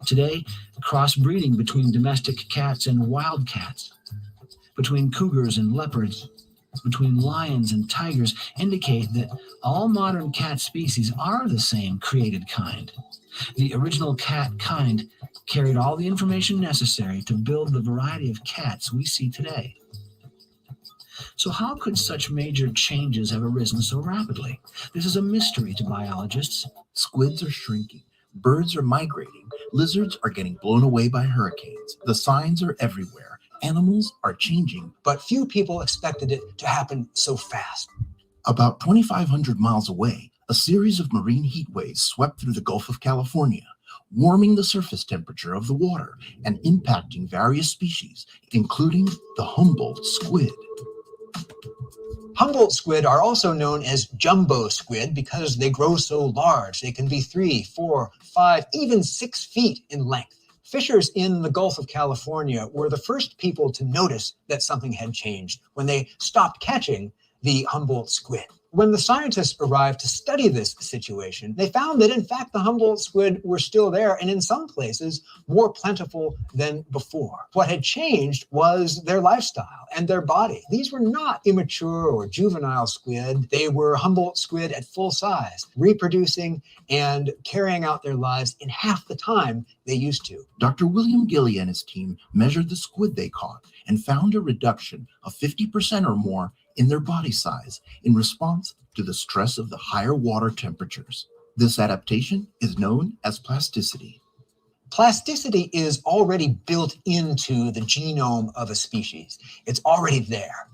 Today, crossbreeding between domestic cats and wild cats, between cougars and leopards, between lions and tigers indicate that all modern cat species are the same created kind. The original cat kind carried all the information necessary to build the variety of cats we see today. So how could such major changes have arisen so rapidly? This is a mystery to biologists. Squids are shrinking. Birds are migrating. Lizards are getting blown away by hurricanes. The signs are everywhere. Animals are changing. But few people expected it to happen so fast. About 2,500 miles away, a series of marine heat waves swept through the Gulf of California, warming the surface temperature of the water and impacting various species, including the Humboldt squid. Humboldt squid are also known as jumbo squid because they grow so large. They can be 3, 4, 5, even 6 feet in length. Fishers in the Gulf of California were the first people to notice that something had changed when they stopped catching the Humboldt squid. When the scientists arrived to study this situation, they found that in fact the Humboldt squid were still there and in some places more plentiful than before. What had changed was their lifestyle and their body. These were not immature or juvenile squid. They were Humboldt squid at full size, reproducing and carrying out their lives in half the time they used to. Dr. William Gilly and his team measured the squid they caught and found a reduction of 50% or more in their body size in response to the stress of the higher water temperatures. This adaptation is known as plasticity. Plasticity is already built into the genome of a species. It's already there.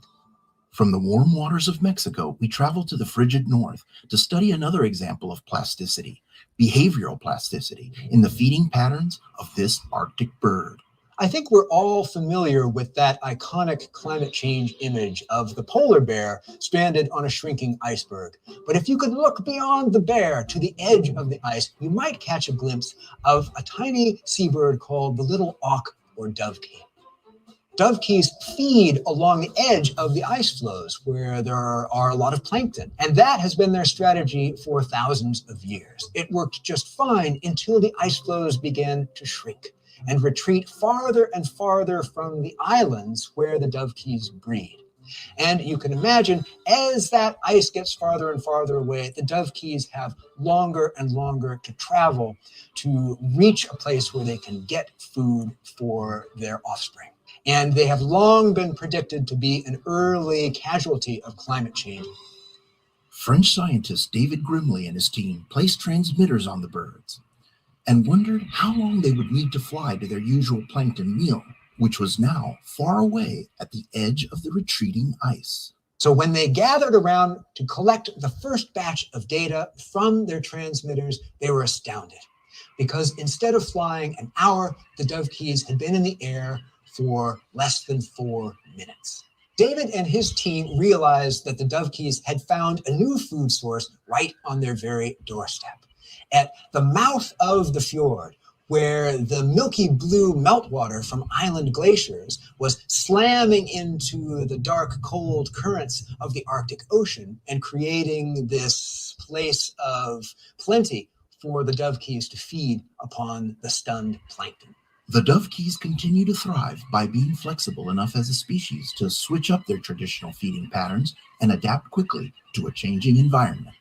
From the warm waters of Mexico, we travel to the frigid north to study another example of plasticity, behavioral plasticity, in the feeding patterns of this Arctic bird. I think we're all familiar with that iconic climate change image of the polar bear stranded on a shrinking iceberg. But if you could look beyond the bear to the edge of the ice, you might catch a glimpse of a tiny seabird called the little auk or dovekey. Dovekies feed along the edge of the ice floes where there are a lot of plankton, and that has been their strategy for thousands of years. It worked just fine until the ice floes began to shrink and retreat farther and farther from the islands where the dovekies breed. And you can imagine, as that ice gets farther and farther away, the dovekies have longer and longer to travel to reach a place where they can get food for their offspring. And they have long been predicted to be an early casualty of climate change. French scientist David Grimley and his team placed transmitters on the birds and wondered how long they would need to fly to their usual plankton meal, which was now far away at the edge of the retreating ice. So when they gathered around to collect the first batch of data from their transmitters, they were astounded because instead of flying an hour, the dovekies had been in the air for less than 4 minutes. David and his team realized that the dovekies had found a new food source right on their very doorstep. At the mouth of the fjord, where the milky blue meltwater from island glaciers was slamming into the dark, cold currents of the Arctic Ocean and creating this place of plenty for the dovekies to feed upon the stunned plankton. The dovekies continue to thrive by being flexible enough as a species to switch up their traditional feeding patterns and adapt quickly to a changing environment.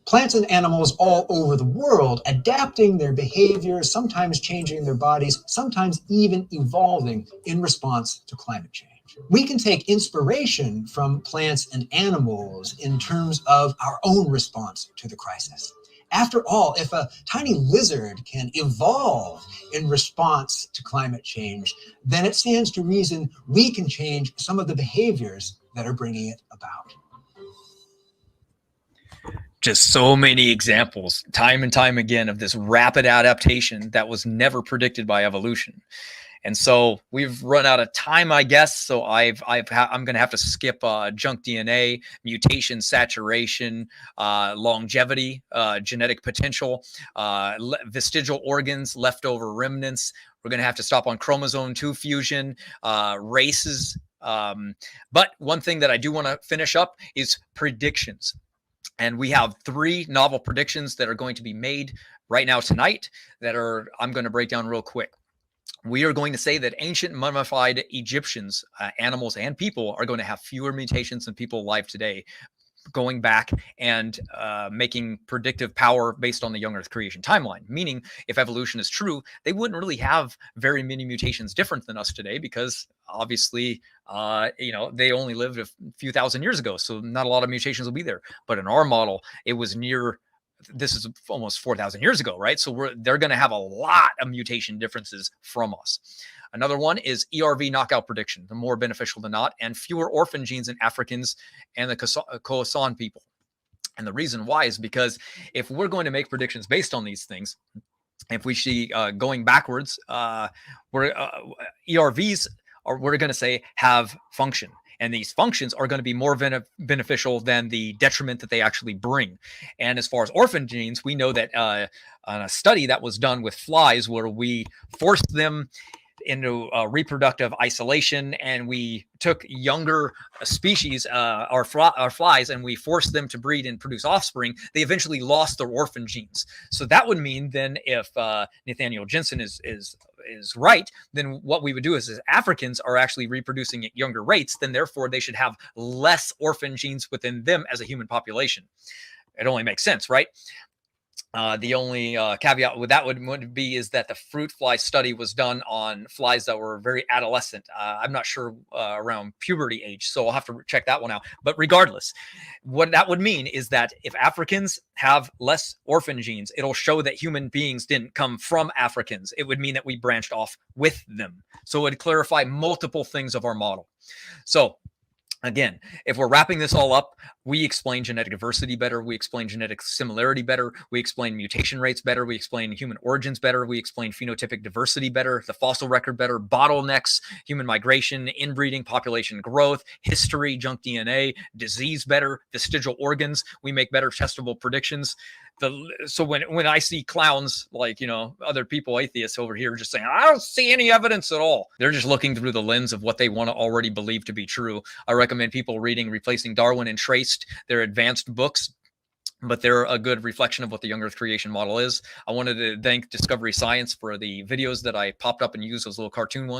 Plants and animals all over the world adapting their behaviors, sometimes changing their bodies, sometimes even evolving in response to climate change. We can take inspiration from plants and animals in terms of our own response to the crisis. After all, if a tiny lizard can evolve in response to climate change, then it stands to reason we can change some of the behaviors that are bringing it about. Just so many examples, time and time again, of this rapid adaptation that was never predicted by evolution. And so we've run out of time, I guess. So I'm going to have to skip junk DNA, mutation, saturation, longevity, genetic potential, vestigial organs, leftover remnants. We're going to have to stop on chromosome 2 fusion, races. But one thing that I do want to finish up is predictions. And we have 3 novel predictions that are going to be made right now tonight that I'm going to break down real quick. We are going to say that ancient mummified Egyptians, animals and people, are going to have fewer mutations than people alive today, going back and making predictive power based on the young Earth creation timeline. Meaning, if evolution is true, they wouldn't really have very many mutations different than us today because obviously, they only lived a few thousand years ago. So not a lot of mutations will be there. But in our model, it was near this is almost 4,000 years ago, right? So they're going to have a lot of mutation differences from us. Another one is ERV knockout prediction, the more beneficial than not, and fewer orphan genes in Africans and the Khoisan people. And the reason why is because if we're going to make predictions based on these things, if we see going backwards, ERVs we're going to say have function. And these functions are going to be more beneficial than the detriment that they actually bring. And as far as orphan genes, we know that on a study that was done with flies where we forced them into reproductive isolation, and we took younger species, our flies, and we forced them to breed and produce offspring, they eventually lost their orphan genes. So that would mean then if Nathaniel Jensen is right, then what we would do is Africans are actually reproducing at younger rates, then therefore they should have less orphan genes within them as a human population. It only makes sense, right? The only caveat with that would be is that the fruit fly study was done on flies that were very adolescent. I'm not sure around puberty age, so I'll have to check that one out. But regardless, what that would mean is that if Africans have less orphan genes, it'll show that human beings didn't come from Africans. It would mean that we branched off with them. So it would clarify multiple things of our model. So again, if we're wrapping this all up, we explain genetic diversity better, we explain genetic similarity better, we explain mutation rates better, we explain human origins better, we explain phenotypic diversity better, the fossil record better, bottlenecks, human migration, inbreeding, population growth, history, junk DNA, disease better, vestigial organs, we make better testable predictions. So when I see clowns like, other people, atheists over here just saying, I don't see any evidence at all, they're just looking through the lens of what they want to already believe to be true. I recommend people reading Replacing Darwin and Traced. They're advanced books, but they're a good reflection of what the young Earth creation model is. I wanted to thank Discovery Science for the videos that I popped up and used, those little cartoon ones.